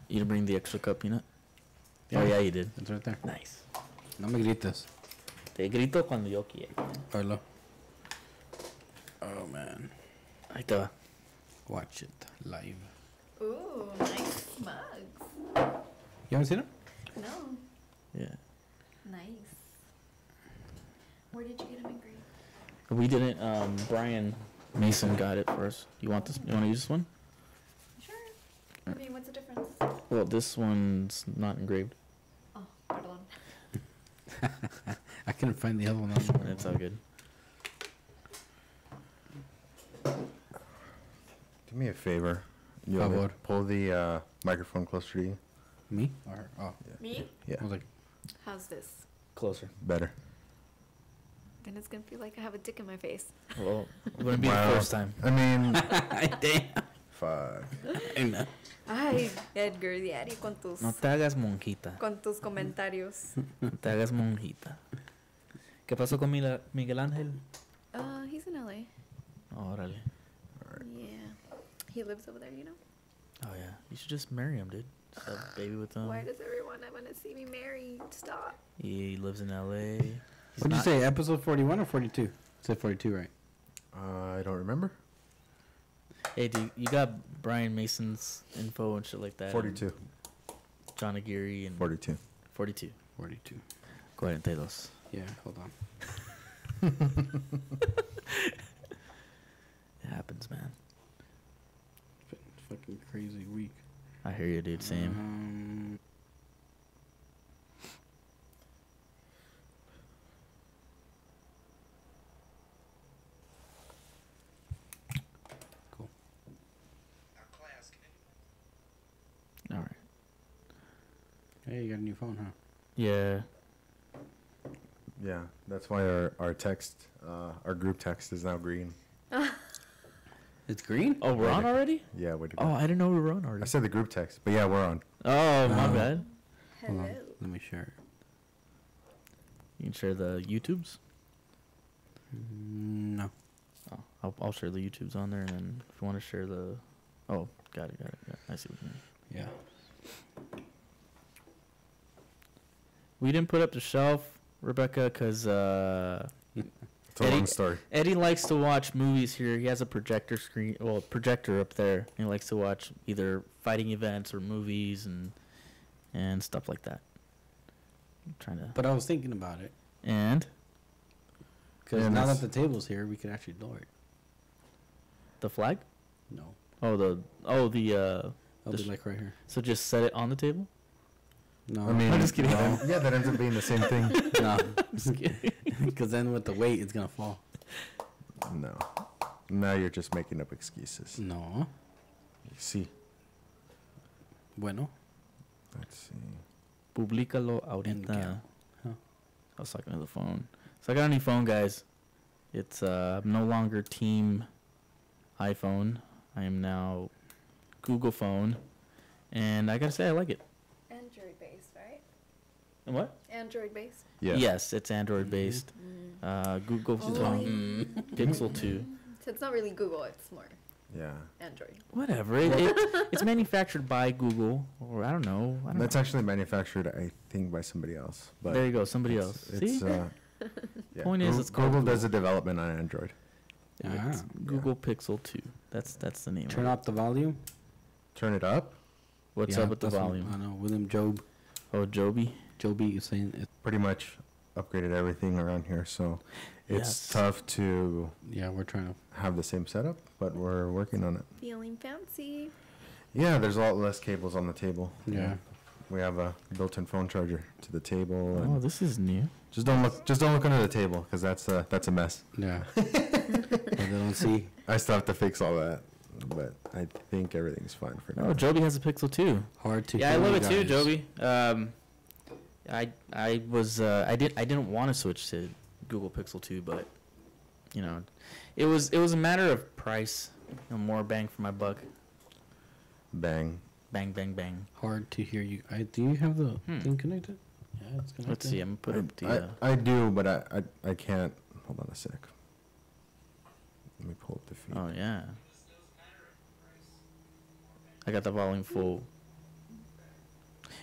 You didn't bring the extra cup peanut? Yeah. Oh, yeah, you did. It's right there. Nice. No me grites. Te grito cuando yo quiero. Hello. Oh, man. Ahí te va. Watch it live. Ooh, nice mugs. You haven't seen it? No. Yeah. Nice. Where did you get them engraved? We didn't, Brian Mason got it for us. You want this? You want to use this one? Sure. I mean, what's the difference? Well, this one's not engraved. Oh, pardon. I couldn't find the other one. It's all good. Do me a favor. You want me to pull the microphone closer to you? Me? Or, oh. Yeah. Me? Yeah. I was like, How's this? Closer. Better. Then it's gonna feel like I have a dick in my face. Well, it wouldn't be Wow. the first time. I mean, damn. fuck. Ay, Edgar, diario con tus, No te hagas monjita. con tus comentarios. No te hagas monjita. ¿Qué pasó con Miguel Ángel? He's in LA. Órale. Yeah. He lives over there, you know? Oh, yeah. You should just marry him, dude. Just have a baby with him. Why does everyone want to see me married? Stop. He lives in LA. What did you say? Episode 41 or 42? You said 42, right? I don't remember. Hey, dude, you got Brian Mason's info and shit like that. 42. John Aguirre and 42. 42. 42. 42. Yeah, hold on. It happens, man. Fucking crazy week. I hear you, dude. Same. Cool. All right. Hey, you got a new phone, huh? Yeah. Yeah, that's why our text, our group text is now green. It's green? Oh, we're on already? Yeah, way to Oh, go. I didn't know we were on already. I said the group text, but yeah, we're on. Oh, my bad. Hold on. Hello. Let me share it. You can share the YouTubes. No. Oh, I'll share the YouTubes on there, and then if you want to share the... Oh, got it. I see what you mean. Yeah. We didn't put up the shelf, Rebecca, because It's a long story. Eddie likes to watch movies here. He has a projector up there. And he likes to watch either fighting events or movies and stuff like that. I'm trying to... But I was thinking about it. And? Because Yeah, now that's- that the table's here, we could actually lower it. The flag? No. Oh, I'll the be like right here. So just set it on the table? No. I mean, I'm just kidding. no. Yeah, that ends up being the same thing. No. Because then with the weight, it's going to fall. No. Now you're just making up excuses. No. See. Bueno. Let's see. Publícalo And ahorita. Huh. I was talking to the phone. So I got a new phone, guys. It's no longer Team iPhone. I am now Google phone. And I got to say, I like it. Android based, right? And what? Android based. Yeah. Yes, it's Android based. Google Oh. phone. Pixel 2. So it's not really Google, it's more Yeah. Android. Whatever. It's manufactured by Google, or I don't know. That's actually manufactured, I think, by somebody else. But There you go. Somebody else. It's, See? yeah. Point is, it's called Google Google. does the development on Android. It's Google Pixel 2. That's the name. Turn of it. up the volume. Turn it up. What's Yeah, up with the that's what- volume? I know. William Job. Oh, Joby. Joby is saying it. Pretty much upgraded everything around here, so it's Yes. tough to Yeah, we're trying to. have the same setup, but we're working on it. Feeling fancy. Yeah, there's a lot less cables on the table. Yeah. We have a built-in phone charger to the table. Oh, And this is new. just don't look under the table because that's a mess. Yeah. But they don't see. I still have to fix all that, but I think everything's fine for now. Oh, Joby has a Pixel 2. Hard to. Yeah, I hear love you it too, guys. Joby. I didn't want to switch to Google Pixel 2, but you know, it was a matter of price. You know, more bang for my buck. Bang. Bang, bang, bang. Hard to hear you. Do you have the thing connected? Yeah, it's connected. Let's see. I'm gonna put up the. I do, but I can't. Hold on a sec. Let me pull up the feed. Oh yeah. I got the volume full.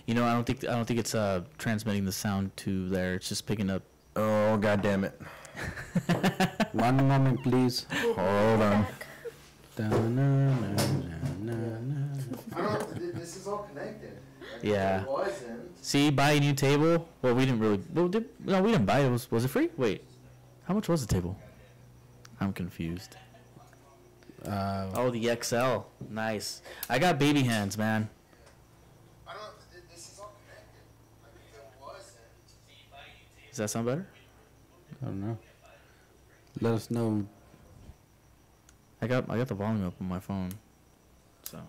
You know, I don't think it's transmitting the sound to there. It's just picking up. Oh, God damn it. One moment, please. Hold on. Da-na-na-na-na-na. I don't, this is all connected. Yeah. It wasn't. See, buy a new table. Well, we didn't really. Well, no, we didn't buy it. Was it free? Wait, how much was the table? I'm confused. Oh, the XL. Nice. I got baby hands, man. I don't, this is all connected. If it wasn't. Does that sound better? I don't know. Let us know. I got the volume up on my phone. So.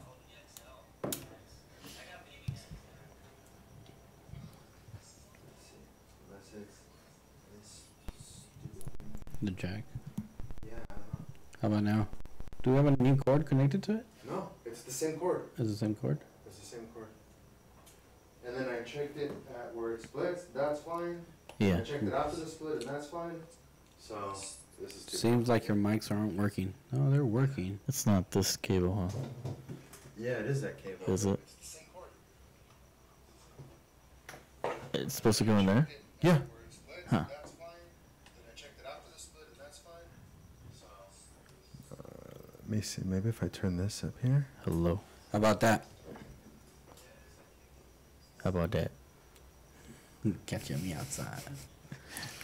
The jack. Yeah, I don't know. How about now? Do we have a new cord connected to it? No, it's the same cord. Is it the same cord? It's the same cord. And then I checked it at where it splits. That's fine. Yeah. I checked it after the split, and that's fine. So this is too Seems like your mics aren't working. No, they're working. It's not this cable, huh? Yeah, it is that cable. Is it? It's the same cord. It's supposed to go in there? Yeah. Where it splits, Huh. that's fine. Then I checked it after the split, and that's fine. So. Let me see. Maybe if I turn this up here. Hello. How about that? How about that? Catch me outside.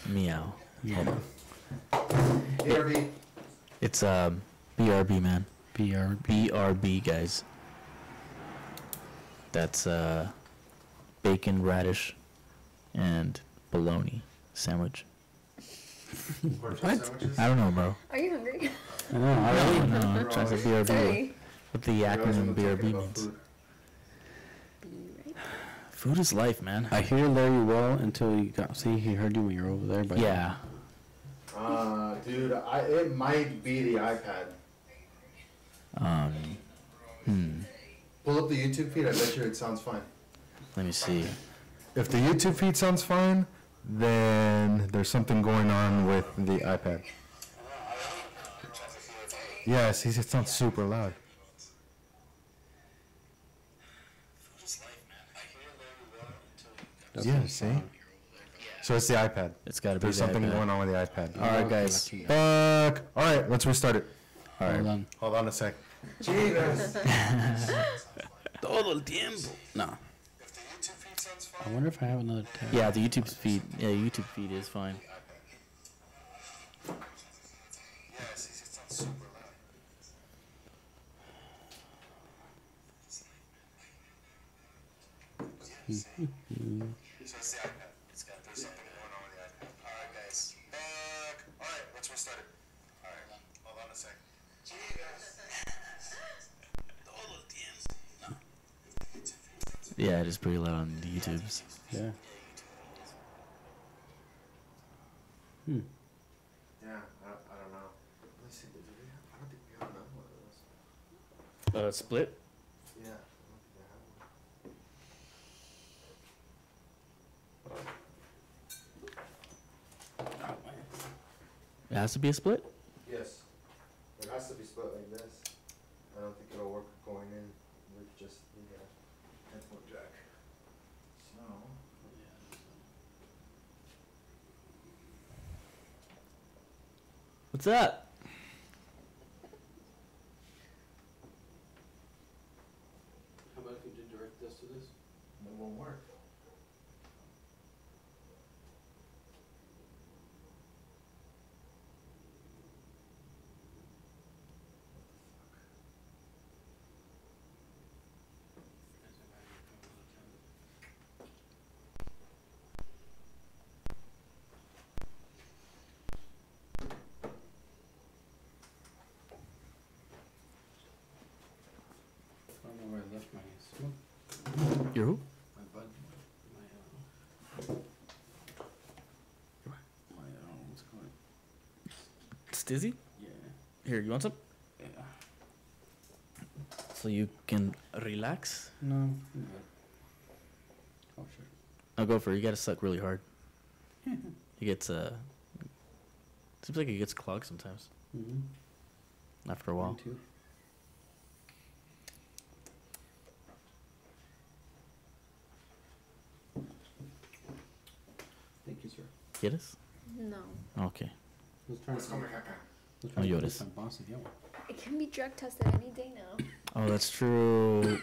Meow. Yeah. BRB. It's BRB, man. BR. BRB, guys. That's bacon, radish, and bologna sandwich. What? I don't know, bro. Are you hungry? I know. I don't know. I'm trying to BRB. Sorry. What the acronym BRB means. Food is life, man. I hear Larry well until you got. See, he heard you when you were over there. But Yeah. Dude, it might be the iPad. Pull up the YouTube feed. I bet you it sounds fine. Let me see. If the YouTube feed sounds fine, then there's something going on with the iPad. Yeah, see, it sounds super loud. Yeah, see? So it's the iPad. It's got to be There's the something iPad. going on with the iPad. All right, guys. Fuck. All right, let's restart it. All right. Hold on. Hold on a sec. Jesus. Todo el tiempo. No. I wonder if I have another tab. Yeah, the YouTube feed. Yeah, YouTube feed is fine. Yeah, it is pretty loud on the YouTubes. Yeah. Yeah, I don't know. Let's see. I don't think we have another one of those. Split? Yeah. It has to be a split? Yes. It has to be split like this. I don't think it'll work going in with just the headphone jack. So. What's that? How about if you did direct this to this? It won't work. I don't know where I left my smoke. Your who? My bud. My what's it called? Stizzy? Yeah. Here, you want some? Yeah. So you can relax? No. I'm good. Oh sure. I'll go for it. You gotta suck really hard. It gets, seems like it gets clogged sometimes. After a while. Mine too. ¿Quieres? No. Okay. Let's try Let's to come back. let's No try to llores. get some boss if you want. It can be drug tested any day now. Oh, that's true.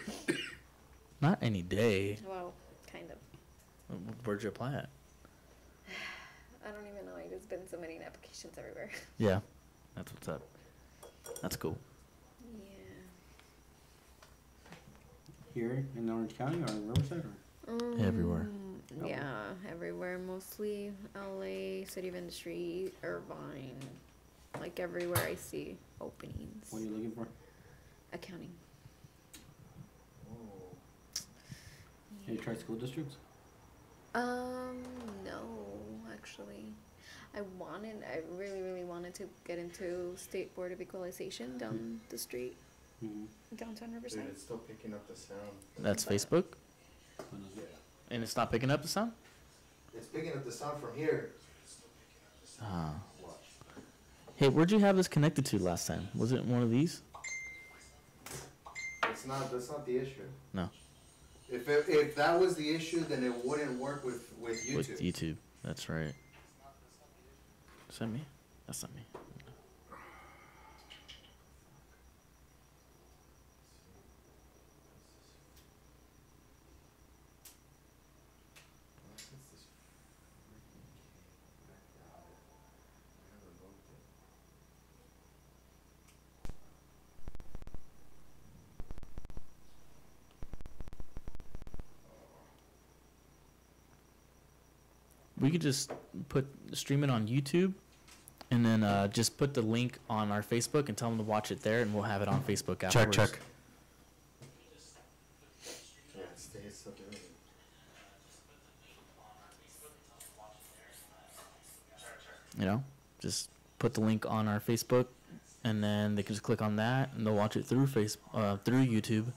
Not any day. Well, kind of. Where'd you apply it? I don't even know. There's been so many applications everywhere. Yeah, that's what's up. That's cool. Yeah. Here in Orange County or in Riverside or? Everywhere. Yeah, everywhere. Mostly LA, City of Industry, Irvine. Like everywhere I see openings. What are you looking for? Accounting. Oh. Have you tried school districts? No, actually. I really, really wanted to get into State Board of Equalization down the street, Mm-hmm. downtown Dude, Riverside. it's still picking up the sound. That's Facebook? What is Yeah. it? And it's not picking up the sound? It's picking up the sound from here. Ah. Watch. Hey, where'd you have this connected to last time? Was it one of these? That's not the issue. No. If that was the issue, then it wouldn't work with YouTube. With YouTube. That's right. Is that me? That's not me. We could just stream it on YouTube, and then just put the link on our Facebook and tell them to watch it there, and we'll have it on Facebook afterwards. Check. Yeah, it's still doing it. You know, just put the link on our Facebook, and then they can just click on that, and they'll watch it through through YouTube,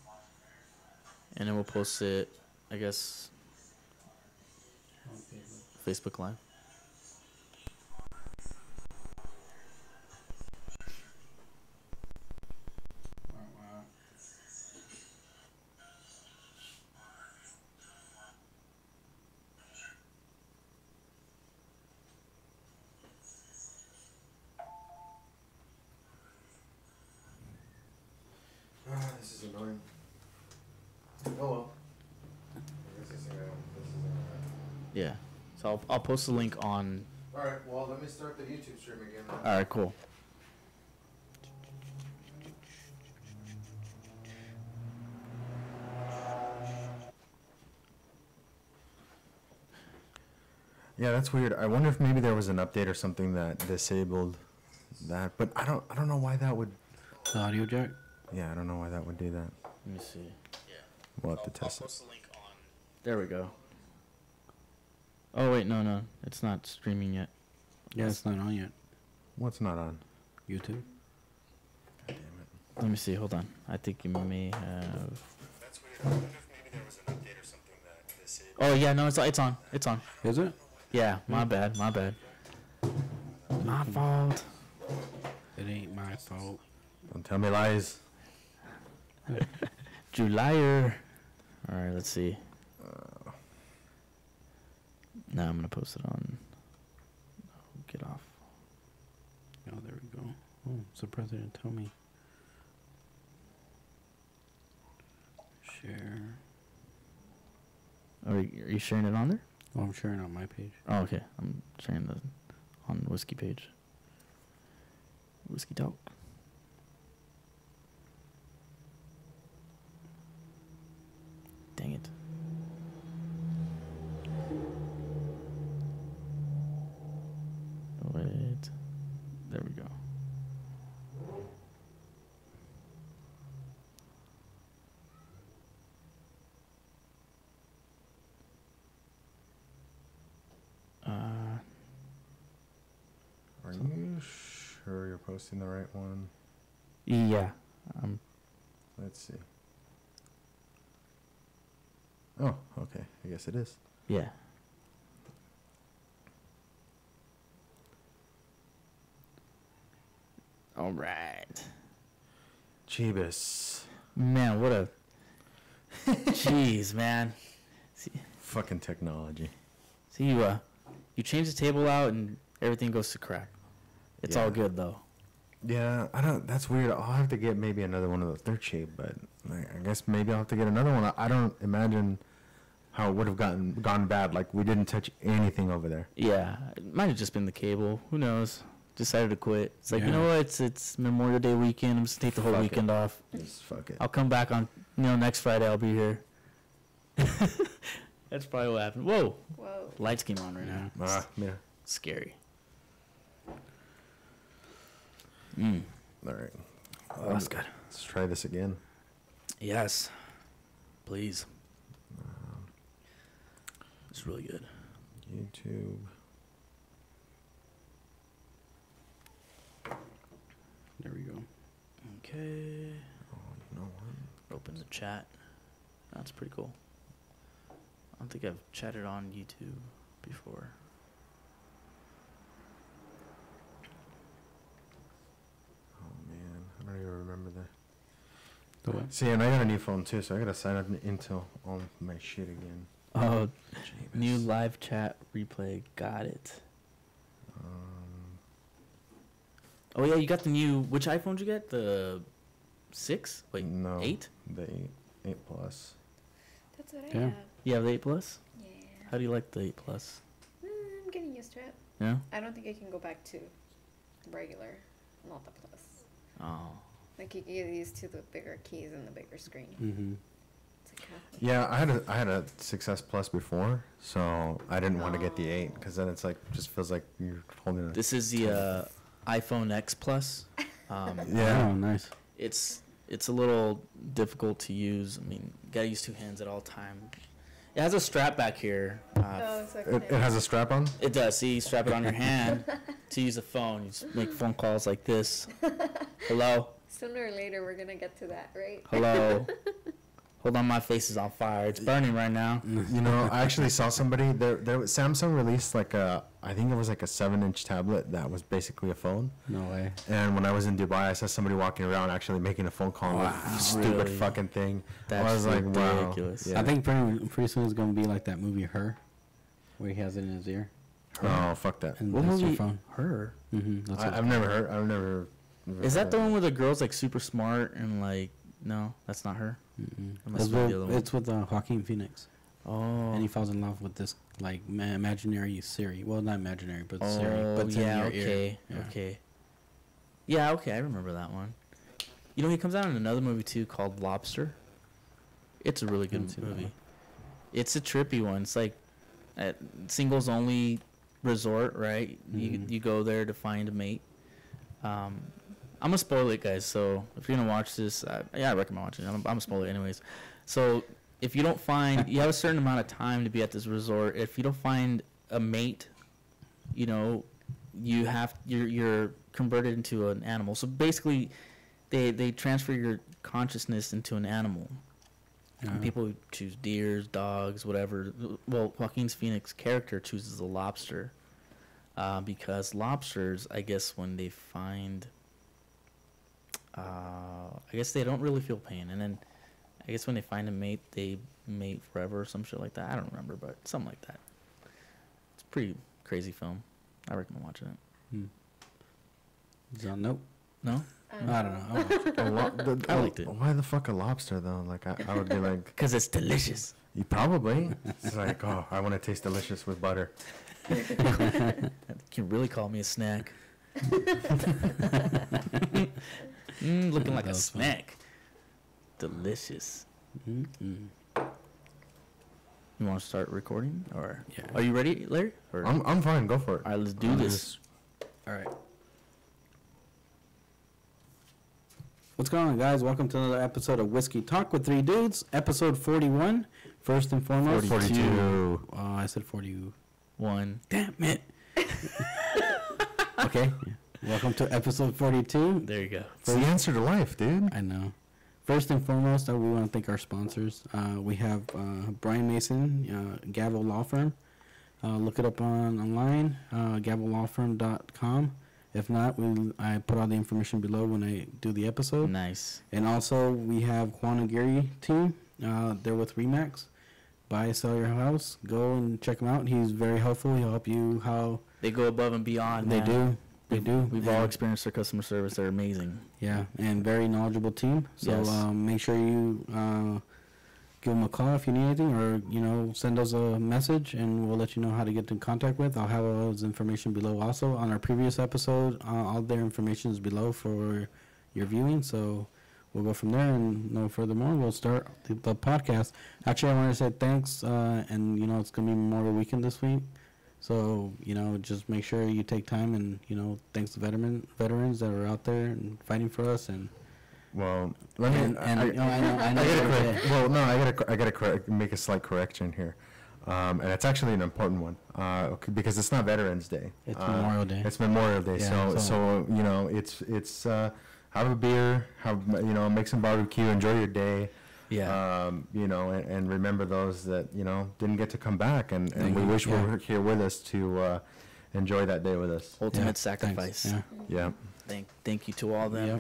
and then we'll post it, I guess, Facebook Live. Wow. This is annoying. Oh well. I guess this isn't Yeah. So I'll post the link on. Alright, well let me start the YouTube stream again then. All right, cool. Yeah, that's weird. I wonder if maybe there was an update or something that disabled that, but I don't know why that would. The audio jack? Yeah, I don't know why that would do that. Let me see. Yeah. We'll have to test it. the link on. There we go. Oh wait, no, it's not streaming yet. Yeah, it's not on yet. What's not on? YouTube? God damn it. Let me see. Hold on. I think you may have. That's weird. I wonder if maybe there was an update or something that disabled. Oh yeah, no, it's on. It's on. Is it? Yeah, my bad. My fault. It ain't my fault. Don't tell me lies. You liar. All right, let's see. Now I'm gonna post it on. Get off. Oh, there we go. Oh, it's the president. Tell me. Share. Are you sharing it on there? Oh, I'm sharing on my page. Oh, okay. I'm sharing the on the whiskey page. Whiskey talk. Dang it. Wait. There we go. Are you sure you're posting the right one? Yeah. Let's see. Oh, okay. I guess it is. Yeah. All right. Jeebus. Man, what a. Jeez, man. See Fucking technology. you You change the table out and everything goes to crap. It's all good though. Yeah, I don't. That's weird. I'll have to get maybe another one of those. They're cheap, but like, I guess maybe I'll have to get another one. I don't imagine how it would have gone bad. Like we didn't touch anything over there. Yeah, it might have just been the cable. Who knows? Decided to quit. It's like, you know what? It's Memorial Day weekend. I'm just gonna take the whole weekend off. Just fuck it. I'll come back on, next Friday. I'll be here. That's probably what happened. Whoa! Whoa. Lights came on right now. Yeah. Scary. All right. Oh, that's good. Let's try this again. Yes. Please. It's really good. YouTube. There we go. Okay. Oh, you know what? Open the chat. That's pretty cool. I don't think I've chatted on YouTube before. Oh man, I don't even remember that. The what? See, and I got a new phone too, so I gotta sign up into all my shit again. Oh, new live chat replay. Got it. Oh yeah, you got the new. Which iPhone did you get? The 6? Wait, No. 8? The 8 Plus. That's what I Yeah. have. You have the 8 Plus? Yeah. How do you like the 8 Plus? I'm getting used to it. Yeah. I don't think I can go back to regular, not the plus. Oh. Like you can get used to the bigger keys and the bigger screen. Mm-hmm. It's like half. Yeah, I had a 6S Plus before, so I didn't want to get the 8 because then it's like just feels like you're holding a. This is the iPhone X Plus. Yeah. Oh, nice. It's a little difficult to use. I mean, you gotta use 2 hands at all time. It has a strap back here. It's okay. It has a strap on. It does. See, you strap it on your hand to use a phone. You just make phone calls like this. Hello. Sooner or later, we're gonna get to that, right? Hello. Hold on, my face is on fire. It's burning right now. You know, I actually saw somebody there. Samsung released like I think it was like a 7-inch tablet that was basically a phone. No way. And when I was in Dubai, I saw somebody walking around actually making a phone call on the stupid Really? fucking thing. That's I was like, ridiculous. wow. Yeah. I think pretty soon it's gonna be like that movie Her, where he has it in his ear. Oh, fuck that. And What that's your movie? phone. Her. Mm-hmm. I've never heard. I've never. Is that the one where the girl's like super smart and like? No, that's not her. That must be the other one. It's with Joaquin Phoenix, Oh. and he falls in love with this like imaginary Siri. Well, not imaginary, but Siri. Oh, But it's yeah, in your okay, ear. Yeah. okay. Yeah, okay, I remember that one. You know, he comes out in another movie too called Lobster. It's a really good Haven't seen that movie. one. It's a trippy one. It's like a singles only resort, right? Mhm. You go there to find a mate. I'm gonna spoil it, guys. So if you're gonna watch this, I recommend watching it. I'm gonna spoil it anyways. So if you don't find, you have a certain amount of time to be at this resort. If you don't find a mate, you know, you're converted into an animal. So basically, they transfer your consciousness into an animal. And people choose deers, dogs, whatever. Well, Joaquin Phoenix character chooses a lobster because lobsters, I guess, when they find, I guess they don't really feel pain, and then I guess when they find a mate, they mate forever or some shit like that. I don't remember, but something like that. It's a pretty crazy film. I recommend watching it. Is that nope? No? I don't know. I liked it. Why the fuck a lobster though? Like I would be like, Because it's delicious. you probably. It's like, oh, I want to taste delicious with butter. You can really call me a snack. Looking like That a was fun. snack. Delicious. Mm-hmm. You want to start recording, or Yeah. are you ready, Larry? Or I'm fine. Go for it. all right, let's do this. All right. What's going on, guys? Welcome to another episode of Whiskey Talk with Three Dudes, episode 41. First and foremost, 42. Oh, I said 40. One. Damn it. Okay. Welcome to episode 42. There you go. It's the answer to life, dude. I know. First and foremost, we want to thank our sponsors. We have Brian Mason, Gavel Law Firm. Look it up online, gavellawfirm.com. If not, I put all the information below when I do the episode. Nice. And also, we have Juan Aguirre team. They're with Remax. buy, sell your house, go and check him out. He's very helpful. He'll help you how They go above and beyond. they man. do. They do. We've all And- experienced their customer service. They're amazing. Yeah, and very knowledgeable team. So Yes. make sure you give them a call if you need anything, or send us a message, and we'll let you know how to get in contact with. I'll have all his information below. Also, on our previous episode, all their information is below for your viewing. So we'll go from there, and furthermore, we'll start the podcast. Actually, I want to say thanks, and it's gonna be Memorial Weekend this week. So, just make sure you take time and, thanks to veterans that are out there and fighting for us. And Well, let me. I know. I gotta correct. Well, no, I gotta make a slight correction here, and it's actually an important one, because it's not Veterans Day. It's Memorial Day. It's Memorial Day. Yeah, so it's have a beer, make some barbecue, enjoy your day. Yeah. And remember those that didn't get to come back, and Thank we you. wish Yeah. were here with us to enjoy that day with us. Ultimate Yeah, sacrifice. thanks. Yeah. Yeah. Thank you to all them. Yeah.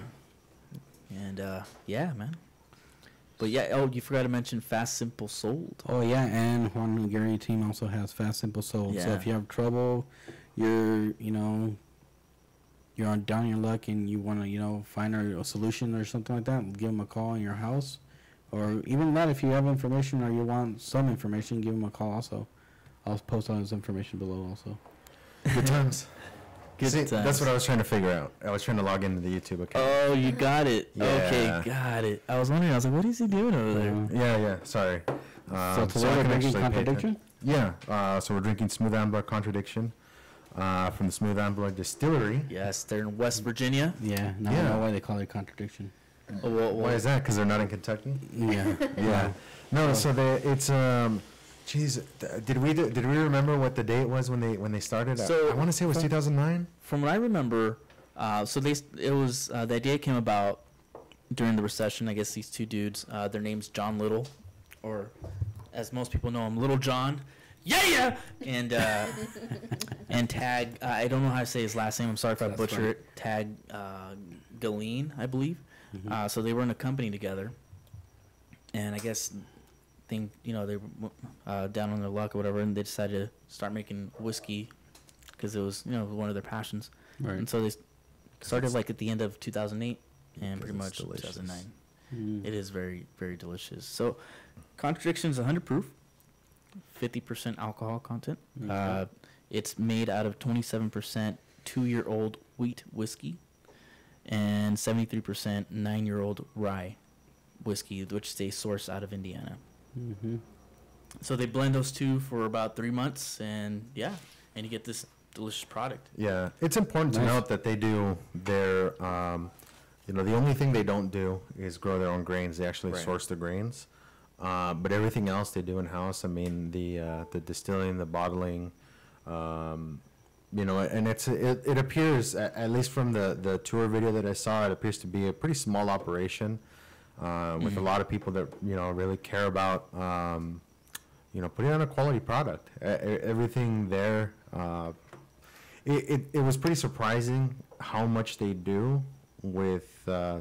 And yeah, man. But yeah, oh, you forgot to mention Fast Simple Sold. Oh yeah, and Juan and Gary team also has Fast Simple Sold. So Yeah. if you have trouble, you're on down your luck and you want to find a solution or something like that, give them a call in your house, or even that if you have information or you want some information, give them a call also. I'll post all his information below also. Good times. Good See, times. that's what I was trying to figure out. I was trying to log into the YouTube account. Oh, you got it. Yeah. Okay, got it. I was wondering. I was like, what is he doing over there? Yeah. Sorry. So I today we're can drinking actually pay Contradiction. Yeah. So we're drinking Smooth Ambler Contradiction from the Smooth Ambler Distillery. Yes, they're in West Virginia. Yeah, now I Yeah. know why they call it Contradiction. Oh, well, Why is that? Because they're not in Kentucky. Yeah, Yeah. No. So it's Jeez, did we remember what the date was when they started? So, I want to say it was from- 2009. From what I remember, the idea came about during the recession. I guess these two dudes, their name's John Little, or as most people know him, Little John. Yeah. And Tag. I don't know how to say his last name. I'm sorry if I That's butcher fine. it. Tag Galeen, I believe. Mhm. So they were in a company together, and I guess they were down on their luck or whatever, and they decided to start making whiskey because it was one of their passions. right. And so they started like at the end of 2008 and Because pretty it's much delicious. 2009. Mm. It is very, very delicious. So Contradiction is 100 proof, 50% alcohol content. Okay. It's made out of 27% 2-year-old wheat whiskey and 73% 9-year-old rye whiskey, which they source out of Indiana. Mm-hmm. So they blend those two for about 3 months, and you get this delicious product. Yeah, it's important to Nice. note that they do their, the only thing they don't do is grow their own grains. They actually Right. source the grains, but everything else they do in house. I mean, the distilling, the bottling, and it appears, at least from the tour video that I saw, it appears to be a pretty small operation with a lot of people that really care about putting on a quality product. Everything there. It was pretty surprising how much they do with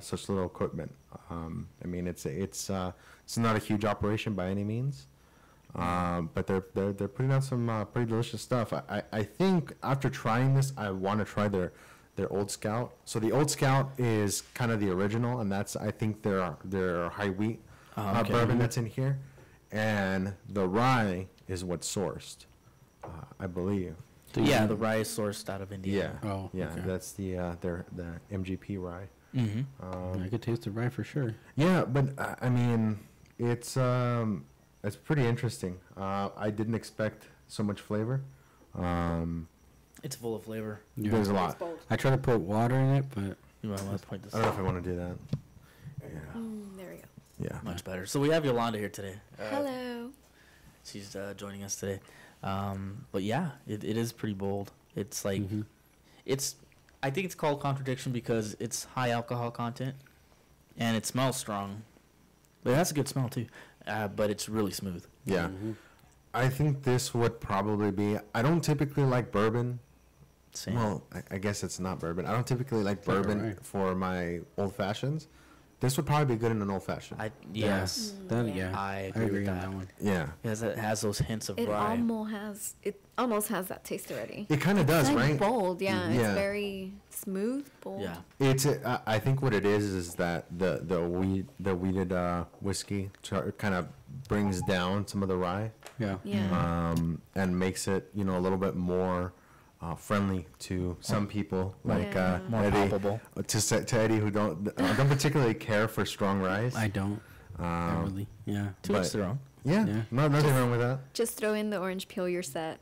such little equipment. I mean, it's not a huge operation by any means, but they're putting out some pretty delicious stuff. I think after trying this, I want to try their Old Scout. So the Old Scout is kind of the original, and that's I think their high wheat Okay. bourbon that's in here, and the rye is what's sourced, I believe. Yeah, the rye is sourced out of Indiana. Oh, Yeah, okay. that's the MGP rye. Mm-hmm. I could taste the rye for sure. Yeah, but I mean, it's pretty interesting. I didn't expect so much flavor. It's full of flavor. Yeah. There's a lot. I try to put water in it, but You want to point this I don't know if I want to do that. Yeah, There we go. yeah. much better. So we have Yolanda here today. Hello. She's joining us today. But yeah, it is pretty bold. It's like, Mhm. I think it's called Contradiction because it's high alcohol content and it smells strong. But it has a good smell too. But it's really smooth. Yeah. Mhm. I think this would probably be. I don't typically like bourbon. Same. Well, I guess it's not bourbon. I don't typically like like a bourbon rye. for my old fashions, This would probably be good in an old fashioned. Yes. That, yeah. I I agree agree with on that. that one. Yeah, Because it has those hints of It rye. almost has that taste already. it kind of does, It's like right? bold, yeah. Yeah. It's very smooth, bold. Yeah. It's I think what it is that the weeded whiskey kind of brings down some of the rye, Yeah. Yeah. and makes it a little bit more friendly to some people, like Yeah. More Eddie, palpable. to Eddie who don't particularly care for strong ryes. I don't. I Um, really. Yeah. To each but- their own. yeah, Yeah. nothing wrong with that. Just throw in the orange peel, you're set.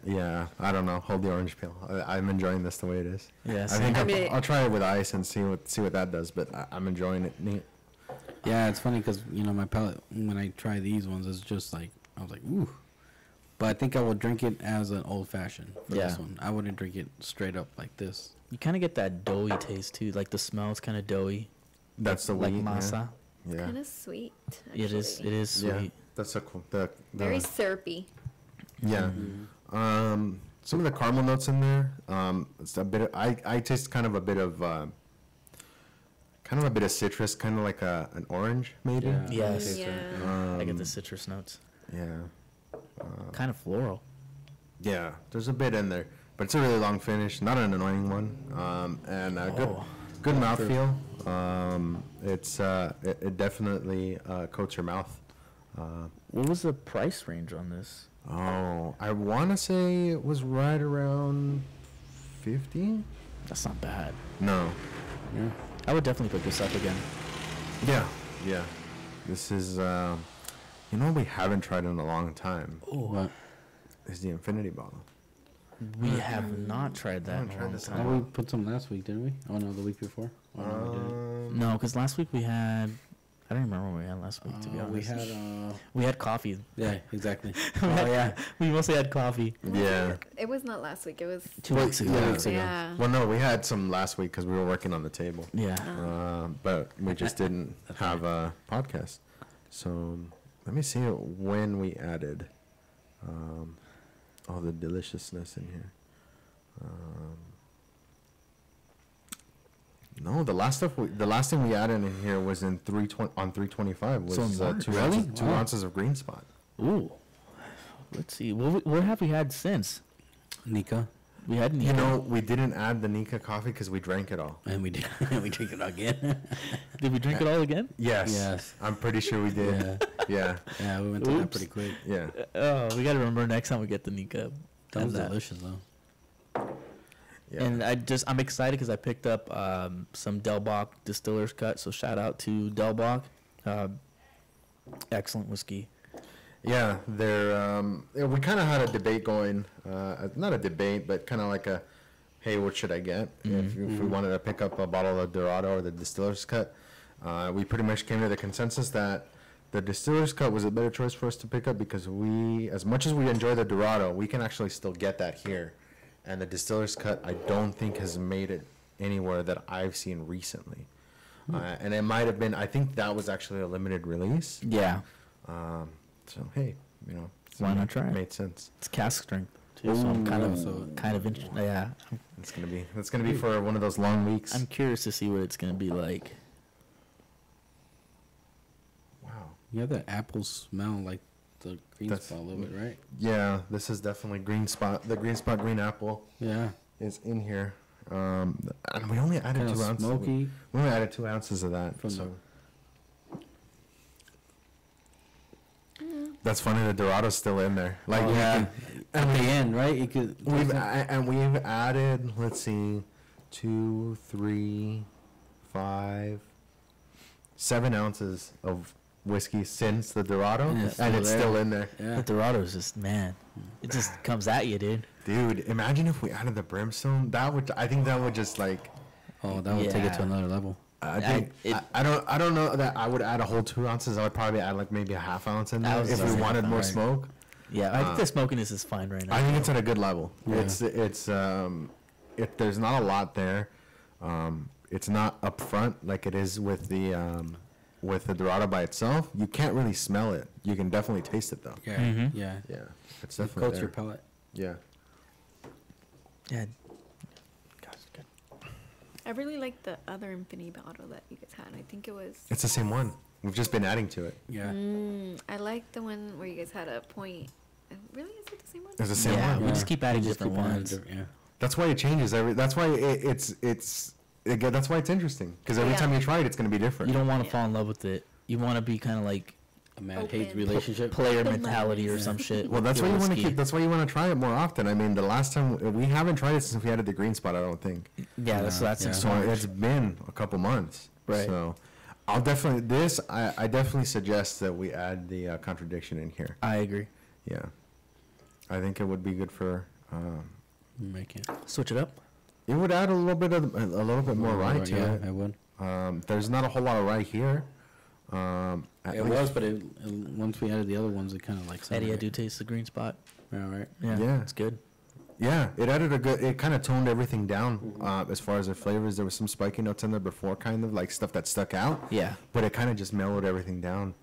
Yeah, I don't know. Hold the orange peel. I'm enjoying this the way it is. Yes. I think I mean- I'll try it with ice and see what that does. But I'm enjoying it. Neat. Yeah, it's funny because my palate when I try these ones is just like I was like ooh, but I think I will drink it as an old fashioned for this Yeah. one. I wouldn't drink it straight up like this. You kind of get that doughy taste too. Like the smell's kind of doughy. That's the like wheat, masa. Yeah. Kind of sweet. It is. actually. It is Yeah. sweet. That's a cool. The Very syrupy. yeah. Some of the caramel notes in there. It's a bit. I taste kind of a bit of citrus, kind of like an orange maybe. Yeah. Yes. Yeah. I get the citrus notes. Yeah. Kind of floral. Yeah. There's a bit in there, but it's a really long finish. Not an annoying one. And Oh. good mouthfeel. It definitely coats your mouth. What was the price range on this? Oh, I want to say it was right around 50. That's not bad. No. Yeah. I would definitely pick this up again. Yeah. This is, we haven't tried in a long time. What? Is the infinity bottle. We have not tried that. haven't in a tried long this in a time. Oh, we put some last week, didn't we? Oh no, the week before. Oh, no, we didn't. No, because last week we had. I don't remember what we had last week. To be honest, We had we had coffee. yeah, exactly. We Oh had- yeah. We mostly had coffee. Yeah. It was not last week. It was 2 Well, weeks ago. yeah. Weeks ago. yeah. Well, no, we had some last week because we were working on the table. Yeah. But we just didn't have a podcast. So let me see when we added all the deliciousness in here. No, the last thing we added in here was in 325 was So in March. 2 Really? ounces, 2 Wow. ounces of green spot. Ooh. Let's see. What have we had since? Nika, We had. You know, we didn't add the Nika coffee because we drank it all. and we did. We drink it again. Did we drink it all again? Yes. Yes. I'm pretty sure we did. Yeah. Yeah, we went through that Oops. pretty quick. Yeah. Oh, we got to remember next time we get the Nika. That and was delicious though. Yeah. And I'm excited because I picked up some Del Bach Distiller's Cut. So shout out to Del Bach. Excellent whiskey. Yeah, we kind of had a debate going, not a debate, but kind of like a, hey, what should I get? If we wanted to pick up a bottle of Dorado or the Distiller's Cut, we pretty much came to the consensus that the Distiller's Cut was a better choice for us to pick up because as much as we enjoy the Dorado, we can actually still get that here. And the Distiller's Cut, I don't think has made it anywhere that I've seen recently. And it might have been, I think that was actually a limited release. Yeah. So hey, Why not try it? Made sense. It's cask strength too. So I'm kind of Ooh. interested. Yeah. It's gonna be for one of those long weeks. I'm curious to see what it's gonna be like. Wow. You have that apple smell like the green That's- spot a little bit, right? Yeah, this is definitely green spot. The green spot green apple Yeah. is in here. And we only added Kind of 2 ounces. smoky. We only added 2 ounces of that. From So that's funny. The Dorado's still in there. Like Oh, you yeah. can- At the end, right? You could. we've added. Let's see, 2, 3, 5, 7 ounces of whiskey since the Dorado, And and it's still it's there. still in there. Yeah. The Dorado's just it just comes at you, dude. Dude, imagine if we added the brimstone. I think that would just like. Oh, that would take it to Yeah. another level. I think I don't know that I would add a whole 2 ounces. I would probably add like maybe a half ounce in I there was if we gonna say wanted half, more right. smoke. Yeah, I think the smokiness is fine right now. I think it's at a good level. Yeah. There's not a lot there. It's not upfront like it is with the Dorado by itself. You can't really smell it. You can definitely taste it though. Yeah. Mhm. Yeah. Yeah, it's It definitely coats there. your palate. Yeah. Yeah. Gosh, good. I really like the other infinity bottle that you guys had. I think it was. It's the same one. We've just been adding to it. Yeah. I like the one where you guys had a point. Really, is it the same one? It's the same Yeah, one. we just keep adding Just different keep adding ones. Yeah. That's why it changes that's why that's why it's interesting. Because every Yeah. time you try it, it's going to be different. You don't want to Yeah. fall in love with it. You want to be kind of like A man-hate Open. relationship. player The mentality or memories. some shit. Well, with that's your why you want to whiskey. keep. That's why you want to try it more often. I mean, the last time we haven't tried it since we added the green spot. I don't think. Yeah, that's Yeah. in Yeah. So March. it's been a couple months. Right. So I'll definitely I definitely suggest that we add the contradiction in here. I agree. Yeah, I think it would be good for. Make it. Switch it up. It would add a little bit more rye to yeah, it. I would. There's not a whole lot of rye here. At It least- was, but once we added the other ones, it kind of like. Eddie, I separated. do taste the green spot. Yeah, right. Yeah, Yeah. it's good. Yeah, it added it kind of toned everything down as far as the flavors. There was some spiky notes in there before, kind of like stuff that stuck out. Yeah. But it kind of just mellowed everything down.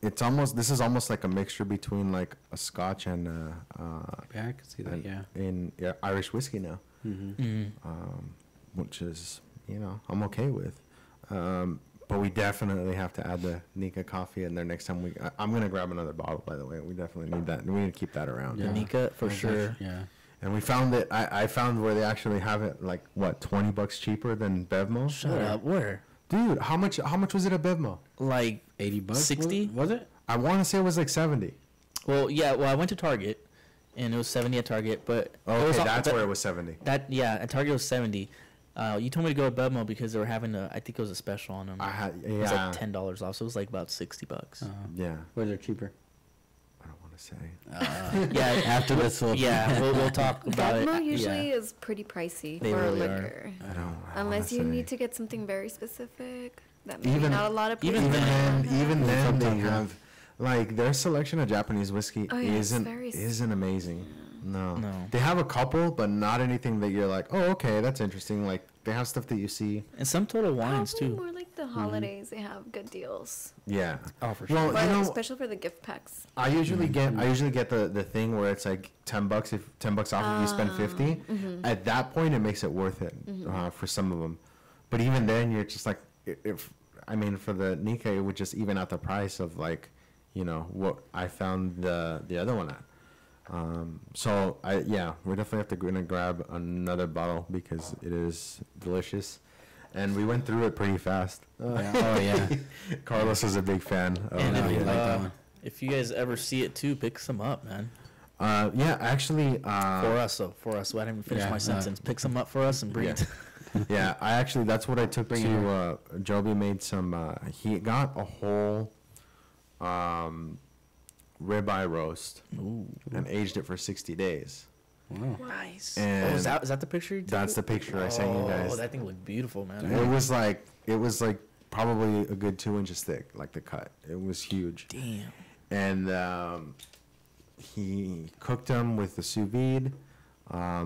This is almost like a mixture between like a Scotch and Yeah, I can see that. Yeah. Irish whiskey now, Mm-hmm. which is I'm okay with. But we definitely have to add the Nika coffee in there next time. I'm gonna grab another bottle, by the way. We definitely need that, and we need to keep that around. The Nika, for sure. Yeah. And we found that I found where they actually have it like what $20 cheaper than Bevmo. Shut up. Where? Dude, how much was it at Bevmo? Like $80. 60? Was it? I want to say it was like 70. Well, yeah. Well, I went to Target, and it was 70 at Target, but it was Okay, all- that's but where it was 70. at Target it was 70. You told me to go to Bevmo because they were having I think it was a special on them. It was Yeah, like $10 off, so it was like about $60. yeah. Where they're cheaper. I don't want to say. Yeah, After this, we'll talk about it. Bevmo usually Yeah. is pretty pricey They for really are. liquor. I don't. Unless you need to get something very specific that maybe not a lot of people even have. even then they Sometimes, yeah. have like their selection of Japanese whiskey Oh, yeah, it's very isn't amazing. No. No. They have a couple, but not anything that you're like, oh, okay, that's interesting. Like they have stuff that you see. And some Total Wines Probably too. more like the holidays. They have good deals, Yeah. Oh, for Well, but you know, especially for the gift packs. I usually get the thing where it's like $10 if $10 off if you spend 50. Mm-hmm. At that point, it makes it worth it for some of them. But even then, you're just like, for the Nika, it would just even out the price of like, what I found the other one at. So we definitely have to gonna grab another bottle because it is delicious, and we went through it pretty fast. Oh, yeah. Carlos is a big fan of And Oh, if, yeah, you, like that one. if you guys ever see it too, pick some up, man. Actually, For us, though. For us. So I didn't finish yeah, my sentence. Pick some up for us and bring Yeah. it. yeah, that's what I took Bring it to, Joby made some, he got a whole, ribeye roast Ooh. and aged it for 60 days. Wow. Nice. And is that the picture you took? That's the picture I sent you guys. Oh, that thing looked beautiful, man. It was like probably a good 2 inches thick, like the cut. It was huge. Damn. And he cooked them with the sous vide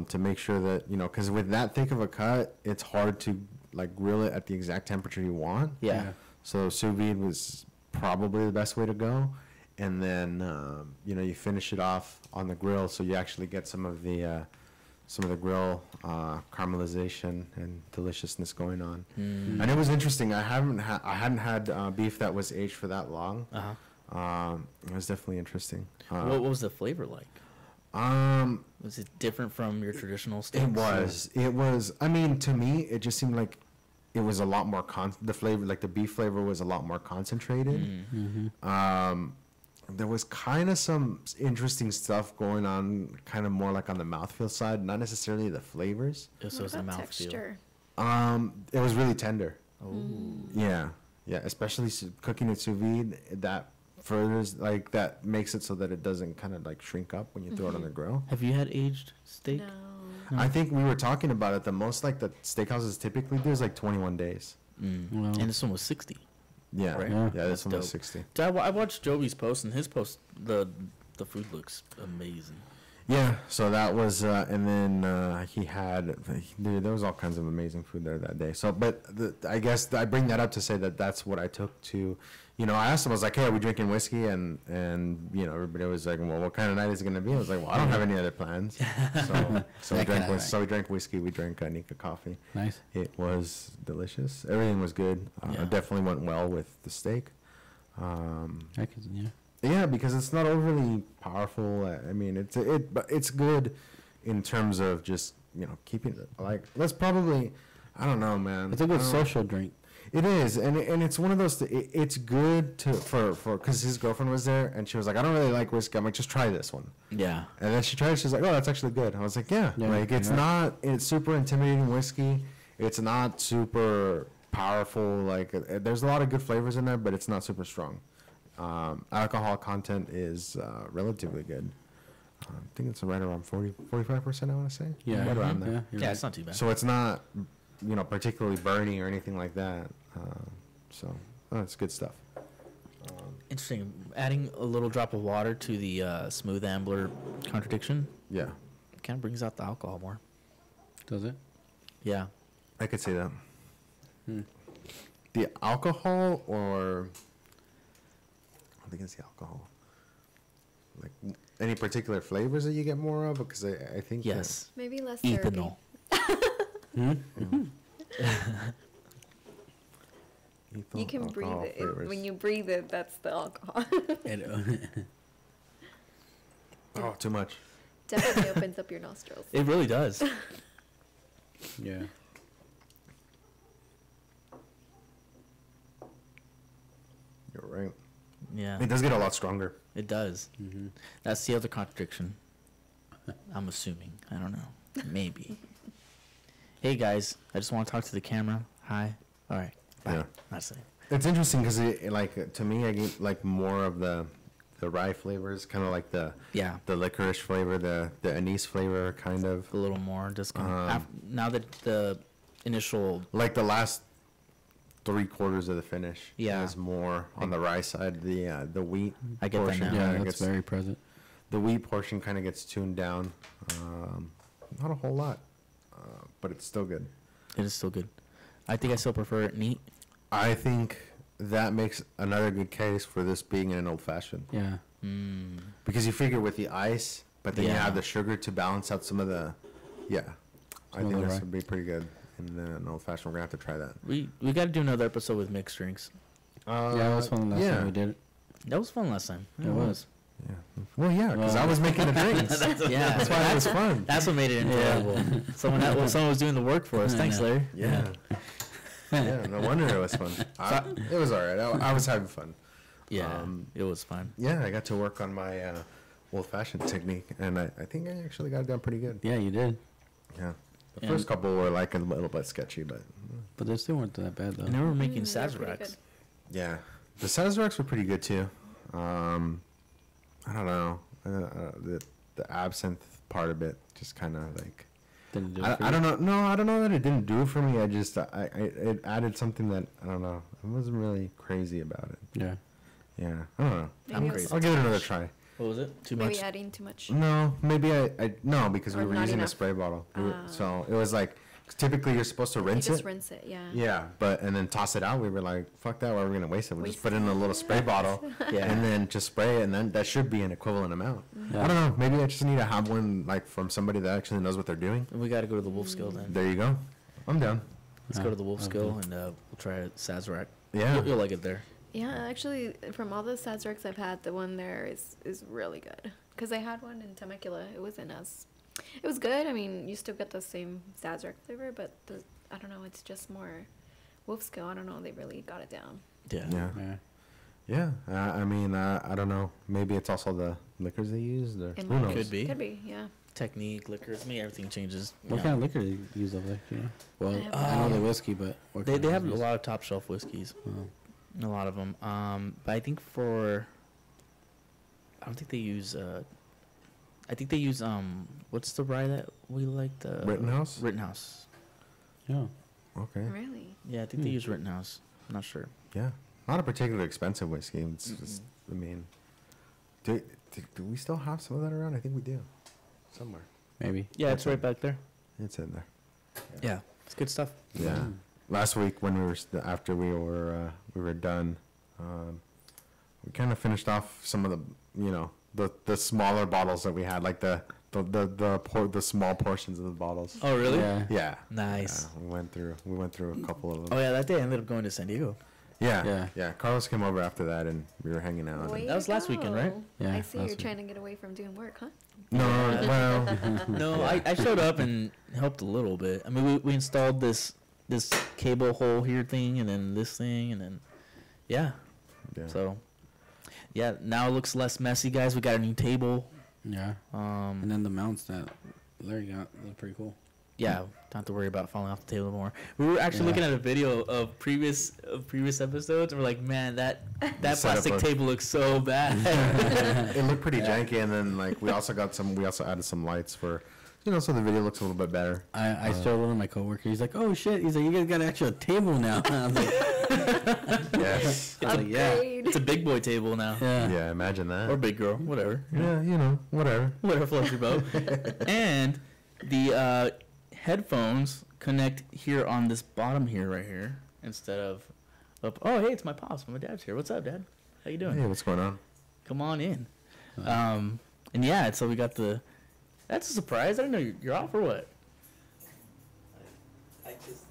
to make sure that, because with that thick of a cut, it's hard to like grill it at the exact temperature you want. Yeah. So sous vide was probably the best way to go. And then, you finish it off on the grill, so you actually get some of the grill caramelization and deliciousness going on. And it was interesting. I hadn't had beef that was aged for that long. Uh-huh. It was definitely interesting. What was the flavor like? Was it different from your traditional steaks? It was. I mean, to me, it just seemed like it was a lot more the flavor, like the beef flavor, was a lot more concentrated. There was kind of some interesting stuff going on, kind of more like on the mouthfeel side, not necessarily the flavors. So What it's the about mouthfeel. texture? It was really tender. Oh. Yeah, especially cooking it sous vide. That furthers that makes it so that it doesn't kind of like shrink up when you throw it on the grill. Have you had aged steak? No. I think we were talking about it. The most like the steakhouses typically do is like 21 days. Wow. And this one was 60. Yeah, Right. yeah, That's this one was dope. 60. So I watched Joey's post, and his post, the food looks amazing. Yeah, so that was, and then he had, dude, there was all kinds of amazing food there that day. So, but I guess I bring that up to say that that's what I took to I asked them, I was like, hey, are we drinking whiskey? And everybody was like, well, what kind of night is it going to be? I was like, well, I don't have any other plans. So we drank whiskey. We drank Nika coffee. Nice. It was delicious. Everything was good. Yeah. It definitely went well with the steak. I could, yeah. Yeah, because it's not overly powerful. I mean, but it's good in terms of just, keeping it, like, that's probably, I don't know, man. It's a good social drink. It is, and it's one of those. It's good for because his girlfriend was there, and she was like, "I don't really like whiskey." I'm like, "Just try this one." Yeah. And then she tried it. She's like, "Oh, that's actually good." I was like, "Yeah, Yeah, like it's yeah. not. It's super intimidating whiskey. It's not super powerful. Like there's a lot of good flavors in there, but it's not super strong. Alcohol content is relatively good. I think it's right around 45%. I want to say. Yeah. right around Yeah, there. you're Yeah, right. it's not too bad. So it's not, particularly burning or anything like that. It's good stuff. Interesting. Adding a little drop of water to the smooth Ambler Contradiction Yeah, kind of brings out the alcohol more. Does it? Yeah. I could say that. Hmm. The alcohol, or I think it's the alcohol. Like any particular flavors that you get more of, because I think Yes. Maybe less therapy. Ethanol. You can breathe alcohol it. flavors. When you breathe it, that's the alcohol. Oh, too much. Definitely opens up your nostrils. It really does. Yeah. You're right. Yeah. It does get a lot stronger. It does. Mm-hmm. That's the other contradiction. I'm assuming. I don't know. Maybe. Hey guys, I just want to talk to the camera. Hi. All right. Bye. Yeah. That's it. It's interesting because to me, I get like more of the rye flavors, kind of like the Yeah. licorice flavor, the anise flavor, kind of A little more. Just kind of, Um, now that the initial. like the last 3/4 of the finish. Yeah. is more on the rye side. The wheat. I get that portion now. Yeah, kinda that's gets- very present. The wheat portion kind of gets tuned down. Not a whole lot, but it's still good. It is still good. I think I still prefer it neat. I think that makes another good case for this being in an old fashioned. Yeah. Mm. Because you figure with the ice, but then you Yeah. have the sugar to balance out some of the, I Some of think the this rye. would be pretty good in an old fashioned. We're gonna have to try that. We got to do another episode with mixed drinks. Yeah, that was fun the last time we did it. That was fun last time. It was. Yeah. Well, yeah, because Well- I was making the drinks. Yeah, That's why it was fun. That's what made it enjoyable. Someone was doing the work for us. Thanks, Larry. Yeah. Yeah. No wonder it was fun. It was all right. I was having fun. Yeah, it was fun. Yeah, I got to work on my old fashioned technique, and I think I actually got it done pretty good. Yeah, you did. Yeah. The And- first couple were like a little bit sketchy, but But they still weren't that bad, though. And they were making They're pretty Sazeracs. good. yeah. The Sazeracs were pretty good too. I don't know. The absinthe part of it just kind of like. Didn't do it for I you? don't know. No, I don't know that it didn't do it for me. I just it added something that I don't know. I wasn't really crazy about it. Yeah. Yeah, I don't know. Maybe it was crazy. I'll give it another try. What was it? Too Maybe much? adding too much. No, maybe no, because we Or were not using a enough. spray bottle. Ah. So it was like typically you're supposed to You rinse just it. rinse it, yeah. Yeah, and then toss it out. We were like, fuck that. Why are we gonna waste it? We'll just Waste put it in a little spray bottle, Yeah. and then just spray it, and then that should be an equivalent amount. Yeah. I don't know. Maybe I just need to have one like from somebody that actually knows what they're doing. We got to go to the Wolf Skill then. There you go. I'm down. Let's go to the Wolf Okay. Skill and we'll try a Sazerac. Yeah. You'll like it there. Yeah, actually, from all the Sazeracs I've had, the one there is really good. Because I had one in Temecula. It was good. I mean, you still get the same Sazerac flavor, but I don't know, it's just more Wolf Skill. I don't know, they really got it down. Yeah. Yeah. Yeah. Yeah. I mean, I don't know. Maybe it's also the liquors they used, or It who might knows? Could be. Could be, yeah. Technique, liquors, everything changes. What Yeah. kind of liquor do you use over there? You know? Well, have I know the whiskey, but what They kind have a use? lot of top shelf whiskeys. Oh. A lot of them. But I think I don't think they use. I think they use what's the rye that we like? The Rittenhouse? Rittenhouse. Yeah. Okay. Really? Yeah, I think they use Rittenhouse. I'm not sure. Yeah. Not a particularly expensive whiskey. It's just, I mean, do we still have some of that around? I think we do. Somewhere. Maybe. Yeah, it's right back there. It's in there. Yeah, it's good stuff. Yeah. Last week when we were after we were done, We kind of finished off some of the, the smaller bottles that we had, like the small portions of the bottles. Oh, really? Yeah. Yeah. Nice. We went through a couple of them. Oh, yeah, that day I ended up going to San Diego. Yeah. Carlos came over after that, and we were hanging out. Way That was to last weekend, right? go. Yeah, I see last you're week. trying to get away from doing work, huh? No, well, No, Yeah. I showed up and helped a little bit. I mean, we installed this cable hole here thing, and then this thing, and then, yeah. yeah. So, yeah, now it looks less messy, guys. We got a new table. Yeah. And then the mounts that Larry got look pretty cool. Yeah, don't have to worry about falling off the table anymore. We were actually Yeah. looking at a video of previous episodes, and we're like, man, that setup plastic look- table looks so bad. It looked pretty janky, and then like we also added some lights for, so the video looks a little bit better. I showed one of my coworkers. He's like, "Oh shit!" He's like, "You guys got an actual table now." I was like, Yes. I was like, "Yeah, Upgrade. It's a big boy table now. yeah." Yeah, imagine that. Or big girl, whatever. Yeah, whatever. Whatever floats your boat. And the headphones connect here on this bottom here, right here, instead of up. Oh, hey, it's my pops. My dad's here. What's up, Dad? How you doing? Hey, what's going on? Come on in. And yeah, so we got the. That's a surprise. I didn't know you're off or what. I just,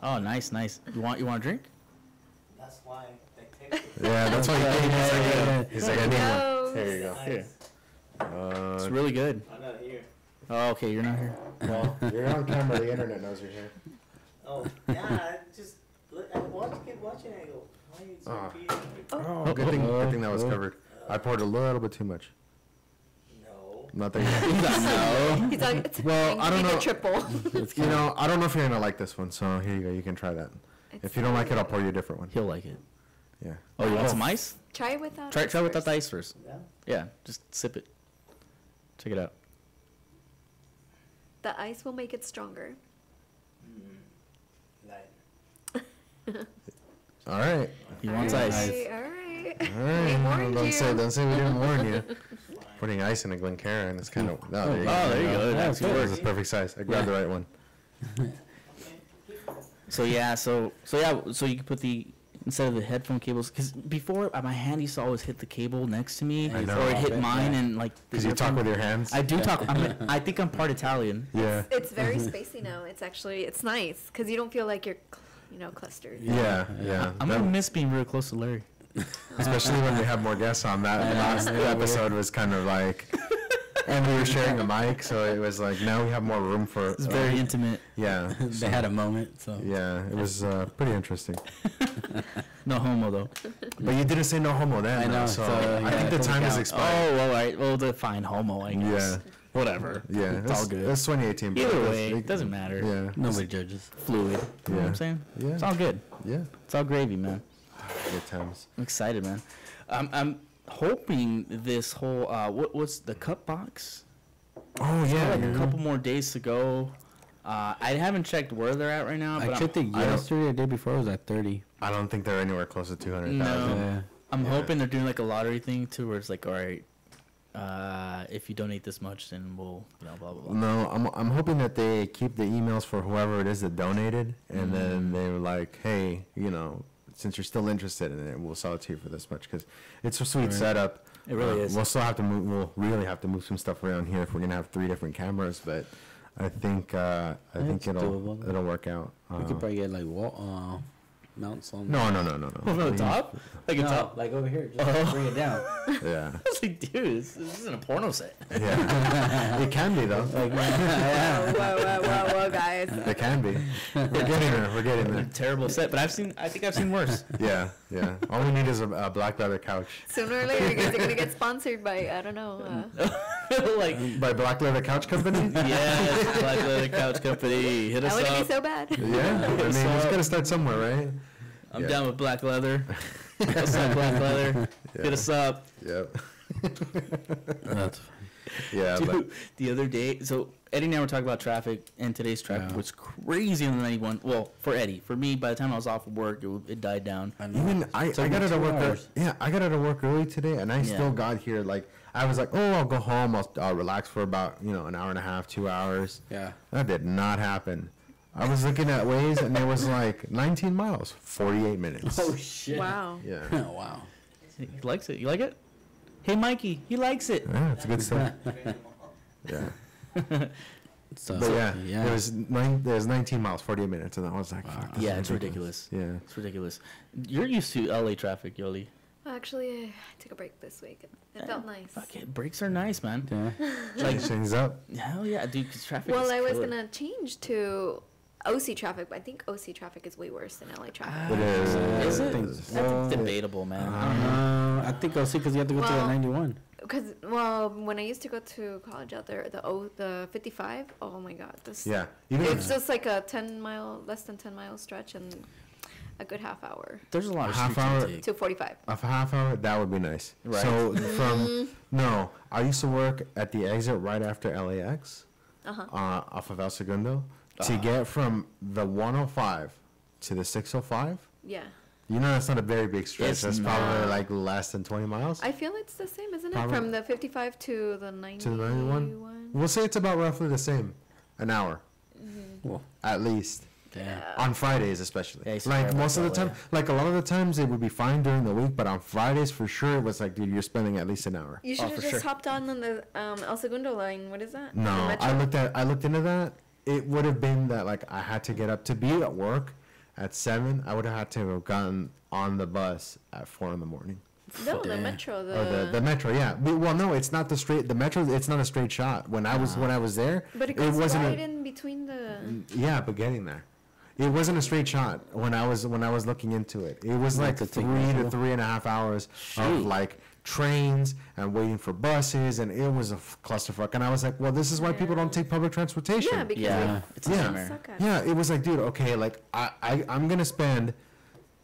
Oh, nice. You want a drink? that's why I take Yeah, that's why he's like, I need one. No. Here you go. Here. It's Uh, really good. I'm not here. Oh, okay, you're not here. well, you're on camera. The internet knows you're here. Oh, yeah, I just, I keep watching and I go, why is Ah. it repeating? Oh, good thing that was covered. I poured a little bit too much. No. Nothing. No. He's like, it's Well, fine. I don't Make it know. triple. I don't know if you're gonna like this one. So here you go. You can try that. If you don't like it, I'll pour you a different one. He'll like it. Yeah. Oh, you want some ice? Try it without. Try ice without first. the ice first. Yeah? Yeah, just sip it. Check it out. The ice will make it stronger. Like, All right. He wants Alright, ice. Alright. All right. warned Don't you. say we didn't warn you. fine. Putting ice in a Glencairn is kind of. Oh, there you go. Oh, there you go. Yeah, That's good. This work. is perfect size. I grabbed the right one. So yeah, so you can put the instead of the headphone cables, because before my hand used to always hit the cable next to me, I know. or it hit Yeah. mine, and like the Because you talk earphone- with your hands. I do talk. I think I'm part Italian. Yeah. It's very spacey now. It's nice because you don't feel like you're, clustered. Yeah. I'm That- gonna miss being real close to Larry. Especially when we have more guests on. That last episode was kind of like, and we were sharing a mic, so it was like now we have more room for. It's very intimate. Yeah. They had a moment, so Yeah, it was pretty interesting. No homo though. But you didn't say no homo then. I know, though, so so, I yeah, think the it doesn't time is count. expired. Oh, all right. Well, define homo, I guess. Yeah. Whatever. Yeah, It's all good. It's 2018. but Either it's- way, it doesn't matter. Yeah. nobody judges. Fluid. You know what Yeah. I'm saying? Yeah. It's all good. Yeah. It's all gravy, man. Good times. I'm excited, man. I'm hoping this whole what's the cup box? Oh Got yeah. like a couple more days to go. I haven't checked where they're at right now. I But checked it I don't- yesterday. The day before it was at 30. I don't think they're anywhere close to 200,000. No. Yeah. I'm Yeah. hoping they're doing like a lottery thing too, where it's like, all right, if you donate this much, then we'll, blah blah blah. No, I'm hoping that they keep the emails for whoever it is that donated, and then they were like, hey, since you're still interested in it, we'll sell it to you for this much, because it's a sweet Right. setup. It really is. We'll still have to move. We'll really have to move some stuff around here if we're gonna have 3 different cameras, but I think It's doable. it'll work out. We could probably get like wall mounts on. No. On the top, like a No, top. like over here. Just bring it down. Yeah, I was like, dude, this isn't a porno set. yeah. It can be though. Whoa, guys. It can be. We're getting there. We're getting A there. terrible set, but I think I've seen worse. Yeah. All we need is a black leather couch. Sooner or later, you guys are gonna get sponsored by I don't know. Like, By Black Leather Couch Company. yes, Black Leather Couch Company, hit That us wouldn't up. be so bad. Yeah, I mean, it's So- gotta start somewhere, right? I'm Yeah. down with black leather. What's up, black leather? Yeah. Hit us up. Yep. That's Yeah, but Dude, the other day, so Eddie and I were talking about traffic, and today's traffic Yeah. was crazy on the 91. Well, for Eddie. For me, by the time I was off of work, it died down. I know. even I Took me got out of 2 work. hours. I got out of work early today, and I Yeah. still got here. Like I was like, oh, I'll go home. I'll relax for about an hour and a half, 2 hours. Yeah. That did not happen. I was looking at Waze and it was like 19 miles, 48 minutes. Oh shit! Wow. Yeah. Oh wow! He likes it. You like it? Hey, Mikey, he likes it. Yeah, it's good stuff. Yeah. So, But yeah, it was 19 miles, 48 minutes, and I was like, fuck, this Yeah, is it's ridiculous. Yeah. It's ridiculous. You're used to LA traffic, Yoli. Actually, I took a break this week. It felt nice. Fuck it, breaks are nice, man. Yeah. Change things up. Hell yeah, dude, 'cause traffic Well, is I was killer. gonna change to OC traffic, but I think OC traffic is way worse than LA traffic. It is. Is I it? think That's so. debatable, man. I don't know. I think I'll see because you have to go to the Well, 91. Because when I used to go to college out there, the 55. Oh my God, this. Yeah. Even It's just like a less than 10 mile stretch and a good half hour There's a lot of Half streets hour- to take. to 45. a half hour, that would be nice. Right. So no, I used to work at the exit right after LAX, Uh-huh. off of El Segundo. To get from the 105 to the 605, Yeah. you know that's not a very big stretch. It's That's probably not. like less than 20 miles. I feel it's the same, isn't it? Probably. From the 55 to the 91. To the 91? We'll say it's about roughly the same, an hour, Well, at least. damn. On Fridays, especially. Yeah, I used to Like drive most of the that time, way. like a lot of the times it would be fine during the week, but on Fridays for sure it was like, dude, you're spending at least an hour. You should have for just sure. hopped on the El Segundo line. What is that? The No, Metro? I looked into that. It would have been that like I had to get up to be at work at 7. I would have had to have gotten on the bus at 4 in the morning. No, the Damn. Metro. Or the metro, yeah. Well, no, it's not the metro. It's not a straight shot. When I was there, But it goes wasn't right a, in between the. yeah, but getting there. It wasn't a straight shot when I was looking into it. It was like to take 3 to multiple. 3.5 hours Shoot. of like trains and waiting for buses, and it was a clusterfuck. And I was like, well, this is why people don't take public transportation. Yeah, because Yeah, they it's a Yeah. nightmare. suck at it. Yeah, it was like, dude, okay, like I'm gonna spend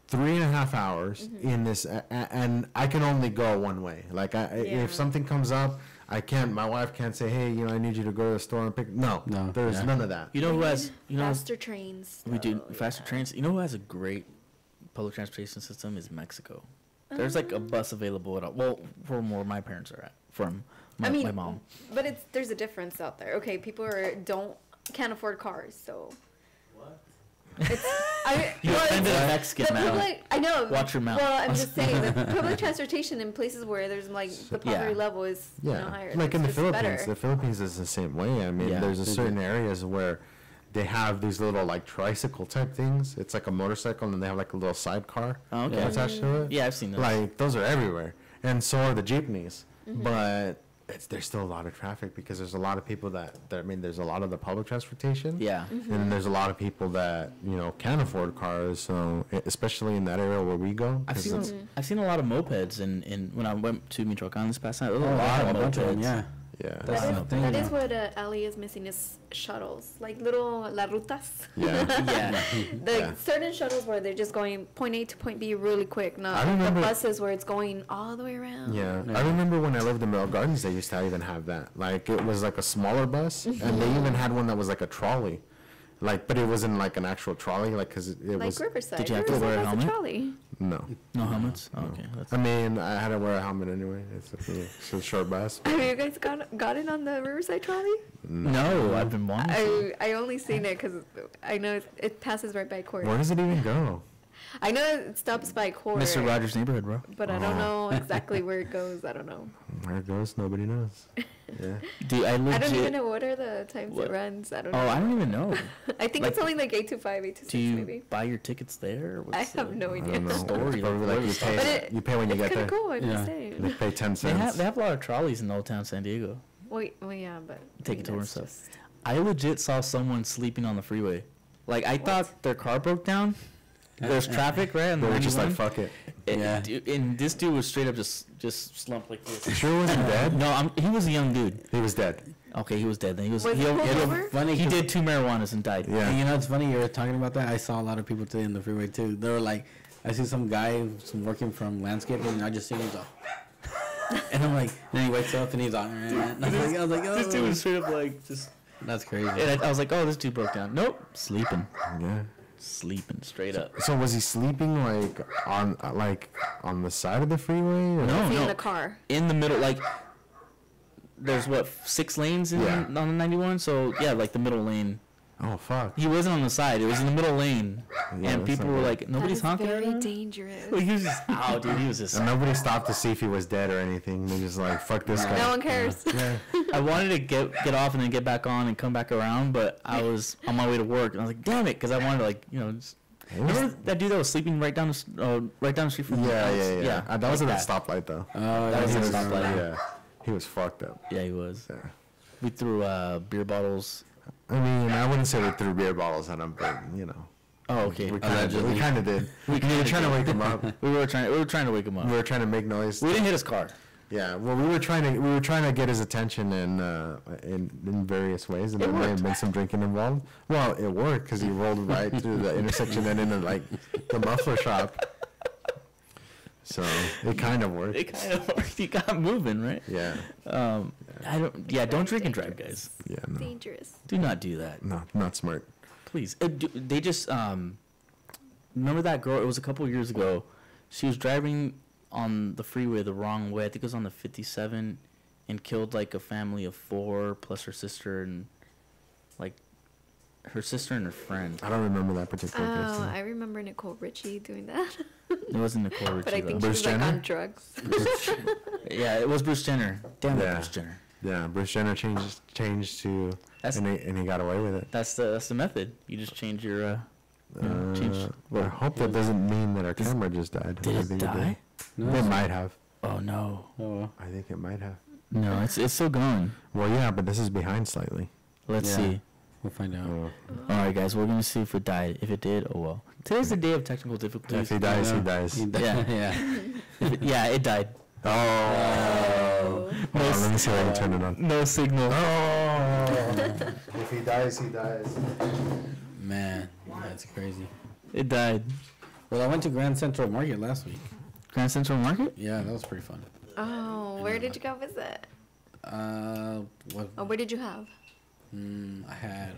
3.5 hours in this, and I can only go one way. Like, Yeah. if something comes up, I can't. My wife can't say, hey, I need you to go to the store and pick. No, No, there's yeah. none of that. You know who has, faster trains. we do though, faster yeah. trains. You know who has a great public transportation system is Mexico. There's like a bus available at all. Well, from where my parents are at, from my mom. But there's a difference out there. Okay, people can't afford cars, so What? it's. You well, offended it's- a Mexican, the man. public, I know. Watch your mouth. Well, I'm just saying the public transportation in places where there's like the poverty Yeah. level is Yeah, higher. like in the that's just Philippines. better. The Philippines is the same way. I mean, Yeah. there's a certain areas where they have these little like tricycle type things. It's like a motorcycle, and then they have like a little sidecar Oh, okay. attached to it. Yeah, I've seen those. Like those are everywhere, and so are the jeepneys. Mm-hmm. But there's still a lot of traffic because there's a lot of people that I mean, there's a lot of the public transportation. Yeah. Mm-hmm. And then there's a lot of people that can't afford cars. So especially in that area where we go, I've 'cause seen it's- I've seen a lot of mopeds in when I went to Michoacan this past night. There was a Oh, lot yeah, of a bunch of mopeds. them, yeah. yeah, That's That the is, thing, that yeah. is what LA is missing is shuttles, like little la rutas. yeah. Yeah. The Yeah. certain shuttles where they're just going point A to point B really quick, I not the remember- buses where it's going all the way around. Yeah, Yeah. I remember when I lived in Mill Gardens, they used to even have that. Like it was like a smaller bus, and they even had one that was like a trolley, like but it wasn't like an actual trolley, like because it Like was Riverside. Did you have to Riverside wear a has helmet? trolley. no. No helmets. Oh, okay. I mean, I had to wear a helmet anyway. It's a short bus. Have you guys got it on the Riverside trolley? No, I've been wanting to. I only seen it because I know it passes right by court. Where does it even go? I know it stops by court. Mr. Rogers' neighborhood, bro. But I don't know exactly where it goes. I don't know. Where it goes, nobody knows. Yeah. Dude, I legit. I don't even know what are the times What? it runs. I don't Oh, know. I don't even know. I think like- it's only like 8 to 5, 8 to 6 Do you maybe. buy your tickets there? Or I what's have the- no I idea. don't know. Story, Probably like, like you what But pay. it- You pay when you It's get kind there. of cool. I'm Yeah. just They saying. pay 10 They have cents. a lot of trolleys in Old Town San Diego. Well, yeah, but Take I mean, a tour and that's stuff. just- I legit saw someone sleeping on the freeway. Like I thought their car broke down. There's traffic, right? And They were just like, fuck it. Yeah. And this dude was straight up just slumped like You this. sure it wasn't dead? No, he was a young dude. He was dead. Okay, he was dead. Then he was. Was he, he pulled he- over? Funny, he 'cause- did 2 marijuanas and died. Yeah. And you know, it's funny you were talking about that. I saw a lot of people today in the freeway too. They were like, I see some guy working from landscaping, and I just see him he's like, and I'm like, then he wakes up and he's like, and I was like, oh, This dude was straight up like just. that's crazy. And I was like, oh, this dude broke down. Nope, sleeping, Yeah. sleeping straight up. So was he sleeping like on the side of the freeway? Or? No, Is he no. in the car? In the middle, like there's what 6 lanes in Yeah. on the 91. So yeah, like the middle lane. Oh fuck. He wasn't on the side. It was in the middle lane, Yeah, and that's people not were good. like, "Nobody's honking at Very him." dangerous. He was just out, dude. He was just. And nobody stopped to see if he was dead or anything. They just like, fuck this guy. No one cares. Yeah. I wanted to get off and then get back on and come back around, but I was on my way to work, and I was like, "Damn it!" Because I wanted to just. Remember that dude that was sleeping right down the street from the house? Yeah. That was at like that stoplight though. That was he at was, the stoplight. yeah. He was fucked up. Yeah, he was. Yeah. We threw beer bottles. I mean, I wouldn't say we threw beer bottles at him, but you know. Oh, okay. We kind of did. We were trying to wake him up. We were trying to wake him up. We were trying to make noise. We didn't hit his car. Yeah, well, we were trying to get his attention in various ways, and It there may have worked. been some drinking involved. Well, it worked because he rolled right through the intersection and into like the muffler shop. So it kind of worked. It kind of worked. He got moving, right? Yeah. Don't drink and drive, guys. Yeah. No. Dangerous. Do not do that, No, not smart. please. They just remember that girl? It was a couple years ago. She was driving on the freeway the wrong way. I think it was on the 57, and killed like a family of 4 plus her sister and like her sister and her friend. I don't remember that particular case. Oh, I remember Nicole Richie doing that. It wasn't Nicole Richie But I though. think she Bruce was like Jenner? on drugs. Yeah, it was Bruce Jenner. Damn it, Yeah. Bruce Jenner. Yeah, Bruce Jenner changed to, That's and he got away with it. that's the method. You just change your change. I hope that doesn't mean that our camera just died. Did I it think die? No. It might have. Oh no. Oh, well. I think it might have. No, it's still going. Well, yeah, but this is behind slightly. Let's Yeah. see. We'll find out. Oh. All right, guys, we're gonna see if it died. If it did, oh well. Today's the day of technical difficulties. If he dies, he Yeah. dies. Yeah. Yeah. Yeah, it died. Oh. Hold on, let me see if I can turn it on. No signal. Oh. If he dies, he dies. Man, that's crazy. It died. Well, I went to Grand Central Market last week. Grand Central Market? Yeah, that was pretty fun. Oh, where did you go visit? What? Oh, what did you have? I had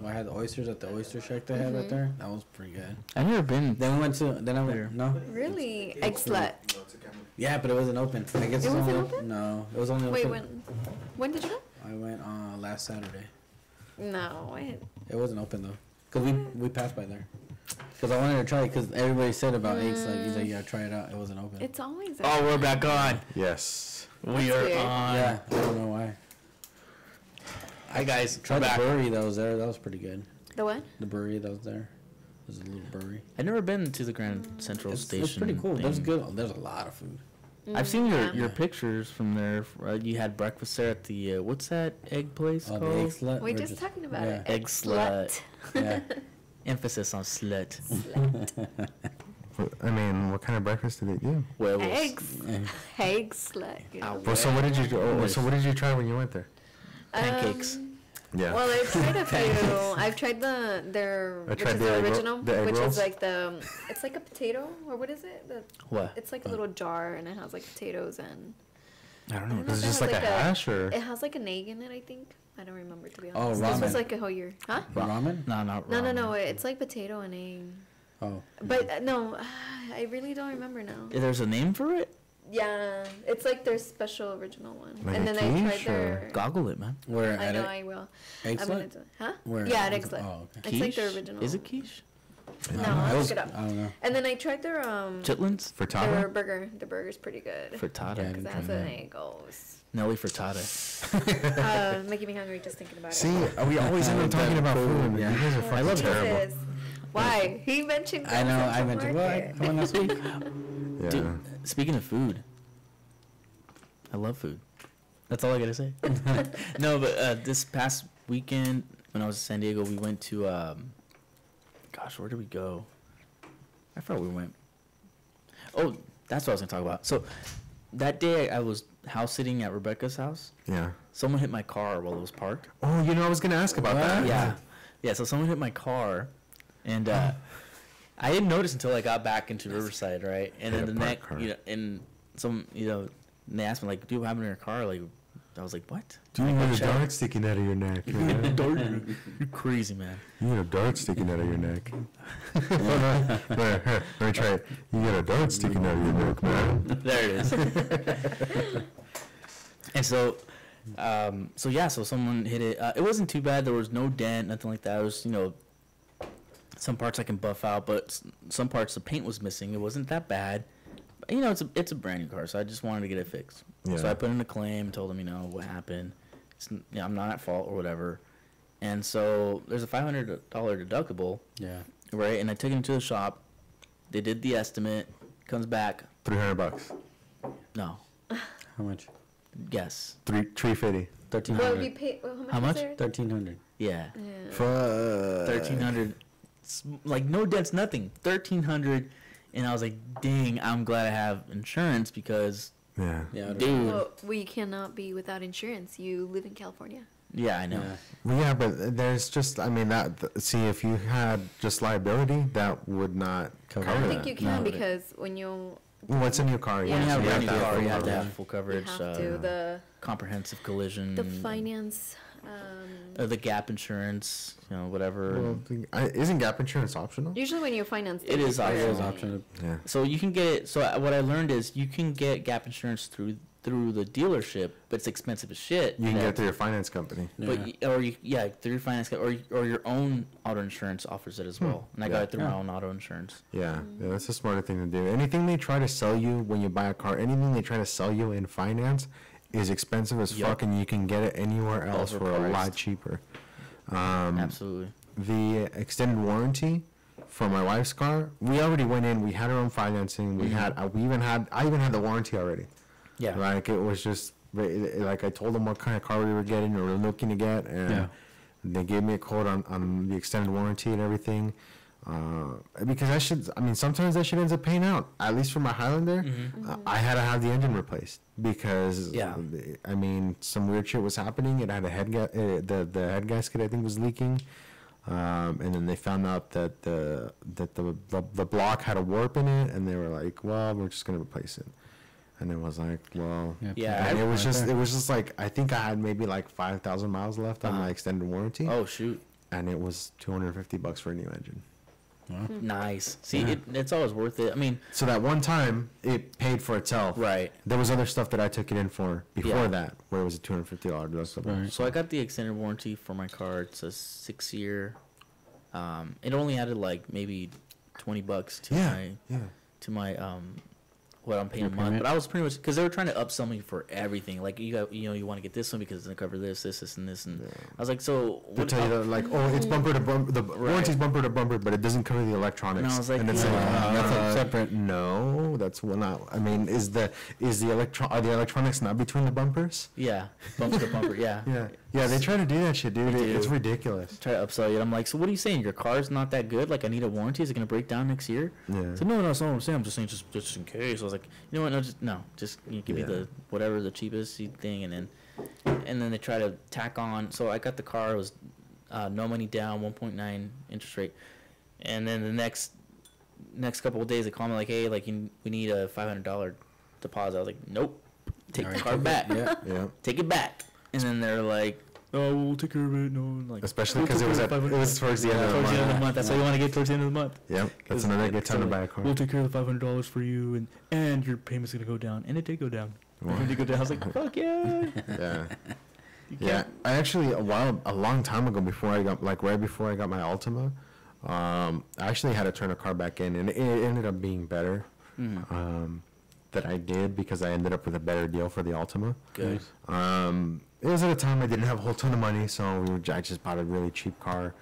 I had the oysters at the oyster shack they had right there. That was pretty good. I've never been. Then we went to. Then I There. went. No. Really? Egg slut. Yeah, but it wasn't open. I guess It it's only wasn't open? No, it was only Wait, open. when did you go? I went last Saturday. No, It wasn't open though, cause we passed by there. Cause I wanted to try it, cause everybody said about eggs. Like he's like, yeah, try it out. It wasn't open. it's always. Oh, we're back on. Yes. We That's are weird. on. Yeah, I don't know why. Hi guys, Tried we're the back. brewery that was there. That was pretty good. The what? The brewery that was there. There's a little brewery. I've never been to the Grand Central Station. It's pretty cool. There's thing. good. There's a lot of food. I've seen your Yeah. pictures from there. You had breakfast there at the what's that egg place Oh, called? the egg slut. We're or just talking about yeah. it. Egg slut. Yeah. Emphasis on slut. I mean, what kind of breakfast did they do? Werewolves. Eggs. Eggs slut. You know? Well, so what did you? So what did you try when you went there? Pancakes. Yeah. Well, I've tried a few. I've tried their I which tried is the the egg ro- original, the egg which rolls. is like it's like a potato or what is it? What? It's like a little jar and it has like potatoes and I don't I know. don't know Is if it it just has like a hash or? it has like an egg in it. I think I don't remember to be Oh, honest. This was ramen. like a whole year, huh? Ramen? No, not No, ramen. no. It's like potato and egg. Oh. But no, I really don't remember now. There's a name for it? Yeah, it's like their special original one. Like and a then I tried quiche or- their. Goggle it, man. Where I at know it? I will. Egg I'm gonna slut? do. Huh? Where? Yeah, at Egg Slut. Oh, okay. It's like their Quiche? original. Is it quiche? No, I I'll was- look it up. I don't know. And then I tried their Chitlins? their Frittata? burger. The burger's pretty good. Frittata. Yeah. Because it has an egg. Oh, it's, Nelly frittata. making me hungry just thinking about See, it. we always end up talking about food. Yeah. You guys are I fucking love it. terrible. Jesus. Why? He mentioned. I know. I Grand mentioned. Central Well, Market. I went last week. Yeah. Dude, speaking of food, I love food. That's all I gotta say. No, but this past weekend when I was in San Diego, we went to, gosh, where did we go? I forgot where we went. Oh, that's what I was gonna talk about. So that day I was house sitting at Rebecca's house. Yeah. Someone hit my car while it was parked. Oh, you know, I was gonna ask about that. Yeah. Yeah, so someone hit my car, and I didn't notice until I got back into Riverside, right? And Hit then a the parked car. next, and and they asked me, like, dude, what happened to your car? Like, I was like, what? Dude, you got a dart sticking out of your neck, man. You're crazy, man. You got a dart sticking out of your neck. Let me try it. You got a dart sticking out of your neck, man. There it is. And so So yeah, so someone hit it. It wasn't too bad. There was no dent, nothing like that. It was, some parts I can buff out, but some parts the paint was missing. It wasn't that bad. But, it's a brand new car, so I just wanted to get it fixed. Yeah. So I put in a claim, told them, what happened. I'm not at fault or whatever. And so there's a $500 deductible, Yeah. right? And I took him to the shop. They did the estimate. Comes back. $300. No. How much? Guess. $350. Well, you $1,300. pay. Well, How how much? much? Was there? $1,300. Yeah. Yeah. Fuck. 1,300. Like no dents, nothing. 1,300, and I was like, "Dang, I'm glad I have insurance because, Yeah. Yeah. dude, Well, we cannot be without insurance. You live in California. yeah, I know." Yeah. Well, yeah, but there's just, see, if you had just liability, that would not Cover cover I that. think you can No. because when you What's in your car? Yeah. When you have a you brand new have to car, have you have to full have full coverage. you have to Comprehensive collision. the finance. The gap insurance, whatever. Well, isn't gap insurance optional? Usually when you finance, It is It is optional. optional. Yeah. So you can get it. So what I learned is you can get gap insurance through the dealership, but it's expensive as shit. You can get That- it through your finance company. But through your finance or your own auto insurance offers it as well. And I got Yeah. it through my Yeah. own auto insurance. Yeah, that's a smarter thing to do. Anything they try to sell you when you buy a car, anything they try to sell you in finance is expensive as Yup. fuck, and you can get it anywhere else for a lot Overpriced. cheaper. Absolutely. The extended warranty for my wife's car, we already went in. We had our own financing. We had. I even had the warranty already. Yeah. Like it was just like I told them what kind of car we were getting or we were looking to get, and Yeah. they gave me a quote on the extended warranty and everything. Because sometimes that shit ends up paying out. At least for my Highlander, I had to have the engine replaced because Yeah. some weird shit was happening. It had a the head gasket I think was leaking, and then they found out that the block had a warp in it, and they were like, "Well, we're just gonna replace it." And it was like, well, Yeah, and I- it was just like I think I had maybe like 5,000 miles left on my extended warranty, Oh shoot. and it was $250 for a new engine. Nice. See, Yeah. it's always worth it. I mean, So that one time, it paid for itself. right. There was other stuff that I took it in for before Yeah. that, where it was a $250 deductible. Right. So I got the extended warranty for my car. It's a 6-year. It only added like maybe $20 to my what I'm paying a Your month. payment? But I was pretty much because they were trying to upsell me for everything. Like you want to get this one because it's gonna cover this, and this, and I was like, so They tell you that, like, oh, it's bumper to bumper. The warranty's bumper to bumper, but it doesn't cover the electronics. And I was like, it's yeah. That's a separate- No, that's not. I mean, are the electronics not between the bumpers? Yeah, bumper to bumper. Yeah. Yeah. They try to do that shit, dude. They It's do. ridiculous. Try to upsell you. And I'm like, so what are you saying? Your car's not that good? Like I need a warranty? Is it gonna break down next year? Yeah. So no, that's not what I'm saying. I'm just saying just in case. I was like, you know what? Just give me Yeah. the whatever the cheapest thing, and then they try to tack on. So I got the car. It was no money down, 1.9 interest rate, and then the next couple of days they call me like, hey, like we need a $500 deposit. I was like, nope, take the car back. Yeah. Yeah. Take it back. And then they're like, oh, we'll take care of it. No, like Especially we'll because take it was care of the towards the end of the towards the end of the month. month. That's why you want to get towards the end of the month. Yep. That's another good time to buy a car. We'll take care of the $500 for you, and your payment's gonna go down, and it did go down. Wow. It did go down. I was like, fuck yeah. Yeah. You Yeah, can't- I actually a long time ago right before I got my Altima, I actually had to turn a car back in, and it ended up being better that I did because I ended up with a better deal for the Altima. Good. It was at a time I didn't have a whole ton of money, so I just bought a really cheap car,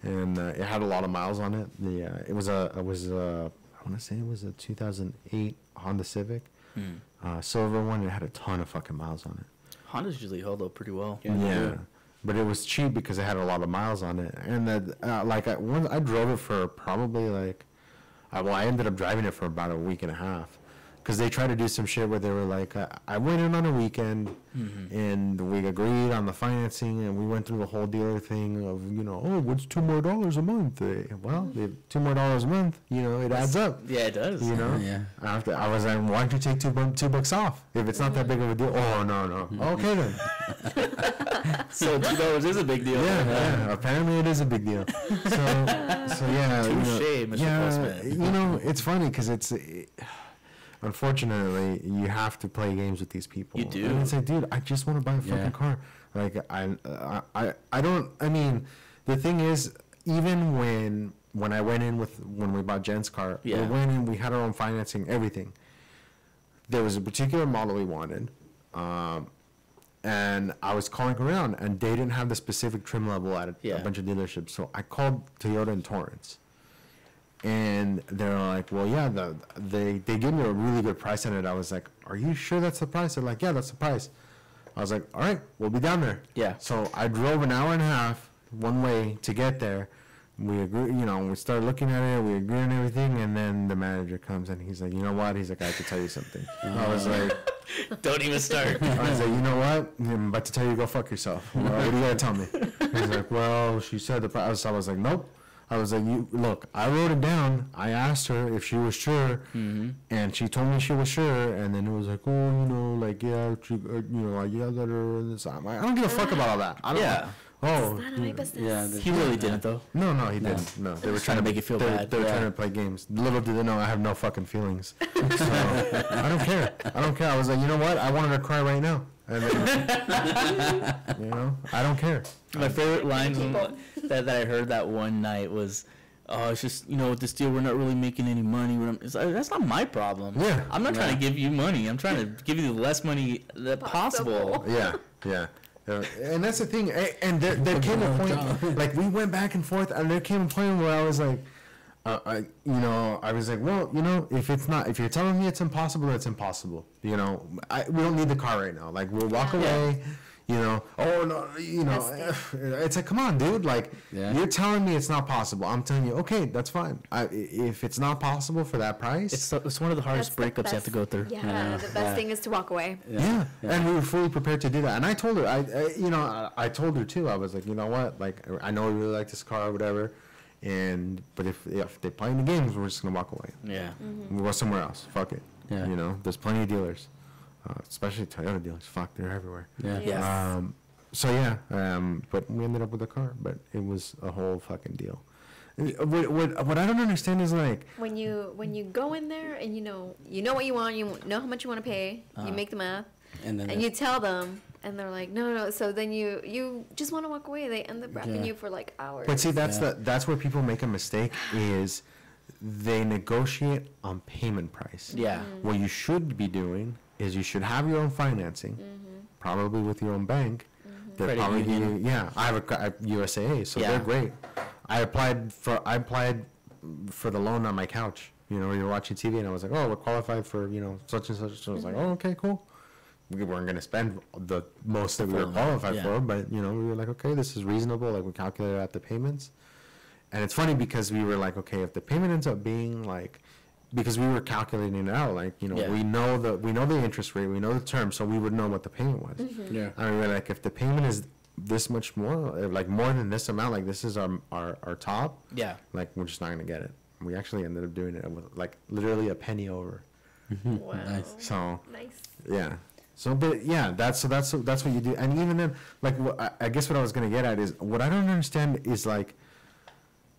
and it had a lot of miles on it. It was I want to say it was a 2008 Honda Civic, silver one. It had a ton of fucking miles on it. Honda's usually held up pretty well. Yeah. But it was cheap because it had a lot of miles on it, and I drove it for probably I ended up driving it for about a week and a half, because they tried to do some shit where they were like, I went in on a weekend, and we agreed on the financing, and we went through the whole dealer thing of what's $2 more a month? Well, the $2 more a month, it adds up. Yeah, it does. Yeah. I was like, why don't you take $2 off if it's not that big of a deal? Oh no. Okay then. So $2 is a big deal. Yeah, apparently it is a big deal. So yeah. Touche, Mr. Postman. It's funny because unfortunately, you have to play games with these people. You do. And it's like, dude, I just want to buy a fucking Yeah. car. Like, I don't. I mean, the thing is, even when I went in when we bought Jen's car, we Yeah. went in, we had our own financing, everything. There was a particular model we wanted, and I was calling around, and they didn't have the specific trim level at a Yeah. bunch of dealerships. So I called Toyota in Torrance, and they're like, "Well, yeah, they gave me a really good price on it." I was like, "Are you sure that's the price?" They're like, "Yeah, that's the price." I was like, "All right, we'll be down there." Yeah. So I drove an hour and a half one way to get there. We agree, we started looking at it, we agreed on everything, and then the manager comes and he's like, "You know what?" He's like, "I have to tell you something." I was like, Don't even start. I was like, "You know what? I'm about to tell you to go fuck yourself. Well, what do you gotta tell me?" He's like, "Well, she said the price." I was like, "Nope." I was like, look, I wrote it down. I asked her if she was sure, and she told me she was sure. And then it was like, "Oh, like, yeah, I yelled at her." And this. I'm like, I don't give a fuck about all that. I don't. Yeah. Oh. It's none of my business. Yeah, He really didn't though. No, he didn't. No, they were trying to make you feel bad. They were Yeah. trying to play games. Little did they know I have no fucking feelings. So I don't care. I was like, you know what? I wanted to cry right now. And I don't care. My favorite lines that I heard that one night was, "Oh, it's just, with this deal, we're not really making any money." It's like, that's not my problem. Yeah. I'm not trying to give you money. I'm trying to give you the less money that possible. Yeah. And that's the thing. And there came a point, like, we went back and forth, and there came a point where I was like, I was like, well, if you're telling me it's impossible, it's impossible. We don't need the car right now. Like, we'll walk away. Oh no, it's like, come on, dude. Like, you're telling me it's not possible. I'm telling you, okay, that's fine. If it's not possible for that price, It's one of the hardest That's the breakups you have to go through. Yeah, the best thing is to walk away. yeah. And we were fully prepared to do that. And I told her, I told her too. I was like, you know what? Like, I know we really like this car or whatever. But if they're playing the games, we're just gonna walk away. Yeah. We'll go somewhere else. Fuck it. Yeah. There's plenty of dealers, especially Toyota dealers. Fuck, they're everywhere. Yeah. Yes. But we ended up with a car. But it was a whole fucking deal. What I don't understand is, like, When you go in there and you know what you want, you know how much you want to pay, you make the math, And then and you tell them, and they're like, no. So then you just want to walk away. They end up wrapping Yeah. you for like hours. But see, that's Yeah. that's where people make a mistake, is they negotiate on payment price. Yeah. Mm-hmm. What you should be doing is you should have your own financing, probably with your own bank. They're Credit probably union. I have a USAA, so Yeah. they're great. I applied for the loan on my couch. We were watching TV, and I was like, "Oh, we're qualified for such and such." So I was like, "Oh, okay, cool." We weren't going to spend the most that we were Full amount, qualified yeah. for, but we were like, "Okay, this is reasonable." Like, we calculated out the payments, and it's funny because we were like, "Okay, if the payment ends up being like," because we were calculating it out, like, Yeah. we know the interest rate, we know the term, so we would know what the payment was. Yeah. I mean, we're like, if the payment is this much more, like more than this amount, like this is our top, Yeah. like, we're just not gonna get it. We actually ended up doing it with like literally a penny over. Wow. Nice. So Nice. yeah. So, but yeah, that's what you do. And even then, like, I guess what I was gonna get at is, what I don't understand is, like,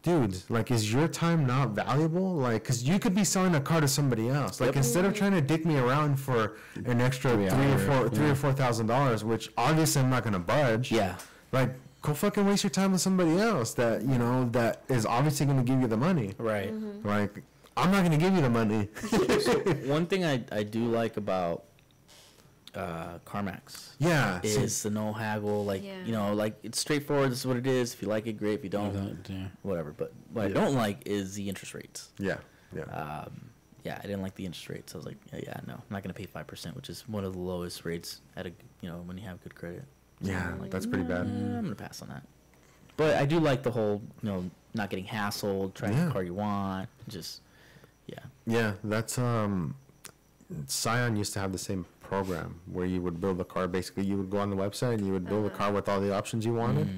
dude, like, is your time not valuable? Like, cause you could be selling a car to somebody else. Like, instead of trying to dick me around for an extra $3,000 or $4,000, which obviously I'm not gonna budge. Yeah. Like, go fucking waste your time with somebody else that that is obviously gonna give you the money. Right. Like, I'm not gonna give you the money. One thing I do like about CarMax Yeah. so- is the no haggle. Like, Yeah. like, it's straightforward. This is what it is. If you like it, great. If you don't, Yeah. whatever. But what I don't like is the interest rates. yeah. Yeah. Yeah, I didn't like the interest rates. I was like, no, I'm not gonna pay 5%, which is one of the lowest rates at when you have good credit. So Yeah, I'm like, that's pretty bad. I'm gonna pass on that. But I do like the whole, not getting hassled, trying Yeah. the car you want, just, yeah. Yeah, that's Scion used to have the same program where you would build a car. Basically, you would go on the website and you would build a car with all the options you wanted,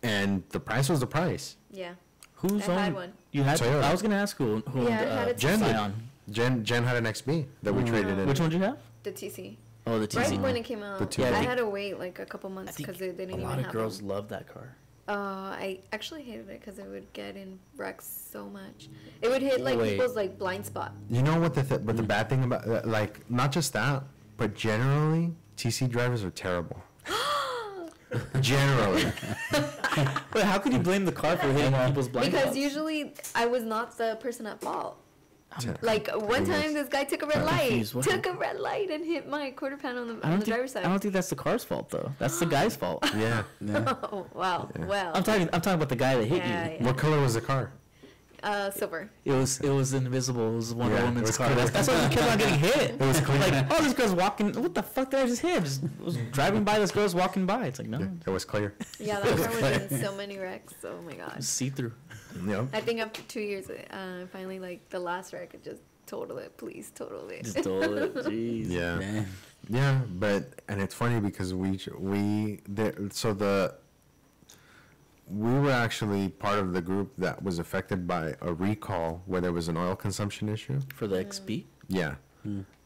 and the price was the price. Yeah. Who's I had owned? one. You had? Toyota. I was gonna ask who Yeah, I owned had it Jen did. Scion. Jen had an XB that we traded in. Which one did you have? The TC. Oh, the TC. Right when it came out, The I two. Yeah, I had to wait like a couple months because they didn't a even lot have of girls them. love that car. I actually hated it because it would get in wrecks so much. It would hit like Wait. people's like blind spot. You know what but the bad thing about like not just that, but generally TC drivers are terrible. Generally. Wait, how could you blame the car for hitting people's blind Because spots? usually I was not the person at fault. Ter- Like one Yes. time, this guy took a red I'm light, confused. What took a red light and hit my quarter panel on the driver's I side. don't think that's the car's fault though. That's the guy's fault. Yeah. Yeah. Oh wow, Yeah. well, I'm talking about the guy that hit Yeah, you. yeah. What color was the car? Silver. It was invisible. It was Wonder Yeah, it Woman's was car. clear. That's why we kept on getting hit. It was clear. Like, oh, this girl's walking. What the fuck did I just hit? Just was driving by. This girl's walking by. It's like no, Yeah, it was clear. Yeah, that car was in so many wrecks. Oh my god. see through. Yep. I think after 2 years, finally, like the last wreck, it just total it. Please total it. Just told it. Jeez. Yeah. Damn. Yeah, but and it's funny because we were actually part of the group that was affected by a recall where there was an oil consumption issue. For the XP. Yeah.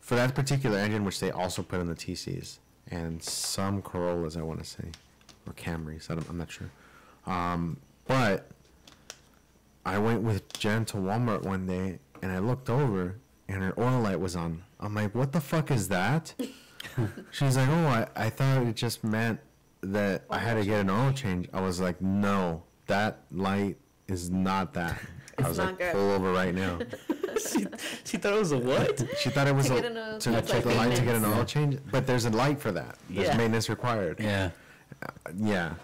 For that particular engine, which they also put in the TCs and some Corollas, I want to say, or Camrys. I'm not sure. But I went with Jen to Walmart one day and I looked over and her oil light was on. I'm like, what the fuck is that? She's like, oh, I thought it just meant that I had to get an oil change. I was like, no, that light is not that. I It's was not like, good. pull over right now. She thought it was a what? She thought it was To a, get an oil to change, check the like light to get an maintenance. oil change, but there's a light for that. There's Yeah. maintenance required. Yeah. Yeah.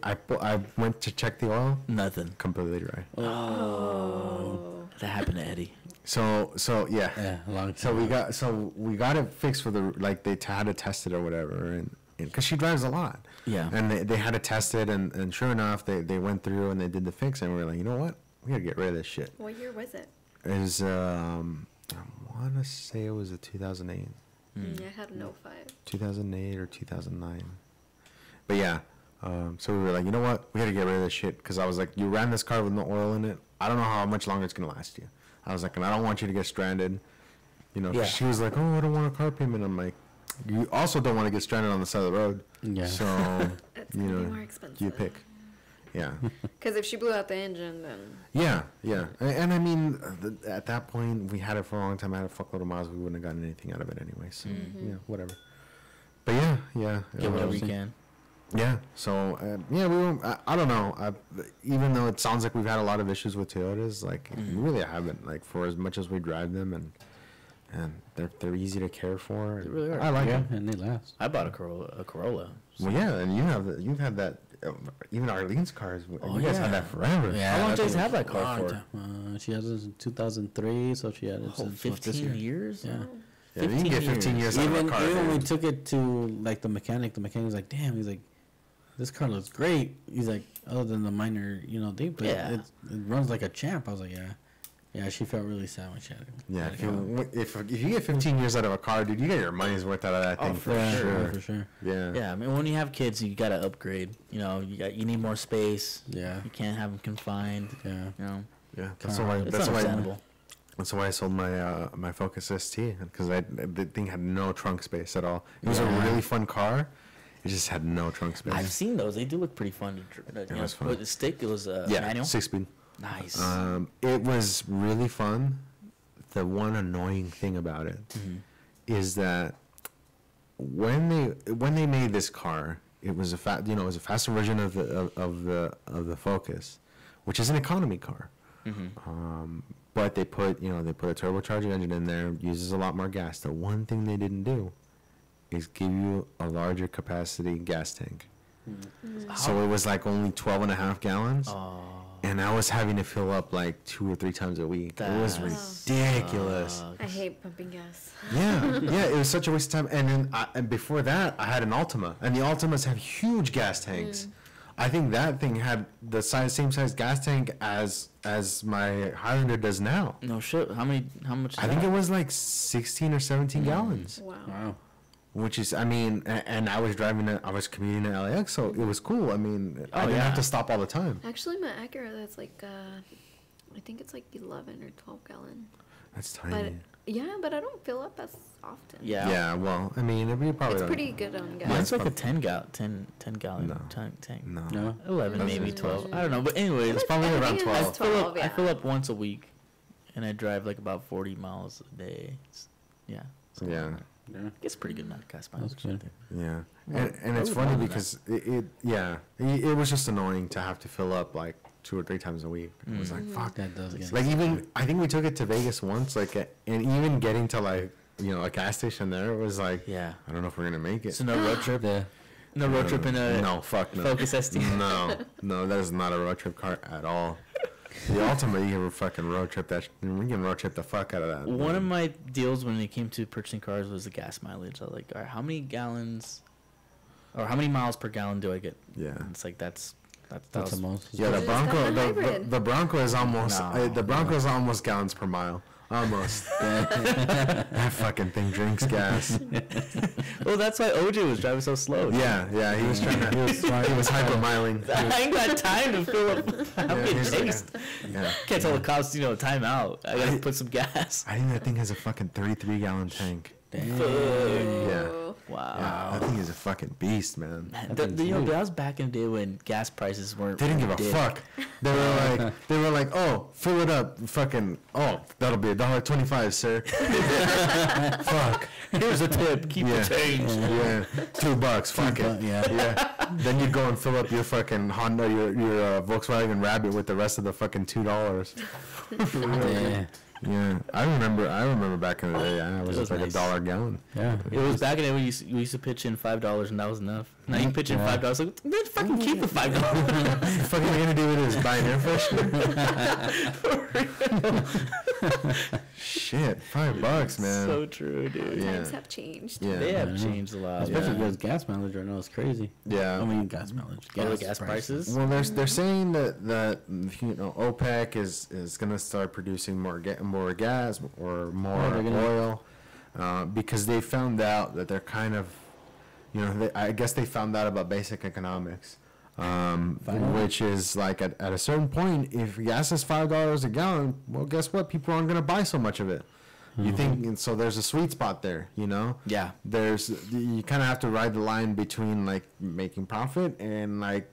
I went to check the oil, Nothing. completely dry. Oh. That happened to Eddie. So yeah. Yeah. A long time. So we got it fixed for the like they had to test it or whatever, and because she drives a lot. Yeah. And they had to test it, and sure enough, they went through and they did the fix, and we were like, you know what, we gotta get rid of this shit. What year was it? It was I want to say it was a 2008. Yeah, I had an 05. 2008 or 2009. But yeah, so we were like, you know what? We got to get rid of this shit. Because I was like, you ran this car with no oil in it. I don't know how much longer it's going to last you. I was like, and I don't want you to get stranded. You know, 'cause Yeah. she was like, oh, I don't want a car payment. I'm like, you also don't want to get stranded on the side of the road. Yeah. So, It's you gonna be know, more expensive. you pick. Yeah. Because if she blew out the engine, then Yeah, yeah. And I mean, at that point, we had it for a long time. I had a fuckload of miles. We wouldn't have gotten anything out of it anyway. So, yeah, whatever. But yeah. Get whatever you see. can. Yeah. So yeah, we were. I don't know. Even though it sounds like we've had a lot of issues with Toyotas, like we really haven't. Like for as much as we drive them, and they're easy to care for. They really are. I like Yeah, them. and they last. I bought a Corolla. Well, yeah, and you've had that. Even Arlene's cars. Oh, you guys yeah. had that forever. Yeah. How long that's did you a have that car long for? time. She has it in 2003, so she had it Oh, since what, this 15 year. years? Yeah. Yeah, you can get 15 years out of a Even car. when we dude. took it to like the mechanic was like, "Damn," he's like, "This car looks great." He's like, "Other than the minor, thing, but Yeah. it runs like a champ." I was like, "Yeah." She felt really sad when she had it. Yeah, had it if come out. you get 15 years out of a car, dude, you get your money's worth out of that thing for Yeah, sure. for sure. Yeah. Yeah, I mean, when you have kids, you gotta upgrade. You need more space. Yeah, You can't have them confined. yeah. Yeah. That's Car. why. It's That's why. understandable. That's why I sold my my Focus ST because the thing had no trunk space at all. It was a Yeah. really fun car. It just had no trunk space. I've seen those. They do look pretty fun. It was fun. With the stick, it was manual. 6-speed. Nice. It was really fun. The one annoying thing about it is that when they made this car, it was it was a faster version of the Focus, which is an economy car. But they put a turbocharged engine in there, uses a lot more gas. The one thing they didn't do is give you a larger capacity gas tank. So it was like only 12.5 gallons. Oh, And I was having to fill up like 2 or 3 times a week. It was That's- ridiculous. I hate pumping gas. Yeah, it was such a waste of time. And then and before that, I had an Altima, and the Altimas have huge gas tanks. I think that thing had the same size gas tank as my Highlander does now. no shit. How much? I think it was like 16 or 17 gallons, Wow. Wow. which is, I mean, and I was I was commuting to LAX, so it was cool. I mean, I didn't yeah. have to stop all the time. Actually, my Acura, that's like, I think it's like 11 or 12 gallon. That's tiny. But I don't fill up as often. Yeah. Yeah, well, I mean, you probably It's don't. pretty good on gas. Mine's like a prob- 10 gallon No. tank. No. No. 11, That's maybe just 12. Mm. I don't know. But anyway, It's probably I around think 12. it's 12, I yeah. fill up once a week, and I drive like about 40 miles a day. Yeah. So Yeah. Yeah. It's pretty good amount of gas mileage. That's good. Yeah, Well, and it's I would funny love that. because it was just annoying to have to fill up like 2 or 3 times a week. It was like Mhm. fuck. That does get. Like even I think we took it to Vegas once, like and even getting to like a gas station there was like Yeah. I don't know if we're gonna make it. So no road trip. Yeah. No road trip in a no fuck no Focus ST. no that is not a road trip car at all. The ultimate you can fucking road trip that we can road trip the fuck out of that. One of my deals when it came to purchasing cars was the gas mileage. I was like, all right, how many gallons or how many miles per gallon do I get? Yeah. And it's like that's That's the most. Yeah, the Just got Bronco, the the hybrid. Bronco is almost No. the Bronco is almost gallons per mile, almost. That fucking thing drinks gas. well, that's why OJ was driving so slow. Yeah, he was trying to, he was hypermiling. I ain't got time to fill up how Yeah, many he's like- tanks. Yeah. Can't tell the cops, time out. I gotta put some gas. I think that thing has a fucking 33-gallon tank. Damn. Yeah. Wow. Yeah, that thing is a fucking beast, man. Man, that was back in the day when gas prices weren't. They didn't give a dick. fuck. They were like, oh, fill it up, fucking, oh, that'll be $1.25, sir. Fuck. Here's a tip. Keep Yeah. the change. Yeah, $2. Fuck it. Yeah. Then you go and fill up your fucking Honda, your Volkswagen Rabbit with the rest of the fucking $2. Yeah. Yeah, I remember back in the day. Yeah, it was It was like nice. $1 a gallon. Yeah. It was back in the day when we used to pitch in $5 and that was enough. Now you pitch in Yeah. $5. Like, then fucking keep the $5. What the fuck are you gonna do with this? Buy an air freshener? Shit, $5, man. So true, dude. Yeah. Times have changed. Yeah. They have I know. changed a lot. Especially Yeah. with gas mileage right now, it's crazy. Yeah. I mean, gas mileage. Oh, the gas prices? Well, they're saying that OPEC is gonna start producing more gas or more they're gonna- oil because they found out that they're kind of I guess they found out about basic economics, which is like at a certain point, if gas is $5 a gallon, well, guess what? People aren't gonna buy so much of it. You think, and so there's a sweet spot there, Yeah. you kind of have to ride the line between like making profit and like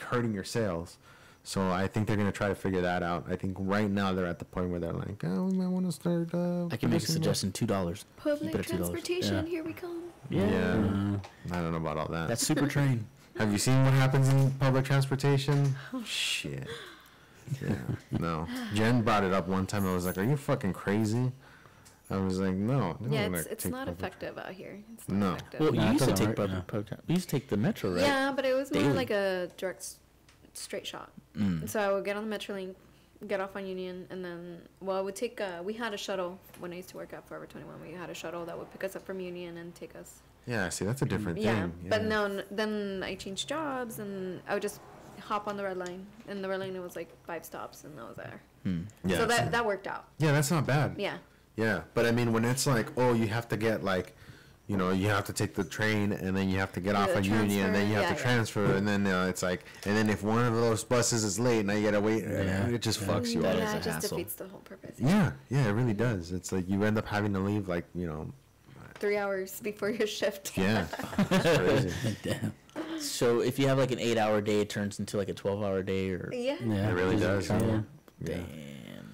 hurting your sales. So I think they're gonna try to figure that out. I think right now they're at the point where they're like, oh, we might want to start. I can make a producing more." suggestion, $2. Public Keep it at $2. transportation, Yeah. here we come. Yeah. I don't know about all that. That's super train. Have you seen what happens in public transportation? Shit. Yeah. No. Jen brought it up one time. I was like, are you fucking crazy? I was like, no. they're Yeah, gonna it's take not public- effective out here. It's No. not effective. Well, Nah, you it used to doesn't take work, no. we used to take the metro, right? Yeah, but it was more Daily. like a direct straight shot. Mm. So I would get on the Metrolink, get off on Union, and then, I would take, we had a shuttle when I used to work at Forever 21. We had a shuttle that would pick us up from Union and take us. Yeah, see, that's a different Yeah, thing. but no, then I changed jobs, and I would just hop on the red line. And the red line, it was like 5 stops, and I was there. Yeah, So see. that worked out. Yeah, that's not bad. Yeah. Yeah, but I mean, when it's like, oh, you have to get like, you have to take the train, and then you have to get Do off the on Union, and then you have transfer, to yeah. transfer, and then it's like, and then if one of those buses is late, now you gotta wait, and it just fucks you That up. is Yeah, a it just hassle. defeats the whole purpose. Yeah, it really does. It's like you end up having to leave like, 3 hours before your shift. yeah, it's crazy. Damn. So if you have like an 8-hour day, it turns into like a 12-hour day, or Yeah. Yeah, It really just does, travel. Yeah. damn,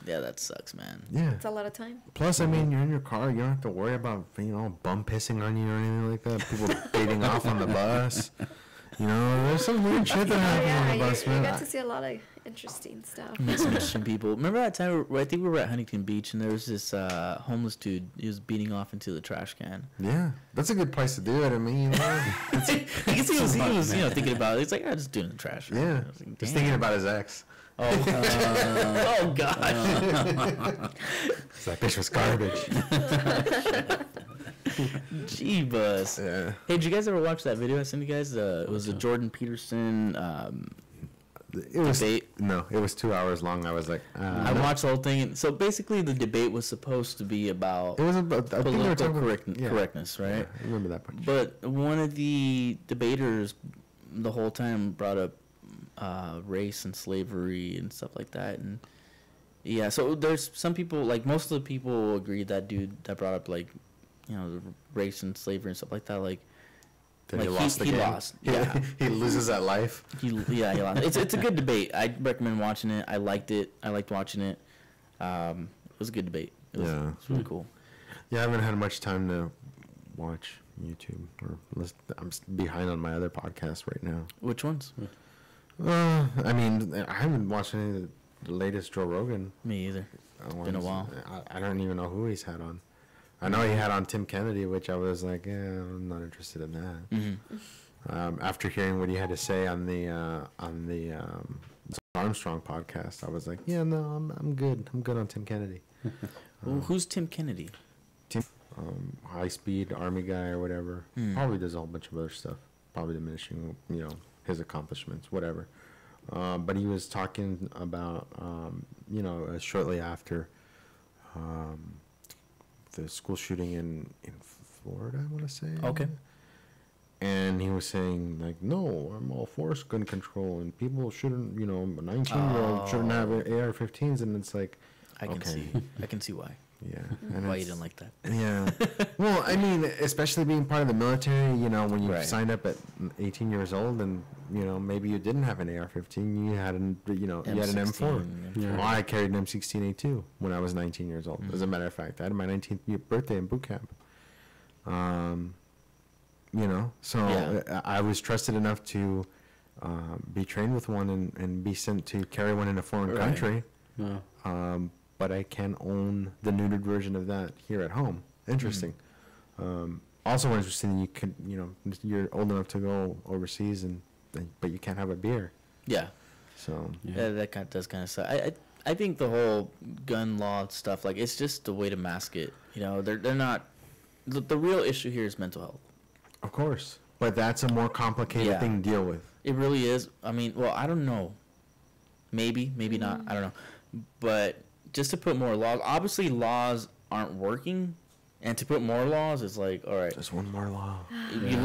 yeah, that sucks, man. Yeah. It's a lot of time. Plus, I mean, you're in your car. You don't have to worry about bum pissing on you or anything like that. People fading off on the bus. There's some weird shit that happens on the bus, you man. got to see a lot of interesting stuff. Meet some interesting people. Remember that time? I think we were at Huntington Beach, and there was this homeless dude. He was beating off into the trash can. Yeah, that's a good place to do it. I mean, I guess he was thinking about it. He's like, just doing the trash. Right? yeah, I was like, just damn. thinking about his ex. Oh, oh God. That bitch was garbage. Jeebus. Yeah. Hey, did you guys ever watch that video I sent you guys? It was a Jordan Peterson It was debate. No, it was 2 hours long. I was like, I watched the whole thing. And so basically, the debate was supposed to be about It was about I think they were political talking about, yeah, correctness, right? Yeah, I remember that part. But one of the debaters the whole time brought up race and slavery and stuff like that, and Yeah, so there's some people, like most of the people agree that dude that brought up like, you know, the race and slavery and stuff like that, like, That like he lost the he game. lost. Yeah. He loses at life. He lost. It's a good debate. I recommend watching it. I liked it. I liked watching it. It was a good debate. It was really cool. Yeah, I haven't had much time to watch YouTube I'm behind on my other podcasts right now. Which ones? I mean, I haven't watched any of the latest Joe Rogan. Me either. Been a while. I don't even know who he's had on. I know he had on Tim Kennedy, which I was like, I'm not interested in that. Mm-hmm. After hearing what he had to say on the Armstrong podcast, I was like, yeah, no, I'm good. I'm good on Tim Kennedy. Who's Tim Kennedy? High speed army guy or whatever. Probably does a whole bunch of other stuff. Probably diminishing, his accomplishments, whatever. But he was talking about, shortly after the school shooting in Florida, I want to say. Okay. And he was saying, like, no, I'm all for gun control, and people shouldn't, a 19-year-old shouldn't have AR-15s, and it's like, I can see why. Yeah. And why you didn't like that? Yeah. Well, I mean, especially being part of the military, when you Right. signed up at 18 years old and, maybe you didn't have an AR-15, you had you had an M4. Yeah. Well, I carried an M16A2 when I was 19 years old. As a matter of fact, I had my 19th birthday in boot camp. So Yeah. I was trusted enough to be trained with one and be sent to carry one in a foreign Right. country. No. But I can own the neutered version of that here at home. Interesting. Also interesting, you can, you're old enough to go overseas but you can't have a beer. Yeah. So Yeah, that does kind of suck. I think the whole gun law stuff, like, it's just a way to mask it. They're not. The real issue here is mental health. of course, but that's a more complicated Yeah. thing to deal with. It really is. I mean, well, I don't know. Maybe not. I don't know. But just to put more laws, obviously laws aren't working, and to put more laws is like, all right. Just one more law. You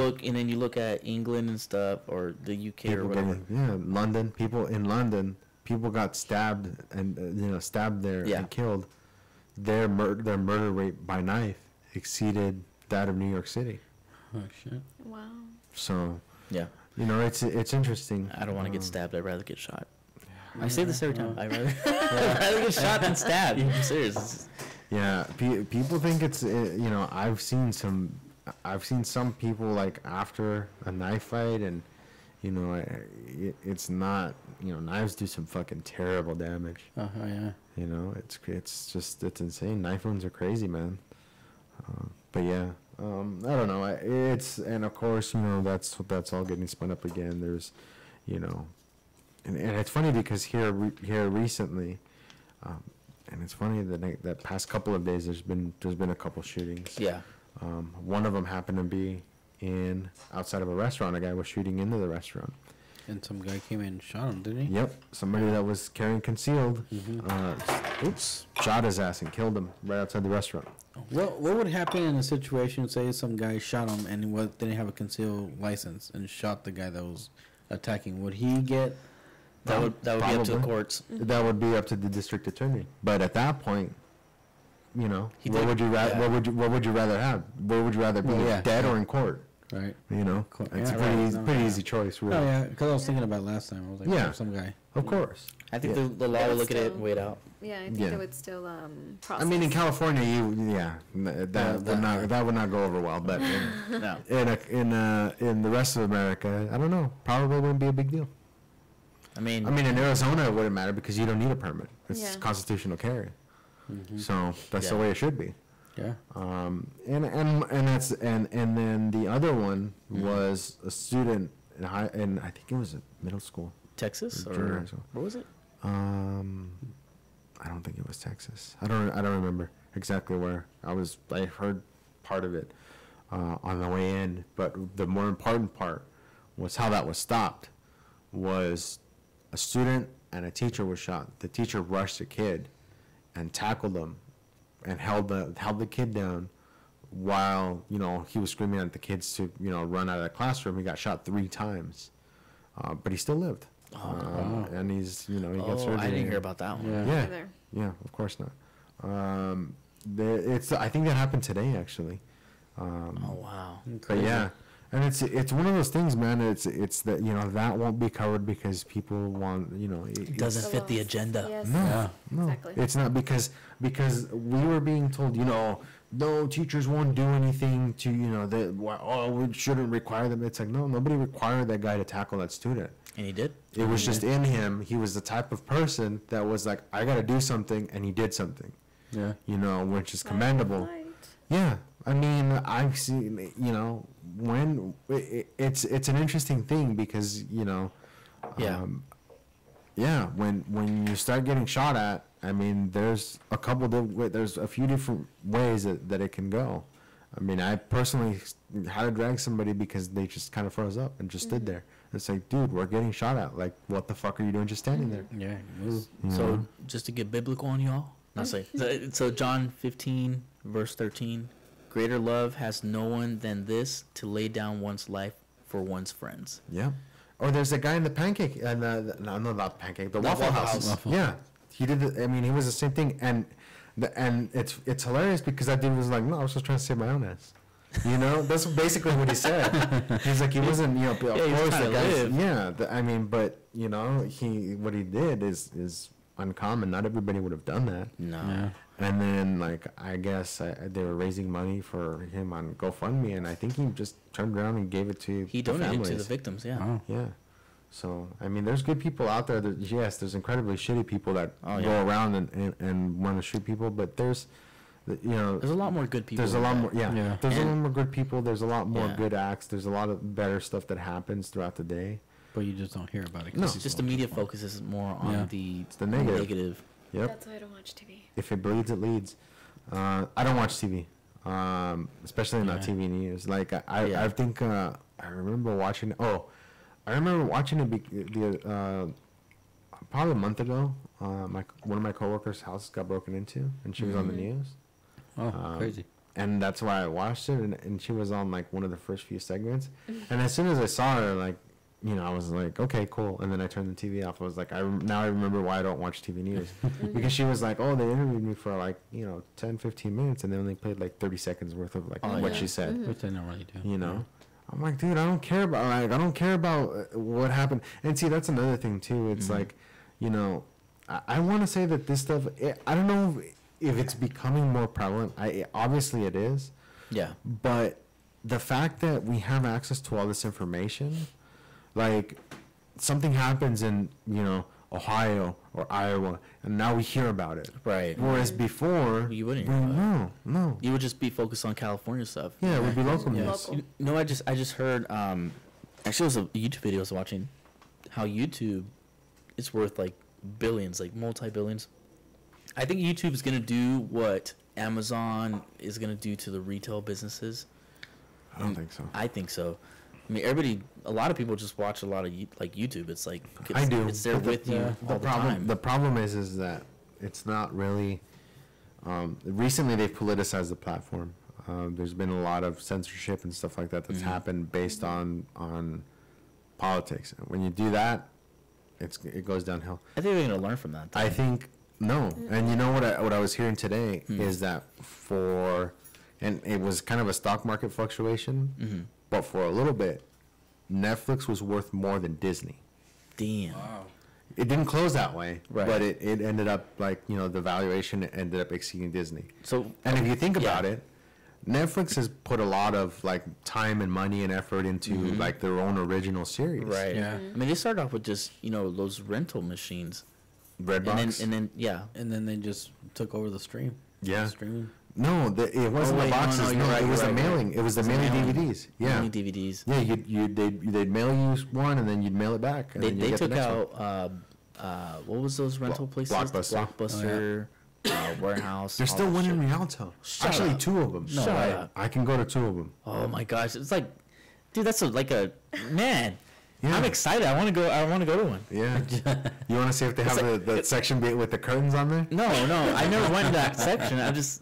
look at England and stuff, or the UK or whatever. London. People got stabbed and stabbed there Yeah. and killed. Their murder rate by knife exceeded that of New York City. Oh shit. Wow. So Yeah. it's interesting. I don't want to get stabbed. I'd rather get shot. I say this every time. I'd rather get shot than stabbed. I'm serious. Yeah, people think it's I've seen some people like after a knife fight and it's not knives do some fucking terrible damage. Yeah. It's insane. Knife wounds are crazy, man. But yeah, I don't know. And of course that's all getting spun up again. There's and it's funny because here recently. And it's funny that past couple of days there's been a couple shootings. Yeah. One of them happened to be outside of a restaurant. A guy was shooting into the restaurant. And some guy came in and shot him, didn't he? Yep, somebody that was carrying concealed. Mm-hmm. Shot his ass and killed him right outside the restaurant. What would happen in a situation, say some guy shot him and didn't have a concealed license and shot the guy that was attacking? Would he get... That would be up to the Probably. courts. That would be up to the district attorney. But at that point, He what did- would you rather? yeah. What would you rather have? What would you rather be, Well, yeah. dead or in court? Right. It's Yeah, a right. pretty easy choice, really. Oh, yeah, because I was thinking about last time. I was like, Yeah. some guy. Of course. I think Yeah. the law But will it's look at it still- and wait out. Yeah, I think Yeah. they would still process. I mean, in California, that would not go over well. But No. in the rest of America, I don't know. Probably wouldn't be a big deal. I mean, in Arizona, it wouldn't matter because you don't need a permit. It's Yeah. constitutional carry. Mm-hmm. So that's the Yeah. way it should be. Yeah. And then the other one was a student in I think it was a middle school. Texas Junior or high school. what was it? I don't think it was Texas. I don't remember exactly where. I heard part of it on the way in, but the more important part was how that was stopped. Was a student and a teacher was shot. The teacher rushed the kid and tackled him and held the kid down while he was screaming at the kids to run out of the classroom. He got shot 3 times, but he still lived. And he's he got surgery. I didn't hear about that one. Yeah. Yeah, Either. Yeah, of course not. I think that happened today actually. Oh wow. But yeah, and it's one of those things, man. It's that, you know, that won't be covered because people want, you know, It doesn't fit the agenda. Yes. No, Yeah. no, Exactly. it's not because we were being told, you know, no, teachers won't do anything to, you know, that, we shouldn't require them. It's like, no, nobody required that guy to tackle that student. And he did. It was just in him. He was the type of person that was like, I got to do something, and he did something. Yeah. You know, which is commendable. Yeah, I mean, I've seen, you know, when it's an interesting thing because, you know, Yeah. yeah, when you start getting shot at, I mean, there's a few different ways that it can go. I mean, I personally had to drag somebody because they just kind of froze up and just stood there. It's like, dude, we're getting shot at. Like, what the fuck are you doing just standing there? Yeah. Move. You So know? just to get biblical on y'all, I'll say. So John 15 verse 13, greater love has no one than this, to lay down one's life for one's friends. Yeah. Or there's a guy in the pancake, no, not pancake, the Waffle House. Waffle. Yeah, he did. I mean, he was the same thing, and it's hilarious because that dude was like, no, I was just trying to save my own ass. You know, that's basically what he said. He's like, he wasn't, you know, of he was course, trying the to guy. live. Yeah, I mean, but you know, what he did is uncommon. Not everybody would have done that. No. Yeah. And then, like, I guess they were raising money for him on GoFundMe, and I think he just turned around and gave it to He the donated to families. the victims, yeah. Wow. Yeah. So, I mean, there's good people out there. Yes, there's incredibly shitty people that Oh, go yeah. around and want to shoot people, but there's, you know, There's a lot more good people. there's a than lot that. more, yeah. Yeah. There's a lot And- more good people. There's a lot more Yeah. good acts. There's a lot of better stuff that happens throughout the day. But you just don't hear about it. 'cause No. it's It's just all the media just- focuses more on Yeah. the the negative. negative. Yep. That's why I don't watch TV. If it bleeds, it leads. I don't watch TV, especially not Yeah. TV news. Like I Yeah. think I remember watching. Oh, I remember watching it probably a month ago. One of my coworkers' house got broken into, and she was on the Mhm. news, Oh, crazy. and that's why I watched it. And she was on like one of the first few segments, and as soon as I saw her, like, you know, I was like, okay, cool. And then I turned the TV off. I was like, now I remember why I don't watch TV news. Because she was like, oh, they interviewed me for like, you know, 10, 15 minutes, and they only played like 30 seconds worth of like Oh, what yeah. she said. Mhm. Which they don't really do. You know, I'm like, dude, I don't care about what happened. And see, that's another thing too. It's like, you know, I want to say that this stuff. I don't know if it's becoming more prevalent. Obviously it is, Yeah. but the fact that we have access to all this information, like something happens in, you know, Ohio or Iowa, and now we hear about it. Right. Whereas before, You wouldn't hear about no. You would just be focused on California stuff. Yeah, it would be local Yeah. news. Local. You know, I just heard, actually it was a YouTube video I was watching, how YouTube is worth like billions, like multi-billions. I think YouTube is going to do what Amazon is going to do to the retail businesses. I don't think so. I think so. I mean, a lot of people just watch a lot of like YouTube. It's like, I do. It's there but with you all the time. The problem is that it's not really. Recently, they've politicized the platform. There's been a lot of censorship and stuff like that that's happened based on politics. And when you do that, it goes downhill. I think we're going to learn from that. though. I think no, and you know what I was hearing today is that and it was kind of a stock market fluctuation, but for a little bit, Netflix was worth more than Disney. Damn. It didn't close that way, Right. but it ended up like, you know, the valuation ended up exceeding Disney. So, And if you think Yeah. about it, Netflix has put a lot of like time and money and effort into like their own original series. right. Yeah. I mean, they started off with just, you know, those rental machines. Redbox. And then, yeah. And then they just took over the stream. Yeah. Streaming. No, it wasn't wait, the no, boxes. no, No, you're right, it was you're the right, mailing. It was the It's the mailing mailing. DVDs. Yeah. Mini DVDs. Yeah, they'd mail you one and then you'd mail it back. And then They you get the took next one. out, what was those rental places? Blockbuster. Blockbuster, Warehouse. There's all still that one shit. in Rialto. Shut Actually, up. 2 of them. No Shut way. up. I can go to 2 of them. Oh my gosh, it's like, dude, that's like a man. Yeah. I'm excited. I want to go. I want to go to one. Yeah. You want to see if they have like- the section with the curtains on there? No, I never went to that section. It's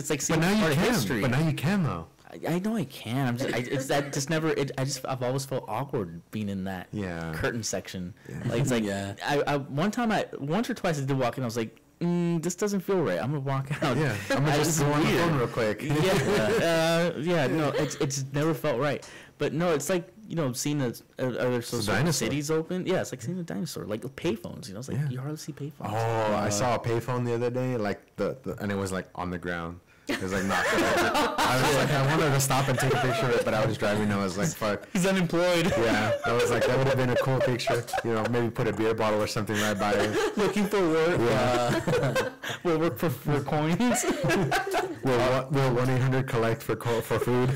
like But seeing now you part of can. history. But now you can though. I know I can. I've always felt awkward being in that Yeah. curtain section. Yeah. Like it's like Yeah. once or twice I did walk in. I was like, this doesn't feel right. I'm gonna walk out. Yeah, I'm gonna just go on the phone real quick. Yeah, no, it's never felt right. But no, it's like, you know, seeing other social cities open. Yeah, it's like seeing a dinosaur, like payphones. You know, it's like you hardly see payphones. Oh, I saw a payphone the other day, like and it was like on the ground. It was like knocked over. I was like, I wanted to stop and take a picture of it, but I was driving. And I was like, fuck. He's unemployed. Yeah, I was like, that would have been a cool picture. You know, maybe put a beer bottle or something right by it. Looking for work. Yeah. We'll work for coins. Will 1-800 collect for food?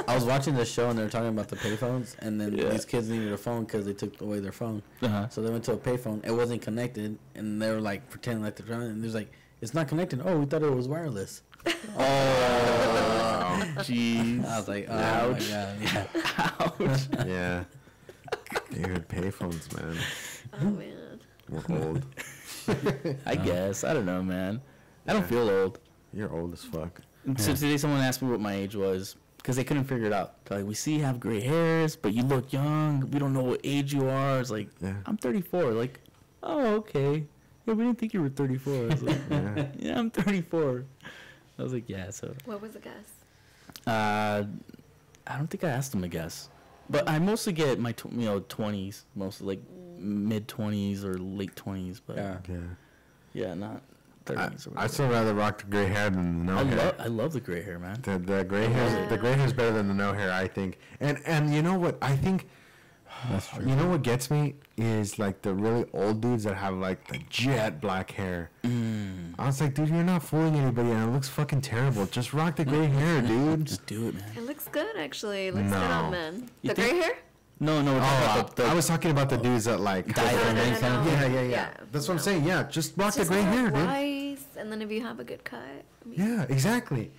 I was watching the show and they were talking about the payphones, and then these kids needed a phone because they took away their phone. So they went to a payphone. It wasn't connected, and they were like pretending like they're trying. And there's like, it's not connected. Oh, we thought it was wireless. Oh, jeez. I was like, oh, ouch. my God. Yeah. Ouch. Yeah. Dude, payphones, man. Oh man. We're old. I guess. I don't know, man. I don't feel old. You're old as fuck. So today someone asked me what my age was because they couldn't figure it out. They're like, we see you have gray hairs, but you look young. We don't know what age you are. It's like, I'm 34. Like, oh, okay. Yeah, we didn't think you were 34. I was like, yeah, I'm 34. I was like, yeah, so. What was the guess? I don't think I asked them to guess. But I mostly get my 20s, mostly like mid 20s or late 20s. But yeah, not 30s or whatever. I'd still rather rock the gray hair than the no hair. I love the gray hair, man. The gray hair is better than the no hair, I think. And you know what? I think That's true. you know what gets me is like the really old dudes that have like the jet black hair. I was like, dude, you're not fooling anybody, and it looks fucking terrible. Just rock the gray hair, dude. Just do it, man. It looks good, actually. It looks good No. on men. You The think- gray hair? No, we're talking about I was talking about the dudes that like Dye their No, hair no, kind of no. thing. Yeah. That's what I'm saying. Yeah, just rock the Just gray let it hair, dude. rise, and then if you have a good cut. I mean, Yeah, exactly.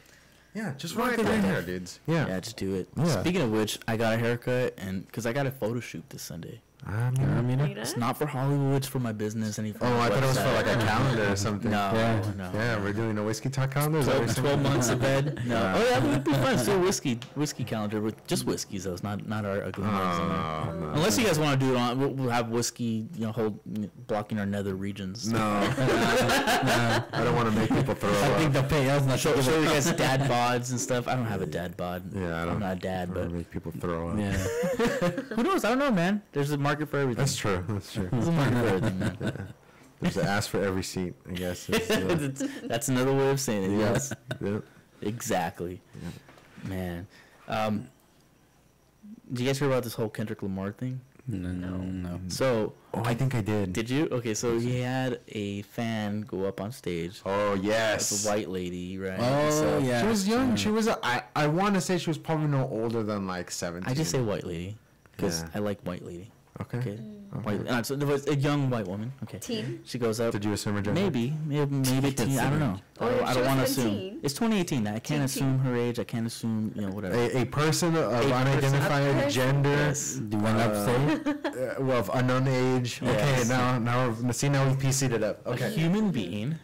Yeah, just rock the More gray hair, effective. dudes. Yeah. Yeah, just do it. Yeah. Speaking of which, I got a haircut, and because I got a photo shoot this Sunday. I mean, you know? It's not for Hollywood, it's for my business. And oh, I thought it was for like a calendar or something. No, Yeah. no. Yeah, we're doing a whiskey talk calendar. Is that what you're 12 saying? months of bed. No. Yeah. Oh yeah, it'd be fun. Still whiskey calendar with just whiskeys though. It's not our ugly mugs on there. No, Unless you guys want to do it on, we'll have whiskey, blocking our nether regions. no. I don't want to make people throw I think up. they'll pay us not Show to you guys dad bods and stuff. I don't have a dad bod. Yeah, I don't. I'm not a dad, I but don't make people throw up. Yeah. who knows? I don't know, man. There's a market for everything. That's true. That's true. There's a market for everything, man. There's an ass for every seat, I guess. It's, That's another way of saying it. Yes. Yep. Exactly. Man. Did you guys hear about this whole Kendrick Lamar thing? No. So, Oh, I think I did. did you? Okay, so he had a fan go up on stage. Oh, It's yes. a white lady, right? Oh, So- yeah. She was young. She was. I want to say she was probably no older than like 17. I just say white lady because Yeah. I like white lady. Okay. Okay. Okay. White. So there was a young white woman. Okay. Teen? She goes up. Did you assume her gender? Maybe teen. I don't know. Oh, I she don't was want to 17. assume. It's 2018. I can't Teen. assume her age. I can't assume whatever. A person of person. unidentified A person. gender. Yes. Do you want to say? Well, of unknown age. Yes. Okay, now we've PC'd it up. A Okay. human being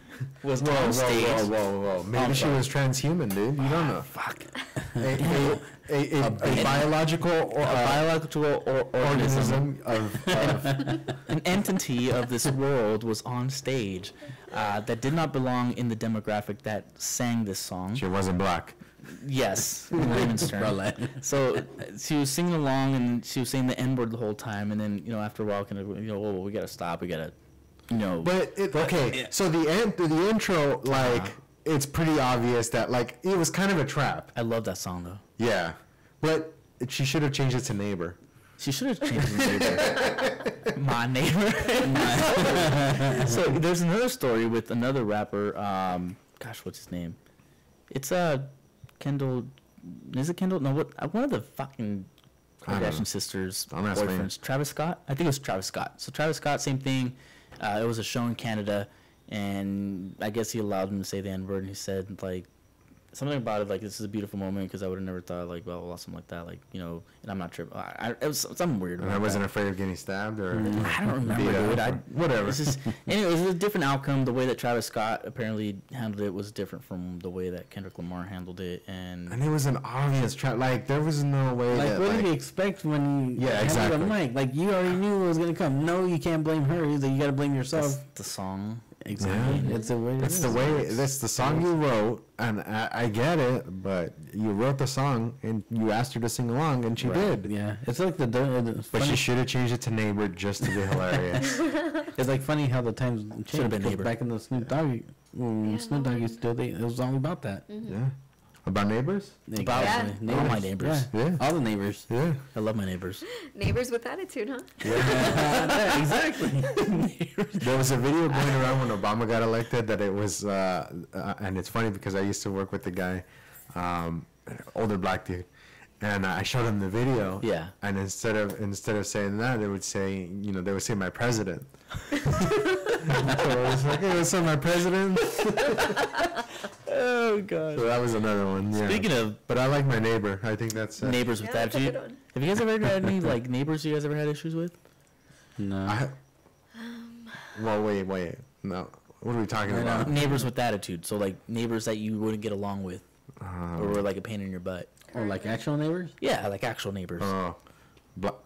was Whoa, on whoa, stage. whoa. Maybe I'm she sorry. was transhuman, dude. You don't know. Fuck. A biological organism. organism of An entity of this world was on stage that did not belong in the demographic that sang this song. she wasn't black. Yes, in layman's terms. So she was singing along and she was saying the N word the whole time, and then after a while, kind of whoa, we gotta stop. We gotta, But so the intro, like, it's pretty obvious that like it was kind of a trap. I love that song though. Yeah, but she should have changed it to neighbor. She should have changed the neighbor. My neighbor. So there's another story with another rapper. Gosh, what's his name? It's Kendall. Is it Kendall? No, one of the fucking I don't know. Kardashian sisters' I'm asking. boyfriends. Travis Scott. I think it was Travis Scott. So Travis Scott, same thing. It was a show in Canada, and I guess he allowed him to say the N-word, and he said like something about it like this is a beautiful moment because I would have never thought like blah blah blah something like that and I'm not tripping. It was something weird. And about I wasn't that. afraid of getting stabbed or. I don't remember, beat dude. up or whatever. This is anyway. It was a different outcome. The way that Travis Scott apparently handled it was different from the way that Kendrick Lamar handled it, and And it was an obvious trap. Like there was no way Like, that. what Like, did you expect when you Yeah, handed exactly. the mic? Like, you already knew it was gonna come. No, you can't blame her. Either you gotta blame that's yourself. the song. Exactly. Yeah. It's the way. It's the way. That's the song you wrote, and I get it. But you wrote the song, and you asked her to sing along, and she did. Yeah, it's like the. But she should have changed it to neighbor just to be hilarious. It's like funny how the times changed. Should've been 'cause neighbor. Back in the Snoop Dogg, when Yeah, Snoop Dogg used to do it, it was all about that. Yeah. About neighbors? About Exactly. all my neighbors. Yeah. Yeah. All the neighbors. Yeah. I love my neighbors. Neighbors with attitude, huh? Yeah, exactly. There was a video going around when Obama got elected that it was, and it's funny because I used to work with the guy, an older black dude, and I showed him the video. Yeah. And instead of saying that, they would say, they would say my president. So I was like, hey, what's up, my president? Oh god. So that was another one. Yeah. Speaking of But I like my neighbor. I think that's neighbors with Yeah, that's a attitude, good one. have you guys ever had any like neighbors you guys ever had issues with? No. Well, wait. No. What are we talking about? Neighbors with attitude, so like neighbors that you wouldn't get along with, or were like a pain in your butt. Or like actual neighbors? Yeah, like actual neighbors. Oh,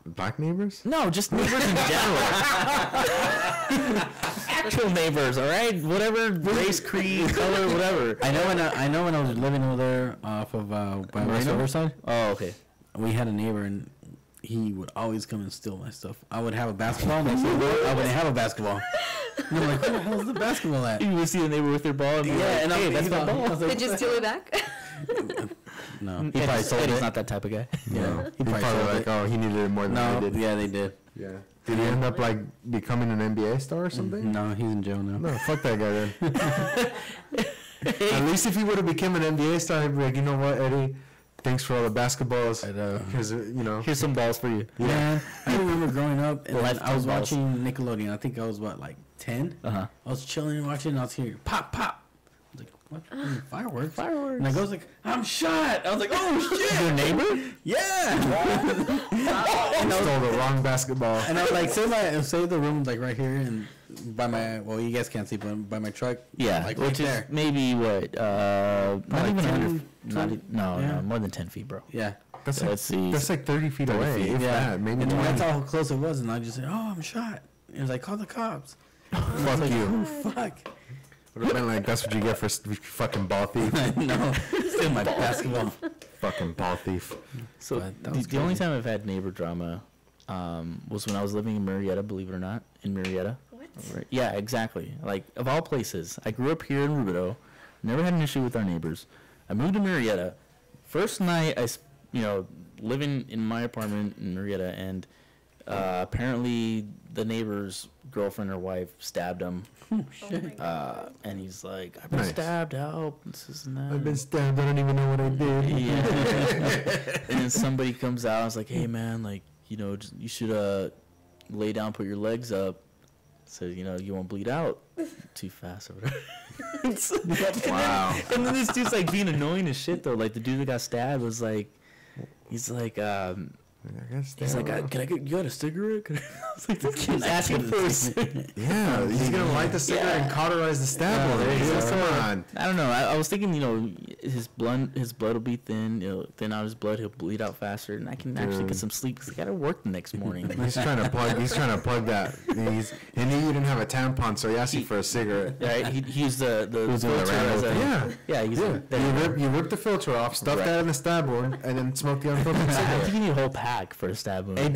black neighbors? No, just neighbors in general. Actual neighbors, all right? Whatever race, creed, color, whatever. I know when I was living over there off of by West Moreno? Riverside, Oh, okay. we had a neighbor and he would always come and steal my stuff. I would have a basketball next to the door. I wouldn't have a basketball. And I'm like, where the hell's the basketball at? You would see the neighbor with their ball, and be Yeah, like, and hey, I'm that's my I ball. was like, Did you steal it back? No, he He probably sold Eddie's it. not that type of guy. Yeah, No. he He probably probably sold like, it. oh, he needed it more than I No, did. yeah, they did. Yeah. Did he end up like becoming an NBA star or something? No, he's in jail now. No, fuck that guy then. At least if he would have become an NBA star, he'd be like, you know what, Eddie? Thanks for all the basketballs. I know. Because, Here's some balls for you. Yeah, I remember growing up and then Lifetime I was balls. watching Nickelodeon. I think I was like 10. Uh-huh. I was chilling and watching. And I was hearing pop, pop. I was like, what? Fireworks? Fireworks. And I goes like, I'm shot. I was like, oh shit. Your neighbor? Yeah. he stole the wrong basketball. And I was like, say the room like right here and by my, well, you guys can't see, but by my truck. Yeah, like which right is there. maybe what? Not Like even 10, 100. Not, 20? no, Yeah. no, more than 10 feet, bro. Yeah. That's Let's see. That's like 30 feet 30 away. feet, If Yeah. that, maybe And then 20. that's how close it was. And I just said, oh, I'm shot. It was like, call the cops. Fuck you. Oh, fuck. Would have been like, that's what you get for fucking ball thief. No, still my basketball. Fucking ball thief. So But that the, was the only crazy. time I've had neighbor drama was when I was living in Marietta, believe it or not, in Marietta. What? Right. Yeah, exactly. Like, of all places, I grew up here in Rubidoux, never had an issue with our neighbors. I moved to Marietta. First night, living in my apartment in Marietta, and apparently the neighbor's girlfriend or wife stabbed him. Oh my God. And he's like, I've been Nice. stabbed, help, this is that. I've been stabbed. I don't even know what I did. Yeah. And then somebody comes out and is like, hey, man, like, just, you should lay down, put your legs up, so, you won't bleed out too fast or whatever. Wow. And then this dude's, like, being annoying as shit, though. Like, the dude that got stabbed was like, he's like, can I get, you got a cigarette? I was like, this kid's asking for a cigarette. Yeah, he's gonna light the cigarette and cauterize the stab wound. there you go. Come on. I don't know. I was thinking, his blood will be thin. Thin out his blood, he'll bleed out faster, and I can actually get Dude. some sleep because I gotta work the next morning. He's trying to plug that. He knew you didn't have a tampon, so he asked you for a cigarette. Right? He used the Who's doing the filter Rambo as a, thing? yeah. He's You rip the filter off, stuff Right. that in the stab wound, and then smoke the unfiltered I cigarette. think you need a whole pack for a stab wound. Hey,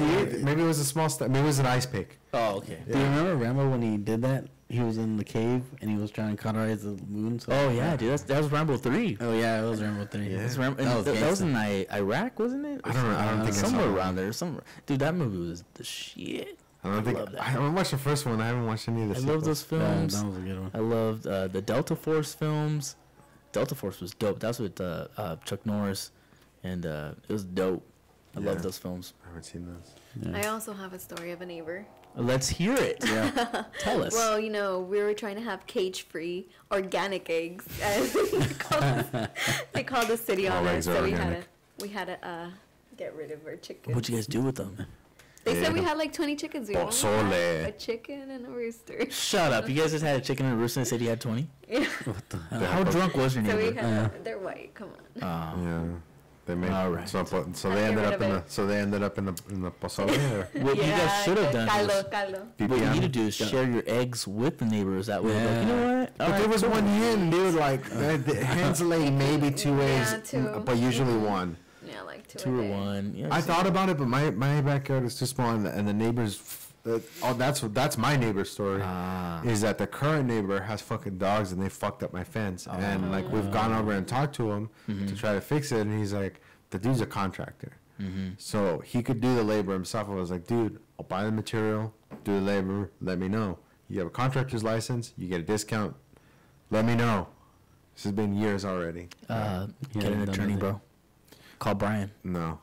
maybe it was a small stab. Maybe it was an ice pick. Oh, okay. Do you remember Rambo when he did that? He was in the cave and he was trying to cauterize the wound. So Oh yeah, dude. That was Rambo 3. Oh yeah, it was Rambo 3. Yeah. That's Rambo, and That was that was gangsta. in Iraq, wasn't it? I don't know. I don't think I saw somewhere it. around there. Somewhere. Dude, that movie was the shit. I don't think. love that. I watched the first one. I haven't watched any of the I sequels. love those Yeah, films. that was a good one. I loved the Delta Force films. Delta Force was dope. That's with Chuck Norris, and it was dope. I Yeah. love those films. I haven't seen those. Yeah. I also have a story of a neighbor. Let's hear it. Yeah. Tell us. Well, we were trying to have cage-free organic eggs, and they called the city All on us, eggs are so organic. we had to get rid of our chickens. What'd you guys do with them? They said we Yeah. had like 20 chickens. We only Pozole. had a chicken and a rooster. Shut up. You guys just had a chicken and a rooster and said you had 20? Yeah. What the hell? How drunk was your So we neighbor? had. They're white. Come on. Yeah. They made All right. so Gotta they get ended rid up of in the it. so they ended up in the pozole or What you guys should have done caldo, is, caldo. what you PPM. need to do is share your eggs with the neighbors. That way, like, you know what? But there was one hen, dude. Like the hens lay maybe 2 Yeah, eggs, two. but usually one. Yeah, like two. Two a or day. one. Yeah, I see? thought about it, but my backyard is too small, and the neighbors. That's my neighbor's story. Is that the current neighbor has fucking dogs and they fucked up my fence, and like we've gone over and talked to him to try to fix it, and he's like, the dude's a contractor, so he could do the labor himself. I was like, dude, I'll buy the material, do the labor, let me know. You have a contractor's license, you get a discount. Let me know. This has been years already. Get an attorney, bro. Call Brian. No,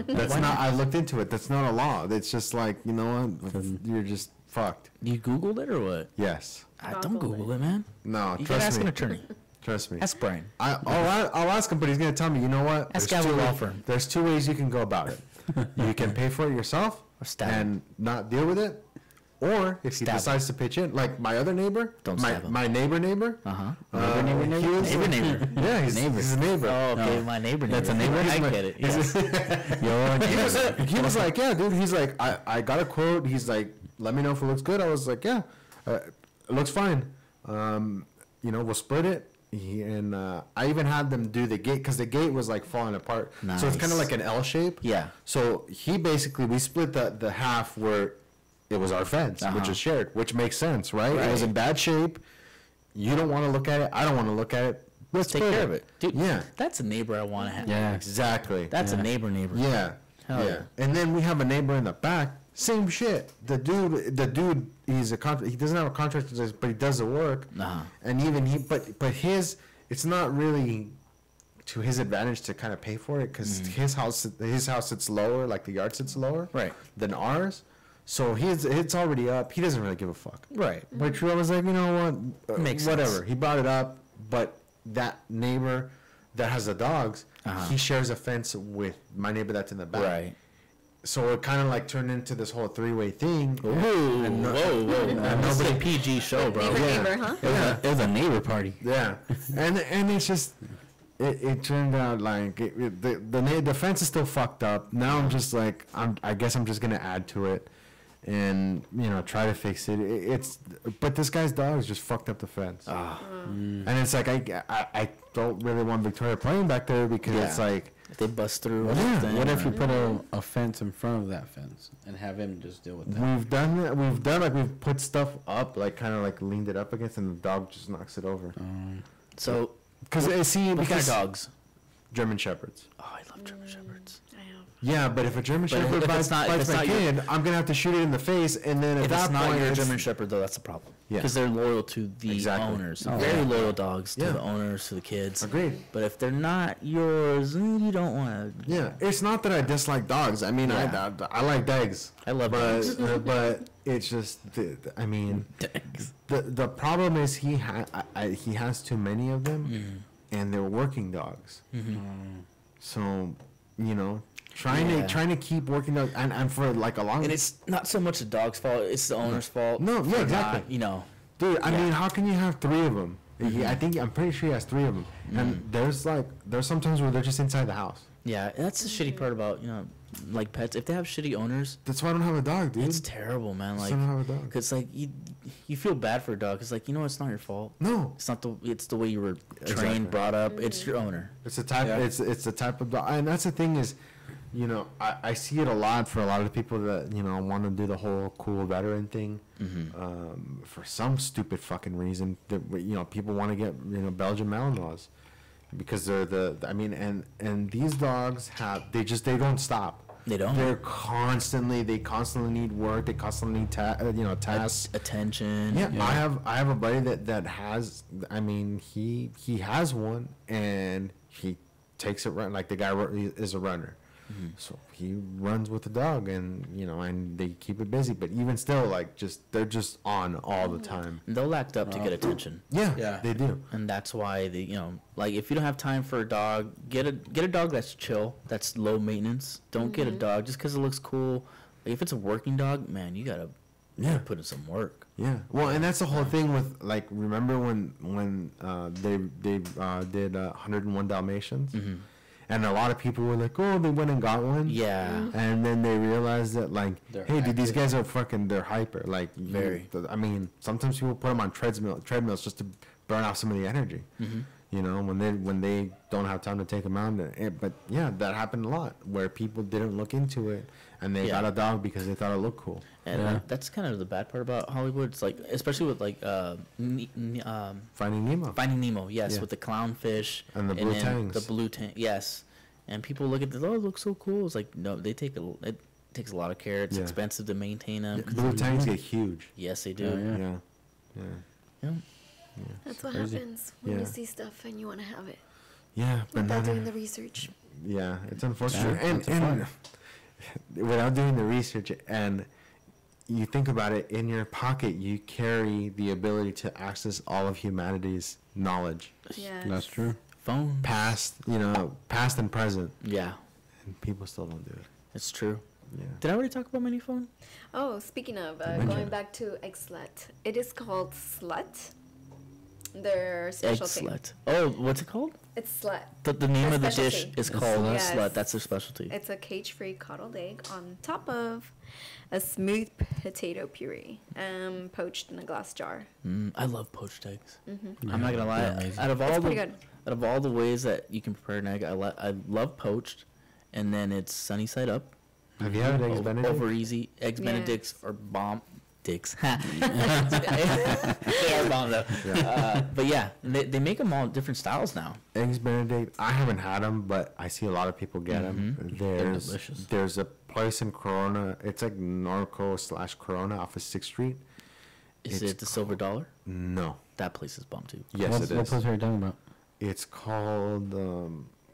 that's not. I looked into it. That's not a law. It's just like, you know what? You're just fucked. You Googled it or what? Yes. Don't Google it, man. No. You gotta Trust ask an me. attorney. Trust me. Ask Brian. I'll ask him, but he's gonna tell me. You know what? Ask There's Gavin two Law ways- Firm. There's 2 ways you can go about it. You can pay for it yourself Or stab him. and not deal with it, or if he Stab him. decides to pitch in, like my other neighbor, Don't my stab him. my neighbor. Uh-huh. He was- Neighbor. Yeah, he's Neighbor. he's a neighbor. Oh, okay, No. my neighbor. That's a neighbor. neighbor? I get it. Yeah. He was like, yeah, dude. He's like, I got a quote. He's like, let me know if it looks good. I was like, yeah, it looks fine. You know, we'll split it. And I even had them do the gate because the gate was like falling apart. So it's kind Nice. of like an L shape. Yeah. So we split the half where it was our fence, which Uh-huh. is shared, which makes sense, right? It was Right. in bad shape. You don't want to look at it. I don't want to look at it. Let's Take split care of it. Dude, Yeah. that's a neighbor I want to have. Yeah. Exactly. That's a Yeah. neighbor. Yeah. Hell yeah. yeah. And then we have a neighbor in the back. Same shit. The dude, he's he doesn't have a contractor's license, but he does the work. Uh-huh. And even but it's not really to his advantage to kind of pay for it because his house sits lower, like the yard sits lower, Right. than ours. So it's already up. He doesn't really give a fuck. Right. Which I was like, you know what? Makes whatever. sense. He brought it up, but that neighbor that has the dogs, Uh-huh. he shares a fence with my neighbor that's in the back. Right. So it kind of like turned into this whole 3-way thing. Whoa, And no- whoa. and This is a nobody- PG show, bro. Neighbor, Yeah. neighbor, huh? It was a neighbor party. Yeah, and it's just it turned out like the fence is still fucked up. Now I'm just like I guess I'm just gonna add to it, and try to fix it. But this guy's dogs just fucked up the fence, and it's like I don't really want Victoria playing back there because it's Yeah. like If they bust through. Yeah. then, What if you put a fence in front of that fence and have him just deal with that? we've done that. We've put stuff up, like kind of like leaned it up against, and the dog just knocks it over. So, Because what kind of dogs? German shepherds. Oh, I love German shepherds. I have. Yeah, but if a German But shepherd if bites, it's not- if bites it's my not your- kid, I'm gonna have to shoot it in the face, and then at If that it's not point, your it's- German shepherd, though, that's the problem. Yeah. Because they're loyal to the Exactly. owners. Oh, Very yeah. loyal dogs to Yeah. the owners, to the kids. Agreed. But if they're not yours, you don't want to. Yeah, it's not that I dislike dogs. I mean, Yeah. I like dogs. I love but dogs. but it's just I mean, the problem is he has too many of them, and they're working dogs. So trying Yeah. to keep working dogs and for like a long And it's not so much the dog's fault; it's the owner's fault. No, yeah, for exactly. not, dude. I Yeah. mean, how can you have 3 of them? I'm pretty sure he has 3 of them, and there's sometimes where they're just inside the house. Yeah, that's the shitty part about like pets. If they have shitty owners, That's why I don't have a dog, dude. it's terrible, man. That's Like, why I don't have a dog. cause like you feel bad for a dog. Cause like it's not your fault. No, It's the way you were trained, Exactly. brought up. It's your owner. it's the type. Yeah. It's the type of dog, and that's the thing is, I see it a lot for a lot of the people that want to do the whole cool veteran thing. For some stupid fucking reason, that people want to get Belgian Malinois because they're and these dogs they don't stop. They don't. They constantly need work. They constantly need tasks. Attention. Yeah, I have a buddy that has. I mean, he has one, and he takes it run like the guy is a runner, so he runs with the dog, and and they keep it busy. But even still, like they're just on all the time. And they'll act up to get attention. Yeah, Yeah. they do. And that's why like if you don't have time for a dog, get a dog that's chill, that's low maintenance. Don't get a dog just because it looks cool. Like, if it's a working dog, man, you gotta put in some work. Yeah, well, and that's the whole thing with like remember when they did 101 Dalmatians, and a lot of people were like, oh, they went and got one. Yeah. And then they realized that, like, They're hey, dude, these hyper. guys are fucking, they're hyper. Like, Very. I mean, sometimes people put them on treadmills just to burn off some of the energy. Mm-hmm. You know, when they don't have time to take them out. But yeah, that happened a lot where people didn't look into it and they Yeah. got a dog because they thought it looked cool. And Yeah. that's kind of the bad part about Hollywood. It's like, especially with like Finding Nemo. Finding Nemo, yes, Yeah. with the clownfish And the blue then tangs. the blue tank, yes. And people look at this, oh, it looks so cool. It's like, no, it takes a lot of care. It's Yeah. expensive to maintain them. Yeah, blue tanks get huge. Yes, they do. Yeah. Yeah. Yeah. Yeah. That's what crazy. happens when Yeah. you see stuff and you want to have it Yeah, but without not doing the research. yeah, it's unfortunate. Yeah, and it's a and fun. without doing the research, and you think about it, in your pocket, you carry the ability to access all of humanity's knowledge, Yeah. That's true. Phone. past and present, Yeah, and people still don't do it. it's true. Yeah. Did I already talk about mini phone? Oh, speaking of, Mention going it. back to egg slut, it is called slut. Their Egg specialty. slut. Oh, what's it called? It's slut. The name A of the dish specialty. is It's called slut. slut. Yes. That's their specialty. It's a cage-free coddled egg on top of a smooth potato puree, poached in a glass jar. I love poached eggs. Mm-hmm. I'm not gonna lie. they're amazing. Out of It's all pretty the good. out of all the ways that you can prepare an egg, I love poached, and then it's sunny side up. Have you had eggs Over, Benedict? over easy. Eggs Yes. Benedicts are bomb dicks. They are bomb though. But yeah, they make them all different styles now. Eggs Benedict. I haven't had them, but I see a lot of people get them. Mhm. They're delicious. There's a place in Corona. It's like Norco/Corona off of 6th Street. Is It's it the Silver Dollar? No. That place is bomb too. Yes, What it is. place are you talking about? It's called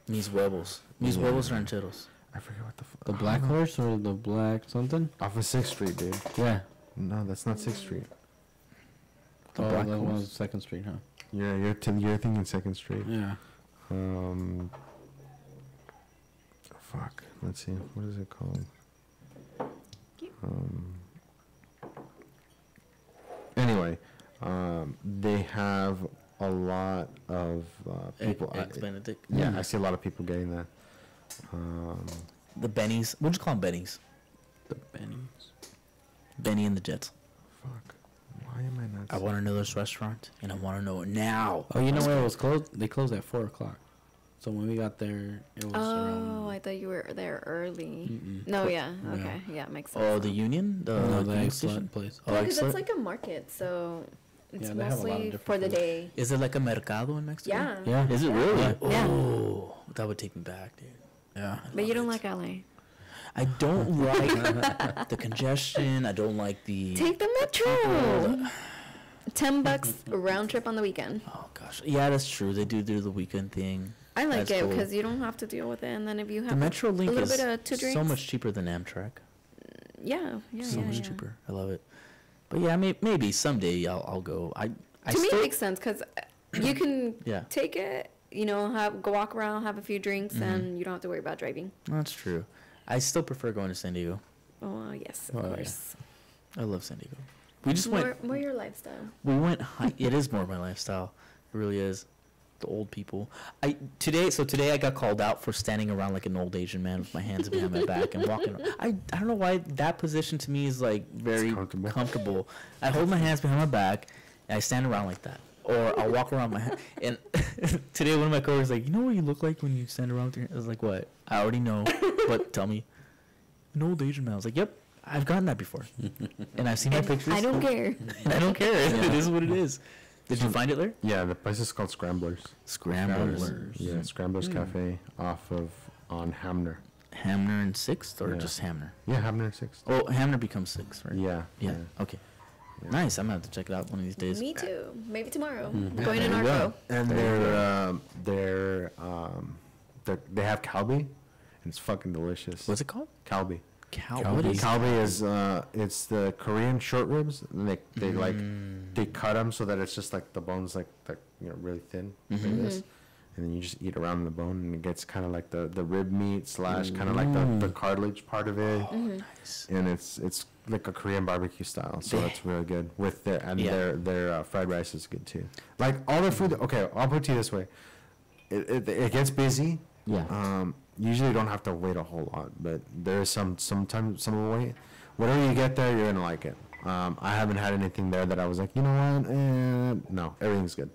Mis huevos. Mis Yeah. huevos rancheros. I forget what the The Black Horse or the Black something? off of 6th Street, dude. Yeah. No, that's not 6th Street. The Oh, Black that Horse. was 2nd Street, huh? Yeah, you're thinking 2nd Street. Yeah. Fuck. Let's see. What is it called? Anyway, they have a lot of people. Eggs Benedict. Yeah, I see a lot of people getting that. The Bennies. We'll just call them Bennies. The Benny's. Benny and the Jets. Fuck. Why am I not? I want to know this restaurant, and I want to know it now. Oh, you know where it was closed? They closed at 4 o'clock. So when we got there, it was Oh, around. I thought you were there early. Mm-mm. No, yeah. Yeah. Okay. Yeah, makes sense. Oh, the Union? The No, the Union egg station? slut place. Oh, Yeah, egg 'cause it's slut? like a market, so it's Yeah, they have a lot of mostly different for the food. day. Is it like a mercado in Mexico? Yeah. Yeah. Is it Yeah. really? Yeah. Oh, that would take me back, dude. Yeah. But you don't love like LA. I don't like the congestion. I don't like the. Take the metro. $10 round trip on the weekend. Oh gosh, yeah, that's true. They do the weekend thing. I like That's it cool. because you don't have to deal with it, and then if you have The Metro Link a little is bit of two so drinks, much cheaper than Amtrak. yeah, yeah, So yeah, much yeah. cheaper. I love it. But yeah, maybe someday I'll go. I To me, still, it makes sense because you can Yeah. take it, go walk around, have a few drinks, Mhm. and you don't have to worry about driving. That's true. I still prefer going to San Diego. Oh, yes, of Oh, yeah. course. I love San Diego. We just More, went. more your lifestyle. We went. It is more my lifestyle. It really is. The old people. Today I got called out for standing around like an old Asian man with my hands behind my back and walking. I don't know why that position to me is like very comfortable. comfortable. I hold my hands behind my back and I stand around like that, or I'll walk around my hand. And today one of my coworkers was like, you know what you look like when you stand around with your hands? I was like, what? I already know, but tell me. An old Asian man. I was like, yep, I've gotten that before, and I've seen my pictures. I don't care. And I don't care. It is what it is. Did you find it there? Yeah, the place is called Scramblers. Scramblers. Yeah, Scramblers Cafe on Hamner. Hamner and 6th, or Yeah. just Hamner? Yeah, Hamner 6th. Oh, Hamner becomes 6, right? Yeah. Yeah. Okay. Yeah. Nice. I'm gonna have to check it out one of these days. Me too. Maybe tomorrow. Mhm. Going to There you go. Narco. And There you they have Calbee, and it's fucking delicious. What's it called? Calbee? What is Calbee is it's the Korean short ribs. And they like Mm. they cut them so that it's just like the bones like really thin like Mhm. this, and then you just eat around the bone, and it gets kind of like the rib meat slash kind of like the cartilage part of it, Nice. and it's like a Korean barbecue style, so They- it's really good with Yeah. their fried rice is good too. Like all their food. Okay, I'll put it to you this way: it gets busy, Yeah. Usually you don't have to wait a whole lot, but there is sometimes some wait. Whatever you get there, you're gonna like it. I haven't had anything there that I was like, you know what? No, everything's good.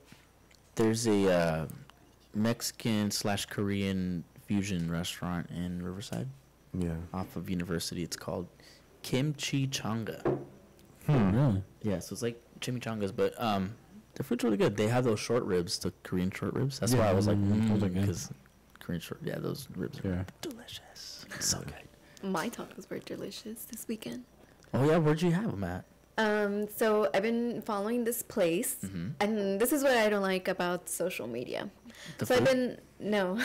There's a Mexican/Korean fusion restaurant in Riverside Yeah. off of University. It's called Kimchi Changa. Really? Yeah, so it's like chimichangas, but the food's really good. They have those short ribs, the Korean short ribs. That's why I was like, those are good. because Korean short, yeah, those ribs are Yeah. delicious. So good. My tacos were delicious this weekend. Oh yeah, where'd you have them at? So I've been following this place, and this is what I don't like about social media. The So I've food? been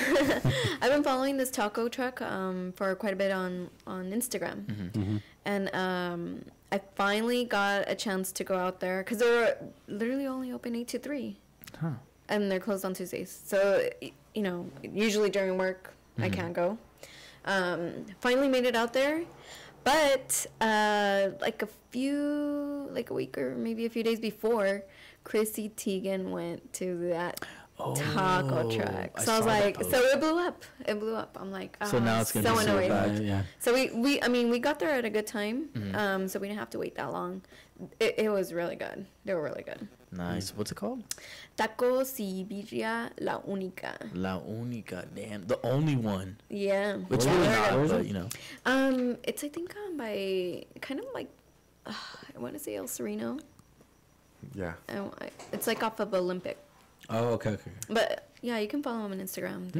I've been following this taco truck for quite a bit on Instagram, and I finally got a chance to go out there because they're literally only open 8 to 3, Huh. and they're closed on Tuesdays. So you know, usually during work I can't go. Finally made it out there. But like a week or maybe a few days before, Chrissy Teigen went to that taco truck. I So I was saw that like, post. so it blew up. It blew up. I'm like, So now it's gonna so be so annoyed. bad. Yeah. So we got there at a good time. So we didn't have to wait that long. It was really good. They were really good. Nice. What's it called? Tacos y birria La Única. La Única. Damn, the only one. Yeah. Which Yeah, really they're not, good. but you know. It's I think by kind of like I want to say El Sereno. Yeah. It's like off of Olympic. Oh, okay. But yeah, you can follow them on Instagram.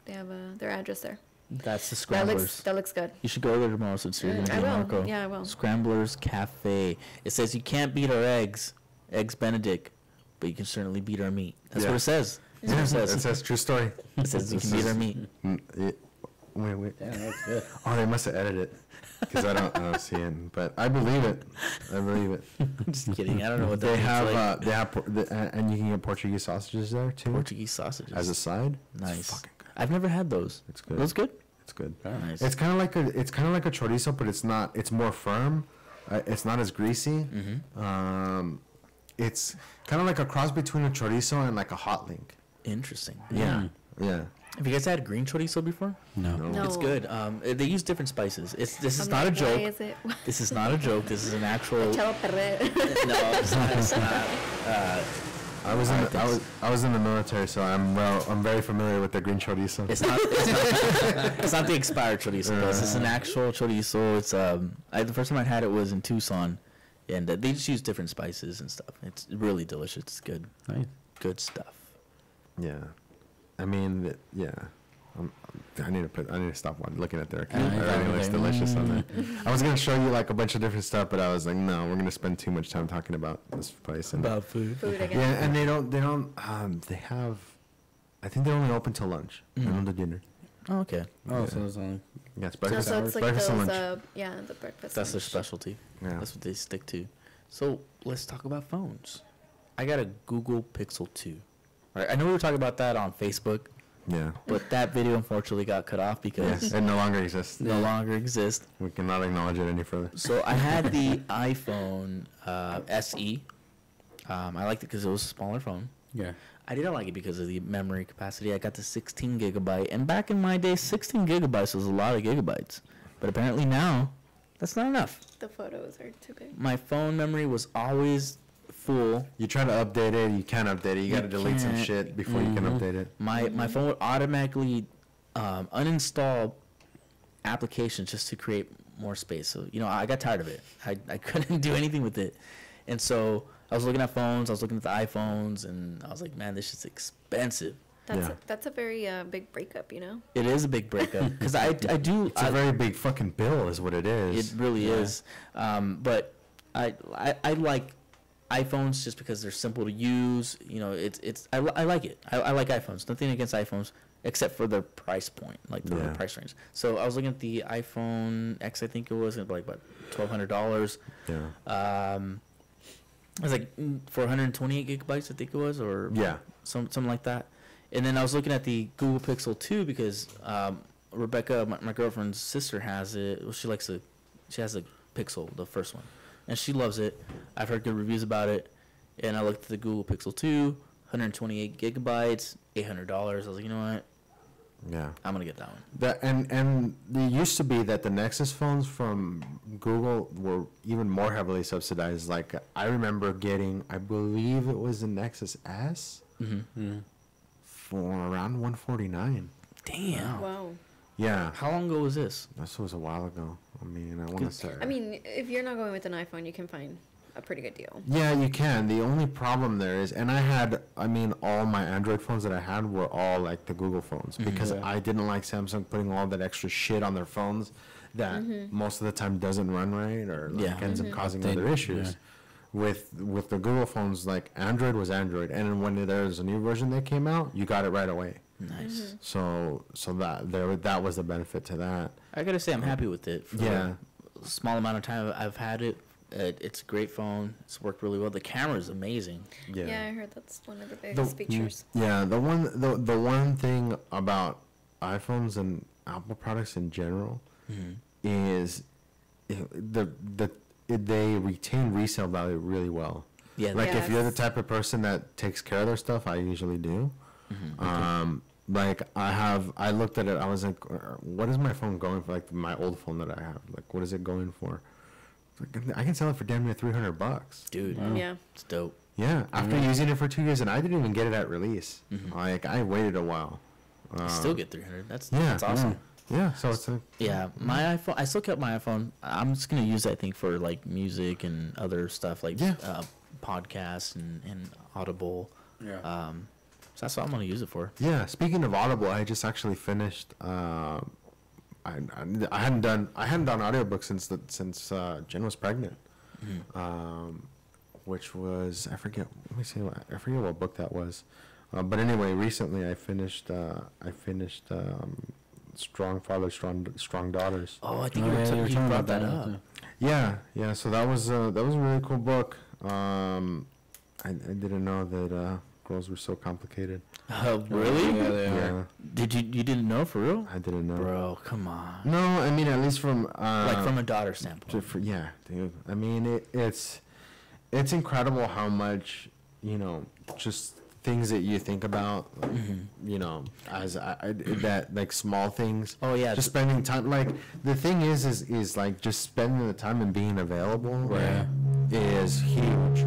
They have their address there. That's the That Scramblers. looks good. You should go there tomorrow since you're gonna I be will. Marco. Yeah, I will. Scramblers Cafe. It says you can't beat our eggs Benedict, but you can certainly beat our meat. That's Yeah. what it says. That's what it It says. says true story. It says you can beat our meat. Wait. Yeah, that's good. Oh, they must have edited it because I don't see it, but I believe it. I'm just kidding. I don't know what that They means, have like, and you can get Portuguese sausages there too Portuguese sausages. as a side. Nice. It's fucking good. I've never had those. It's good. Those good? It's good. Nice. It's kind of like a chorizo, but it's not. It's more firm. It's not as greasy. It's kind of like a cross between a chorizo and like a hot link. Interesting. Yeah. Have you guys had green chorizo before? No. No. It's good. They use different spices. This is I'm not a like, why joke. is it? This is not a joke. This is an actual. Chavo Perret. No, it's not. It's not. I was in the military, so I'm very familiar with the green chorizo. It's not. It's not the expired chorizo. This is an actual chorizo. It's the first time I had it was in Tucson, and they just use different spices and stuff. It's really delicious. It's good. Nice. Good stuff. Yeah, I mean, yeah. I need to stop looking at their Yeah, everything looks okay. delicious on there. I was gonna show you like a bunch of different stuff, but I was like, no, we're gonna spend too much time talking about this place. And food. Food again. yeah, and they have. I think they're only open till lunch. They don't do dinner. Oh, okay. Oh, Yeah. so it's only. Yeah, it's So, breakfast. so it's like breakfast and those, lunch. the breakfast. That's their lunch. specialty. Yeah. That's what they stick to. So let's talk about phones. I got a Google Pixel 2. All right, I know we were talking about that on Facebook, Yeah. but that video unfortunately got cut off because Yes, it no longer exists. no longer exists. We cannot acknowledge it any further. So I had the iPhone SE. I liked it because it was a smaller phone. Yeah. I didn't like it because of the memory capacity. I got the 16 gigabyte, and back in my day, 16 gigabytes was a lot of gigabytes. But apparently now, that's not enough. The photos are too big. My phone memory was always full. You try to update it, you can't update it. You got to delete some can't. shit before you can update it. My phone would automatically uninstall applications just to create more space. So, I got tired of it. I couldn't do anything with it. And so I was looking at phones, I was looking at the iPhones, and I was like, man, this is expensive. That's a very big breakup, you know. It is a big breakup because I do. It's a very big fucking bill, is what it is. It really is. But I like iPhones just because they're simple to use. I like it. I like iPhones. Nothing against iPhones except for their price point, like the Yeah. price range. So I was looking at the iPhone X. I think it was like what $1,200. Yeah. It was like for 128 gigabytes, I think it was, or Yeah. something like that. And then I was looking at the Google Pixel 2 because Rebecca, my girlfriend's sister, has it. Well, she has a Pixel, the first one, and she loves it. I've heard good reviews about it, and I looked at the Google Pixel 2, 128 gigabytes, $800. I was like, you know what? Yeah. I'm gonna get that one. That and it used to be that the Nexus phones from Google were even more heavily subsidized. Like I remember getting, I believe it was the Nexus S Mm-hmm. for around 149. Damn. Wow. Yeah, How long ago was this? this was a while ago. I mean, I want to say. I mean, if you're not going with an iPhone, you can find a pretty good deal. Yeah, you can. The only problem there is, and I mean, all my Android phones that I had were all like the Google phones because Yeah. I didn't like Samsung putting all that extra shit on their phones that most of the time doesn't run right or like Yeah. ends up causing They- other issues. yeah. With the Google phones, like Android was Android, and then when there's a new version that came out, you got it right away. Nice. So that was the benefit to that. I gotta say, I'm happy with it. For Yeah. the small amount of time I've had it. It's a great phone. It's worked really well. The camera is amazing. Yeah, I heard that's one of the biggest features. Yeah, the one thing about iPhones and Apple products in general is they retain resale value really well. Yeah. Like if you're the Yes. type of person that takes care of their stuff, I usually do. Like I looked at it, I was like, what is my phone going for? Like my old phone that I have, like what is it going for? Like, I can sell it for damn near $300. dude. Yeah. It's dope. Yeah, after using it for 2 years, and I didn't even get it at release. Like I waited a while. I still get 300. That's yeah, that's awesome. Yeah, so it's a Yeah, my iPhone. I still kept my iPhone. I'm just gonna use it, I think, for like music and other stuff like Yeah. podcasts and Audible. Yeah. So that's what I'm gonna use it for. Yeah, speaking of Audible, I just actually finished. I hadn't done audiobooks since Jen was pregnant, which was I forget. Let me see. I forget what book that was, but anyway, recently I finished. Strong Fathers, Strong Daughters. Oh, I think Oh, you, yeah, you were you talking brought about that that, up. Yeah. So that was a really cool book. I didn't know that girls were so complicated. Really? Yeah, they Yeah, are. Did you didn't know for real? I didn't know. Bro, come on. No, I mean at least from Like from a daughter standpoint. yeah, dude. I mean it's incredible how much just things that you think about, as that like small things. Oh yeah. Just spending time. Like the thing is like just spending the time and being available. Right. Is huge.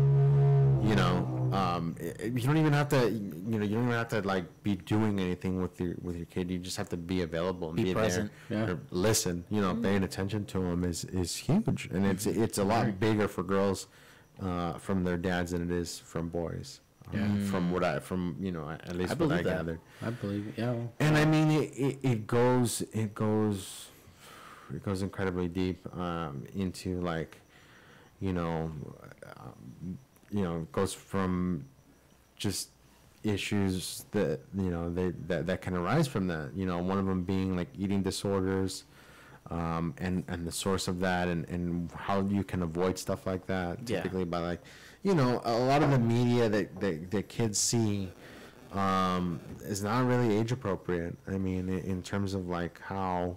You don't even have to. You don't even have to like be doing anything with your kid. You just have to be available and Be be present. there. Yeah. Or listen. Paying attention to them is huge, and it's a lot bigger for girls from their dads than it is from boys. Yeah. From at least I what believe I that. gathered. I believe it. Yeah. And I mean, it goes incredibly deep into like, it goes from just issues that that can arise from that. One of them being like eating disorders, and the source of that, and how you can avoid stuff like that. Yeah. Typically by like, a lot of the media that kids see is not really age appropriate. I mean, in terms of like how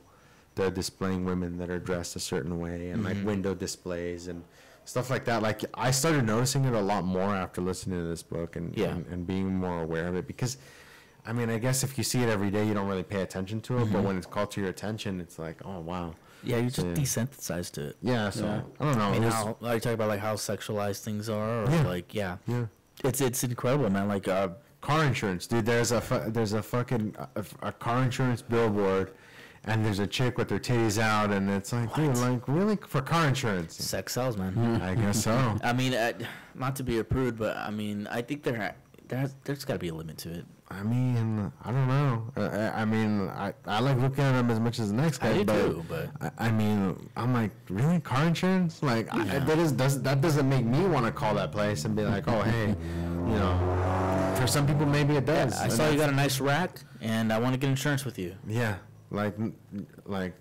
they're displaying women that are dressed a certain way, and like window displays and stuff like that. Like I started noticing it a lot more after listening to this book and Yeah. and being more aware of it, because I mean, I guess if you see it every day, you don't really pay attention to it, but when it's called to your attention, it's like, oh wow. Yeah, you just Yeah. desensitized to it. Yeah, so Yeah. I don't know. I mean, it was- how are you talking about like how sexualized things are, or Yeah. like yeah, yeah. it's incredible, man. Like Car insurance, dude. There's a fucking a car insurance billboard, and there's a chick with her titties out, and it's like, dude, like really for car insurance? sex sells, man. I guess so. I mean, not to be a prude, but I mean, I think there's got to be a limit to it. I mean, I don't know. I mean, I like looking at them as much as the next guy, I do but too, but I mean, I'm like, really, car insurance? Like, Yeah. that doesn't make me want to call that place and be like, oh, hey, for some people maybe it does. I And saw you that's- got a nice rack, and I want to get insurance with you. Yeah, like,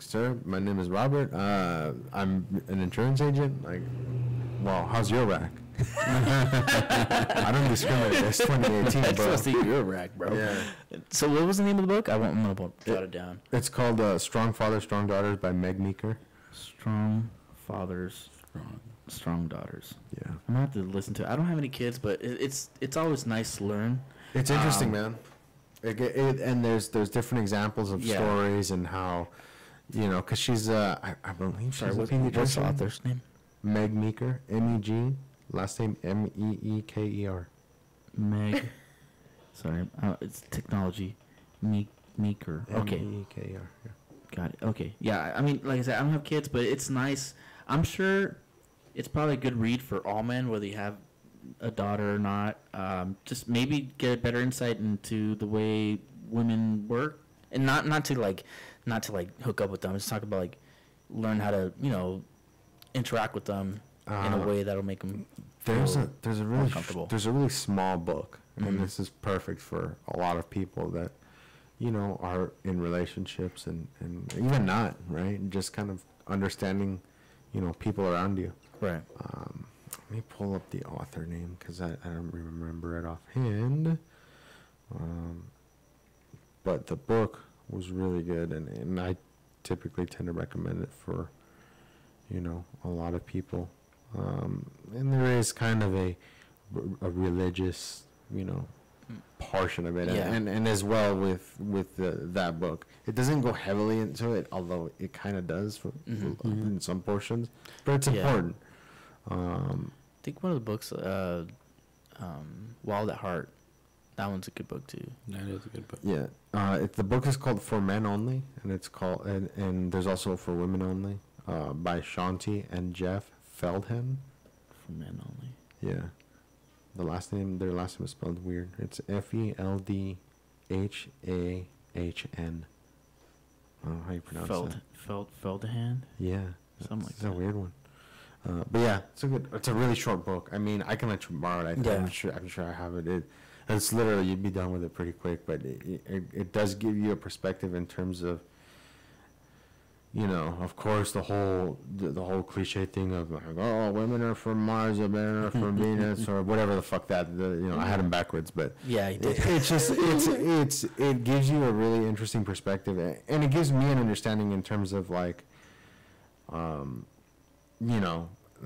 sir, my name is Robert. I'm an insurance agent. Like, well, how's your rack? I don't discriminate. It's 2018, I just bro. want to see your rack, bro. Yeah. So what was the name of the book? I'm gonna jot it down. It's called Strong Fathers, Strong Daughters by Meg Meeker. Strong fathers, strong daughters. Yeah. I'm gonna have to listen to it. I don't have any kids, but it's always nice to learn. It's interesting, Um, man. And there's different examples of Yeah. stories and how, because she's I believe Sorry, she's a what's the pediatrician. author's name? Meg Meeker, MEG, last name Meeker. Meg. Sorry, it's technology. Meeker. Okay. Meeker. Yeah. Got it. Okay. Yeah, I mean, like I said, I don't have kids, but it's nice. I'm sure it's probably a good read for all men, whether you have a daughter or not. Just maybe get a better insight into the way women work, and not to hook up with them. Just talk about like learn how to interact with them in a way that'll make them There's a really comfortable. there's a really small book, Mhm. and this is perfect for a lot of people that are in relationships and even not, right? Just kind of understanding people around you. right. Let me pull up the author name because I don't remember it offhand. But the book was really good, and I typically tend to recommend it for a lot of people. And there is kind of a religious portion of it, Yeah. and as well with that book, it doesn't go heavily into it, although it kind of does in some portions, but it's Yeah. important. I think one of the books, Wild at Heart, that one's a good book too. That is a good book. Yeah, the book is called For Men Only, and it's called and there's also For Women Only, by Shanti and Jeff Feldhen. For men only. Yeah, their last name is spelled weird. It's Feldhahn. I don't know how you pronounce that. Feldahan? Yeah, Something like it's that. a weird one. But yeah, it's a really short book. I mean, I can let you borrow it. Yeah. I'm sure I have it. It's literally, you'd be done with it pretty quick, but it does give you a perspective in terms of, of course, the whole cliche thing of like, oh, women are from Mars, or men are from Venus, or whatever the fuck that. I had them backwards, but Yeah, he did. it's just it gives you a really interesting perspective, and it gives me an understanding in terms of like,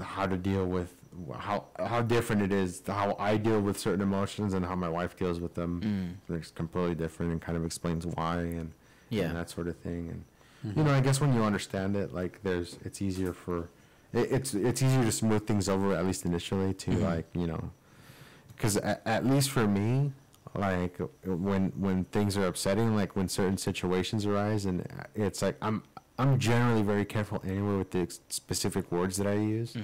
how to deal with how different it is, how I deal with certain emotions and how my wife deals with them. It's completely different, and kind of explains why and Yeah. and that sort of thing. And I guess when you understand it, like it's easier it's easier to smooth things over, at least initially, to like because at least for me, like when things are upsetting, like when certain situations arise, and it's like I'm generally very careful anyway with the specific words that I use.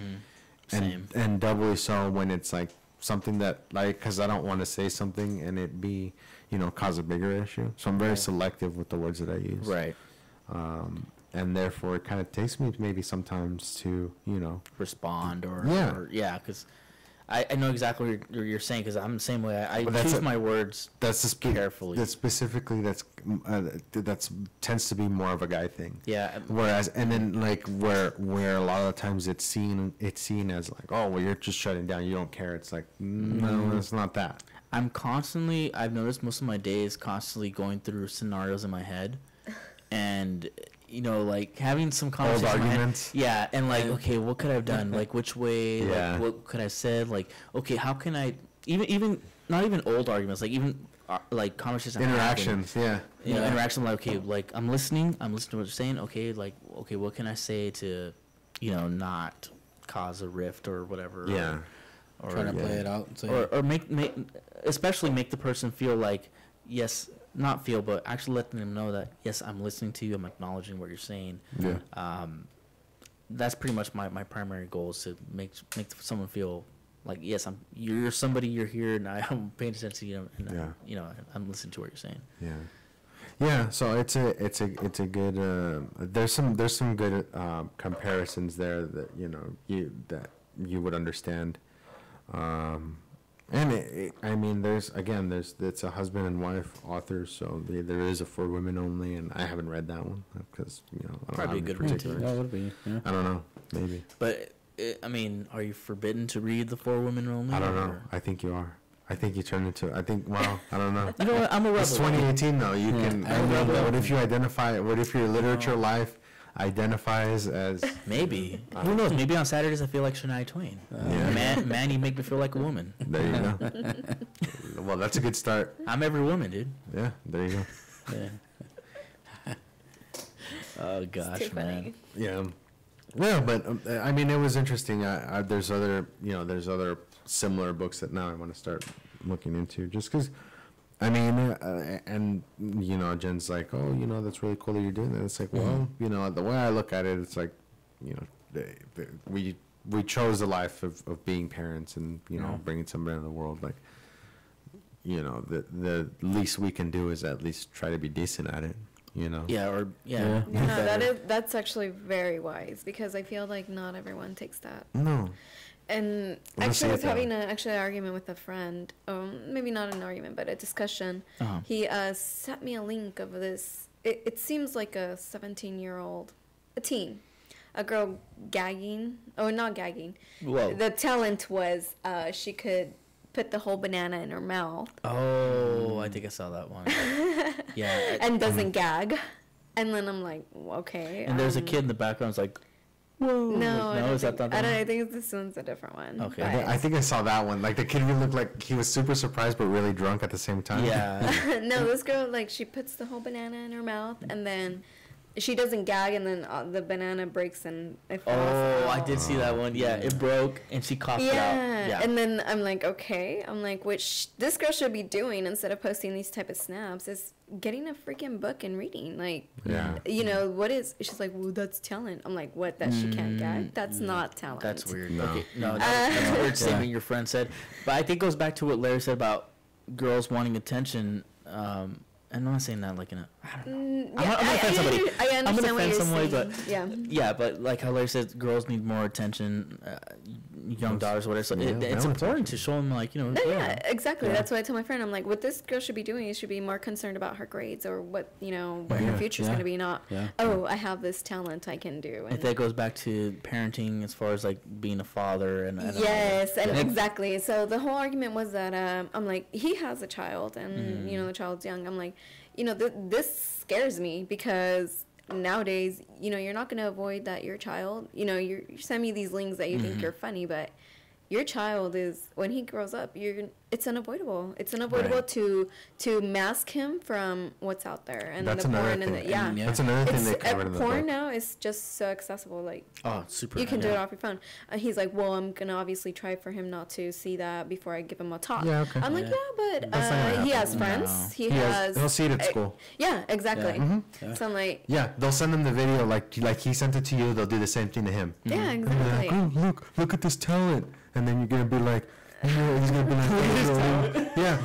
Same. And doubly so when it's like something that, like, because I don't want to say something and it be, cause a bigger issue. So I'm very selective with the words that I use. Right. And therefore it kind of takes me maybe sometimes to, Respond or Yeah. because I know exactly what you're saying, because I'm the same way. I But that's choose a- my words carefully. That specifically, that's tends to be more of a guy thing. Yeah. Whereas, and then like where a lot of the times it's seen as like, oh, well, you're just shutting down, you don't care. It's like, no, it's not that. I've noticed most of my day is constantly going through scenarios in my head, and like having some conversations. Old in my head. arguments. Yeah, and like, okay, what could I have done? Like, which way? Yeah. Like, what could I have said? Like, okay, how can I even not even old arguments, like even like conversations. I'm having. Interactions, yeah. Interaction, like, okay, like I'm listening to what you're saying. Okay, like, okay, what can I say to, not cause a rift or whatever. Yeah. Or Trying to play it out. And say, or make especially make the person feel like, yes, not feel, but actually letting them know that, yes, I'm listening to you, I'm acknowledging what you're saying. Yeah. That's pretty much my primary goal, is to make someone feel like, yes, you're somebody, you're here, and I'm paying attention to you, and I'm listening to what you're saying. Yeah. Yeah, so it's a good there's some good comparisons there that you would understand. And it's a husband and wife author, so there is a For Women Only, and I haven't read that one because I don't Probably have a good any read, too. particulars. that would be. Yeah. I don't know, maybe. But are you forbidden to read the For Women Only? I don't know. or- I think you are. I think you turn into. I think. Well, I don't know. You know what? I'm a rebel. It's 2018 though. You Yeah. can. I'm a rebel. What if you identify? What if your literature life identifies as? Maybe. Who knows? Maybe on Saturdays I feel like Shania Twain. Yeah. Man, you make me feel like a woman. There you go. Well, that's a good start. I'm every woman, dude. Yeah, there you go. Yeah. Oh It's gosh, too man. funny. Yeah. Yeah, but I mean, it was interesting. There's other similar books that now I want to start looking into, just because. I mean, and Jen's like, oh, that's really cool that you're doing that. It's like, well, the way I look at it, it's like, we chose the life of being parents and bringing somebody into the world. Like, the least we can do is at least try to be decent at it. Yeah, Yeah, that's actually very wise, because I feel like not everyone takes that. No. And Let's actually, I was see it having an argument with a friend. Maybe not an argument, but a discussion. Uh-huh. He sent me a link of this. It seems like a 17-year-old, a teen, a girl gagging. Oh, not gagging. Whoa. The talent was she could put the whole banana in her mouth. Oh, I think I saw that one. Yeah. And doesn't gag. And then I'm like, okay. And there's a kid in the background who's like, No, No, is that not the I don't. one? I think this one's a different one. Okay. but- I think I saw that one. Like, the kid really looked like he was super surprised but really drunk at the same time. yeah. No, this girl, like, she puts the whole banana in her mouth, and then she doesn't gag, and then the banana breaks and it falls Oh, I out. did see that one. Yeah, it broke and she coughed it out. Yeah. And then I'm like, okay. I'm like, what this girl should be doing instead of posting these type of snaps is getting a freaking book and reading. Like, Yeah. what is? She's like, well, that's talent. I'm like, what? That she can't gag? That's not talent. That's weird. No. Okay, no, that's a weird statement your friend said. But I think it goes back to what Larry said about girls wanting attention. And I'm not saying that like in a. I don't know. I'm gonna offend somebody. I I'm gonna understand what offend you're somebody, saying. but yeah. yeah, but like how Larry says, girls need more attention. Young daughters, whatever. So Yeah, it's male important to show them, like, No, yeah, exactly. Yeah. That's what I tell my friend. I'm like, what this girl should be doing is should be more concerned about her grades or what what her Yeah, future's yeah. going to be. Not, Yeah. oh, I have this talent I can do. If that goes back to parenting, as far as like being a father and Yes, and Yeah. exactly. So the whole argument was that I'm like, he has a child, and Mm. the child's young. I'm like, this scares me because nowadays, you're not going to avoid that your child. You send me these links that you think you're funny, but your child is, when he grows up, it's unavoidable. It's unavoidable Right. to mask him from what's out there and That's the another porn and thing. the yeah. Yeah. That's another thing they It's covered in the porn book. now is just so accessible. Like, Oh, super. you can do yeah. it off your phone. He's like, well, I'm gonna obviously try for him not to see that before I give him a talk. Yeah, okay. I'm like, Yeah. yeah, but That's not gonna he has happen. friends. No. He has. He'll see it at school. Yeah, exactly. Yeah. Mhm. So I'm like, Yeah, they'll send them the video like he sent it to you. They'll do the same thing to him. yeah, And they'll be exactly. like, oh, look at this talent. And then you're gonna be like, he's gonna be like, yeah,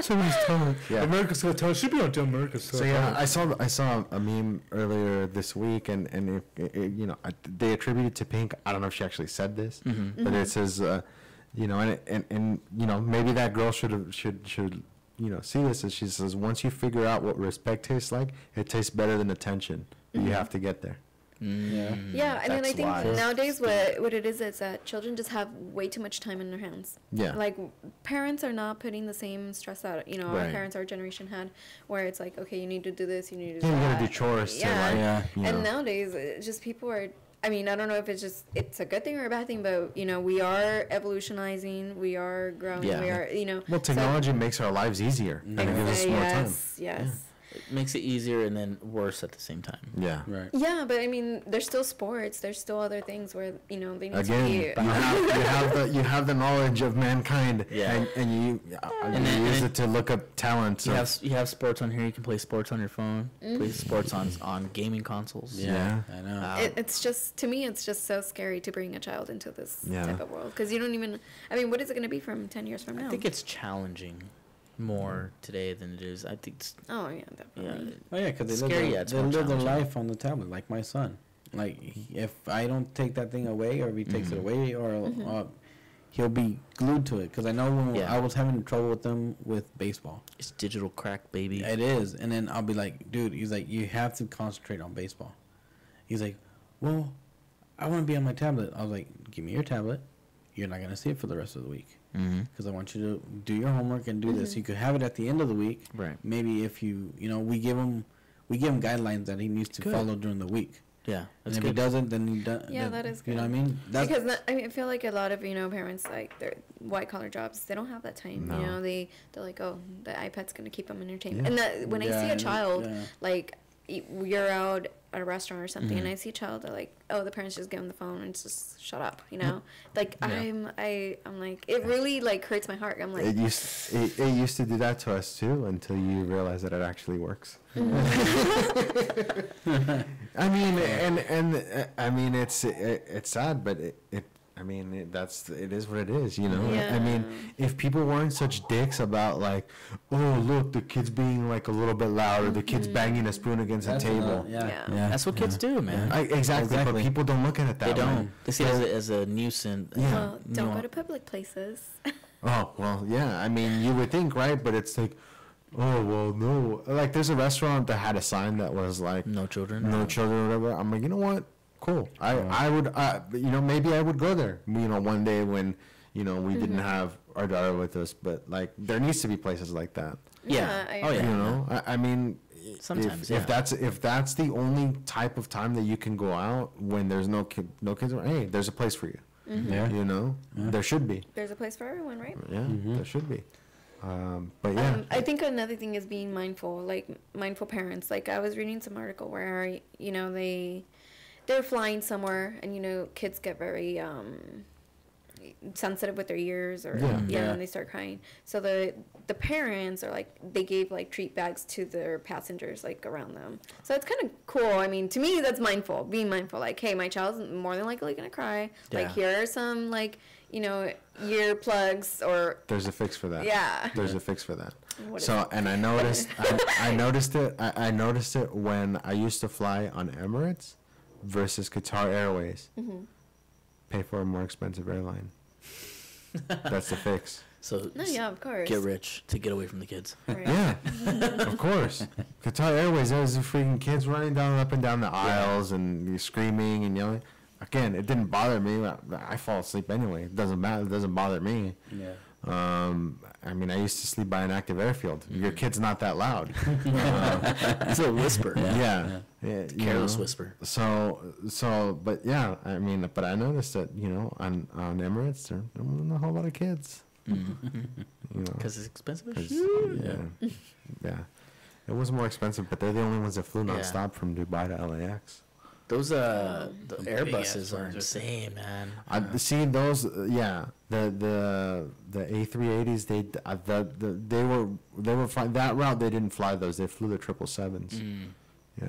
somebody's talent. Yeah. America's Got Talent should be on America's Got So yeah, Talent. I saw a meme earlier this week, and they attributed to Pink. I don't know if she actually said this, but it says, and maybe that girl should see this. As she says, once you figure out what respect tastes like, it tastes better than attention. But you have to get there. Mm, Yeah, and then I that's think wise. nowadays what it is that children just have way too much time in their hands. Yeah. Like, parents are not putting the same stress out. Our Right. parents, our generation had, where it's like, okay, you need to do this, you need to do Yeah, you that. gotta do chores to Yeah. like, Yeah. And nowadays, it's just people are. I mean, I don't know if it's a good thing or a bad thing, but we are evolutionizing, we are growing, Yeah. we are, well, so- technology makes our lives easier, and it gives us more time. yes. It makes it easier and then worse at the same time. Yeah. Right. Yeah, but I mean, there's still sports. There's still other things where they need Again, to you have the knowledge of mankind, Yeah. and you And then- use and it to look up talents. You of- have sports on here. You can play sports on your phone. Play sports on gaming consoles. Yeah. I know. It's just, to me, it's just so scary to bring a child into this Yeah. type of world because you don't even. I mean, what is it going to be from 10 years from now? I think it's challenging more today than it is. I think it's Oh yeah, definitely. yeah. Oh yeah, because they Scary, live, yeah, their, it's they more live their challenging. life on the tablet, like my son. Like if I don't take that thing away, or if he takes it away, or he'll be glued to it. Because I know when Yeah. I was having trouble with them with baseball. It's digital crack, baby. It is, and then I'll be like, dude, he's like, you have to concentrate on baseball. He's like, well, I want to be on my tablet. I was like, give me your tablet. You're not gonna see it for the rest of the week. Mm-hmm. Because I want you to do your homework and do this. You could have it at the end of the week. Right. Maybe if we give him guidelines that he needs to Good. follow during the week. Yeah, And that's if he good. doesn't, then he does. Yeah, that is You know what I good. mean? That's Because I mean, I feel like a lot of parents, like their white collar jobs, they don't have that time. No. You know, they're like, oh, the iPad's gonna keep them entertained. Yeah. And that when I see Yeah, a child, yeah. like you're out at a restaurant or something, and Mhm. I see a child, they're like, oh, the parents just give them the phone and just shut up. You know, like Yeah. I'm like, it really like hurts my heart. I'm like, It used to do that to us too until you realize that it actually works. I mean, I mean, it's sad, but it is what it is, you know. Yeah. I mean, if people weren't such dicks about like, oh look, the kid's being like a little bit loud, or the kid's banging a spoon against the That's table. yeah. Yeah. Yeah. That's what kids do, man. Exactly, but Exactly. people don't look at it that They way. don't. They see it as a nuisance. Yeah. well, don't No. go to public places. Oh, well, yeah. I mean, you would think, right? But it's like, oh, well, no. Like, there's a restaurant that had a sign that was like, No children. no children or whatever. I'm like, you know what? Cool. I would, maybe I would go there, one day when, we didn't have our daughter with us. But, like, there needs to be places like that. Yeah. I Oh, agree. yeah. I mean, Sometimes, if that's the only type of time that you can go out when there's no kids around, hey, there's a place for you. Yeah. Yeah. There should be. There's a place for everyone, right? Yeah, Mhm. there should be. But yeah. I think another thing is being mindful, like mindful parents. Like I was reading some article where they're flying somewhere, and kids get very sensitive with their ears, or Yeah. and they start crying. So the parents are like, they gave like treat bags to their passengers like around them. So it's kind of cool. I mean, to me, that's being mindful. Like, hey, my child's more than likely gonna cry. Yeah. Like, here are some ear plugs, or There's a fix for that. yeah. There's a fix for that. What is So, and I noticed, I noticed it. I noticed it when I used to fly on Emirates versus Qatar Airways. Mhm. Pay for a more expensive airline. That's the fix. So No, yeah, of course. get rich to get away from the kids. Right. Yeah, of course. Qatar Airways, there's the freaking kids running up and down the aisles and screaming and yelling. Again, it didn't bother me. I fall asleep anyway. It doesn't matter. It doesn't bother me. Yeah. I mean, I used to sleep by an active airfield. Your kid's not that loud. It's a whisper. Yeah. Careless whisper. So, but yeah, I mean, but I noticed that, on Emirates, there wasn't a whole lot of kids. Because it's expensive. 'Cause, yeah. It was more expensive, but they're the only ones that flew Yeah. nonstop from Dubai to LAX. Those the Some Airbuses big-ass are ones, insane, man. I see those. Yeah, the A380s. They were flying that route. They didn't fly those. They flew the 777s. Yeah.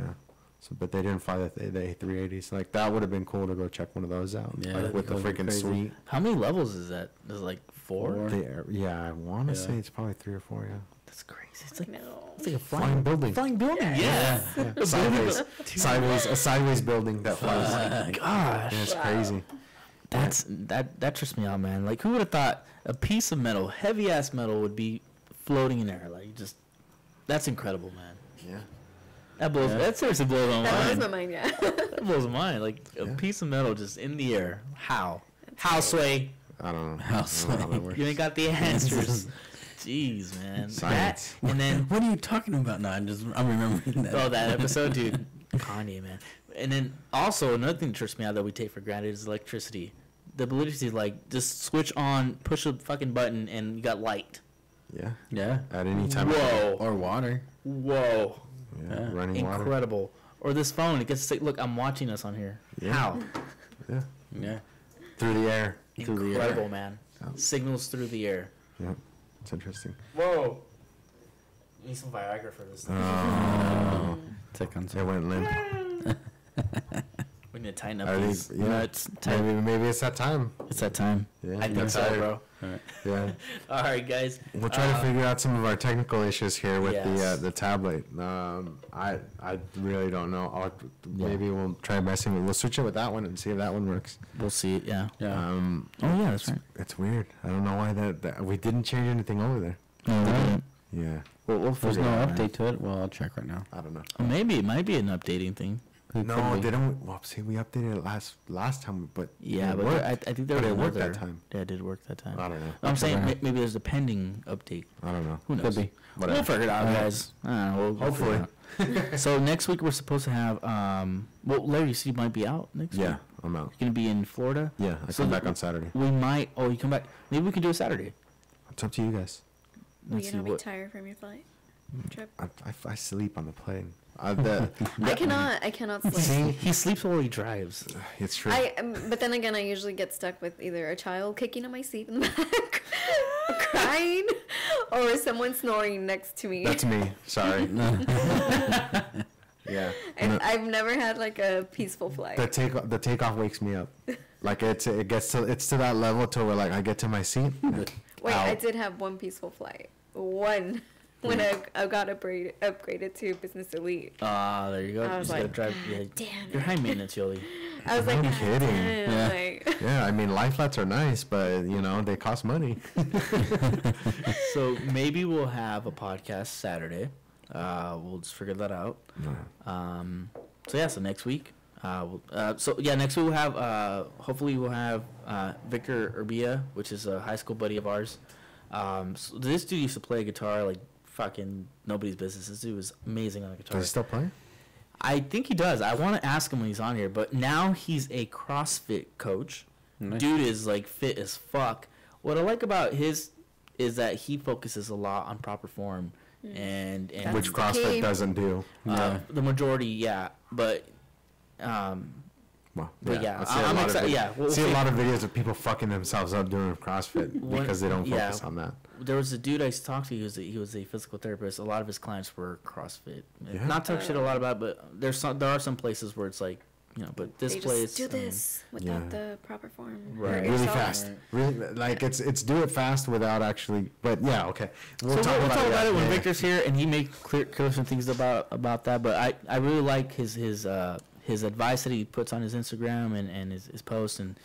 So, but they didn't fly the A380s. Like, that would have been cool to go check one of those out. Yeah, like, that'd with the be freaking crazy. suite. How many levels is that? Is it like four? Four. Yeah, I want to Yeah. say it's probably 3 or 4. Yeah. That's crazy. It's like No. it's like a Flying building. Flying building. Yeah. Sideways. A sideways building that flies. Oh my gosh. Yeah, it's crazy. That trips me out, man. Like, who would have thought a piece of metal, heavy ass metal, would be floating in air? Like, just that's incredible, man. Yeah. That blows. Yeah. That seriously blows my That blows mind. my mind, yeah. That blows my mind. Like a Yeah. piece of metal just in the air. How? How, Sway? I don't know. How I don't know how that works. You ain't got the answers. Jeez, man. Science. That, and then What are you talking about? No, I'm remembering that. oh, that episode, dude. Kanye, man. And then also another thing that trips me out that we take for granted is electricity. The ability to like just switch on, push a fucking button, and you got light. Yeah. Yeah. At any time. Whoa. Or water. Whoa. Yeah. Yeah. Running water. Incredible. Or this phone, it gets to say, look, I'm watching us on here. Yeah. How? Yeah. Yeah. Through the air. Incredible, man. Yeah. Signals through the air. Yeah. It's interesting. Whoa. Need some Viagra for this thing. Oh. Take on It went limp. We need to tighten up I think, these yeah. nuts. Tighten. Maybe it's that time. It's that time. Yeah. I think That's so, tired. bro. Yeah. All right, guys. We'll try to figure out some of our technical issues here with Yes. the tablet. I really don't know. Maybe we'll try messing with. We'll switch it with that one and see if that one works. We'll see it, yeah. Yeah. Oh, yeah, that's right. It's weird. I don't know why that we didn't change anything over there. No, we didn't. Yeah. We'll There's figure no it out, man. update to it. Well, I'll check right now. I don't know. Maybe it might be an updating thing. No, didn't we? Well, see, we updated it last time, but Yeah, it but worked. I think there But was it worked another. that time. Yeah, it did work that time. I don't know. I'm saying Okay. maybe there's a pending update. I don't know. Who knows? Could be. Whatever. We'll figure it out, Alright. guys. We'll Hopefully. figure it out. So next week we're supposed to have. Well, Larry, you said you might be out next week. Yeah, I'm out. You're gonna be in Florida. Yeah, I So come the- back on Saturday. We might. Oh, you come back. Maybe we can do a Saturday. It's up to you guys. Will Let's you see not be what. tired from your flight trip? I sleep on the plane. I cannot sleep. See, he sleeps while he drives. It's true. But then again, I usually get stuck with either a child kicking on my seat in the back, crying, or someone snoring next to me. That's me. Sorry. Yeah. And No, I've never had like a peaceful flight. the takeoff wakes me up. Like it gets to that level to where like I get to my seat. Wait, I out. did have one peaceful flight. One. When I got upgraded to business elite. There you go. I You was just gotta like, drive. Yeah, damn you're high maintenance, Yoli. I was No like, kidding. damn, Yeah. like, Yeah, I mean life flights are nice, but you know they cost money. So maybe we'll have a podcast Saturday. We'll just figure that out. So next week. Next week we'll have. Hopefully we'll have Victor Urbia, which is a high school buddy of ours. So this dude used to play guitar like fucking nobody's business. This dude was amazing on the guitar. Does he still play? I think he does. I want to ask him when he's on here, but now he's a CrossFit coach. Nice. Dude is like fit as fuck. What I like about his is that he focuses a lot on proper form and That's Which the CrossFit key. doesn't do. the majority, yeah, but Well, But yeah, I see a I'm lot of excited- vid- yeah, we'll see a see. lot of videos of people fucking themselves up doing CrossFit One- because they don't yeah. focus on that. there was a dude I used to talk to. He was a physical therapist. A lot of his clients were CrossFit. Yeah. Not talk shit a lot about, but there are some places where it's like, but this they place. just do I mean, this without Yeah. the proper form. Right. Hurt Really yourself. fast. Really, like it's do it fast without actually. But yeah, okay. We'll talk about it when yeah. Victor's here, and he may clear some things about that. But I really like his advice that he puts on his Instagram and his posts, and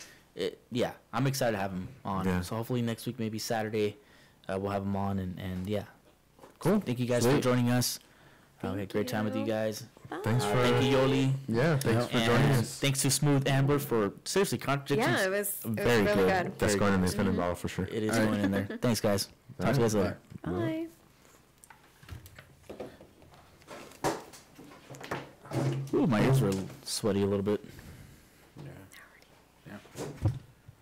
I'm excited to have him on. Yeah. So hopefully next week, maybe Saturday, we'll have him on, and yeah. Cool. Thank you guys for Sweet. joining us. We had a Thank great time with you you. guys. Thanks for Thank you, Yoli. Yeah, thanks for And joining us. thanks to Smooth Ambler for seriously Contradictions. Yeah, it was Very really good. good. That's Very going in the good. spinning bottle for sure. It is All right. going in there. Thanks, guys. Talk to you guys later. Bye. Ooh, my ears were sweaty a little bit. Yeah.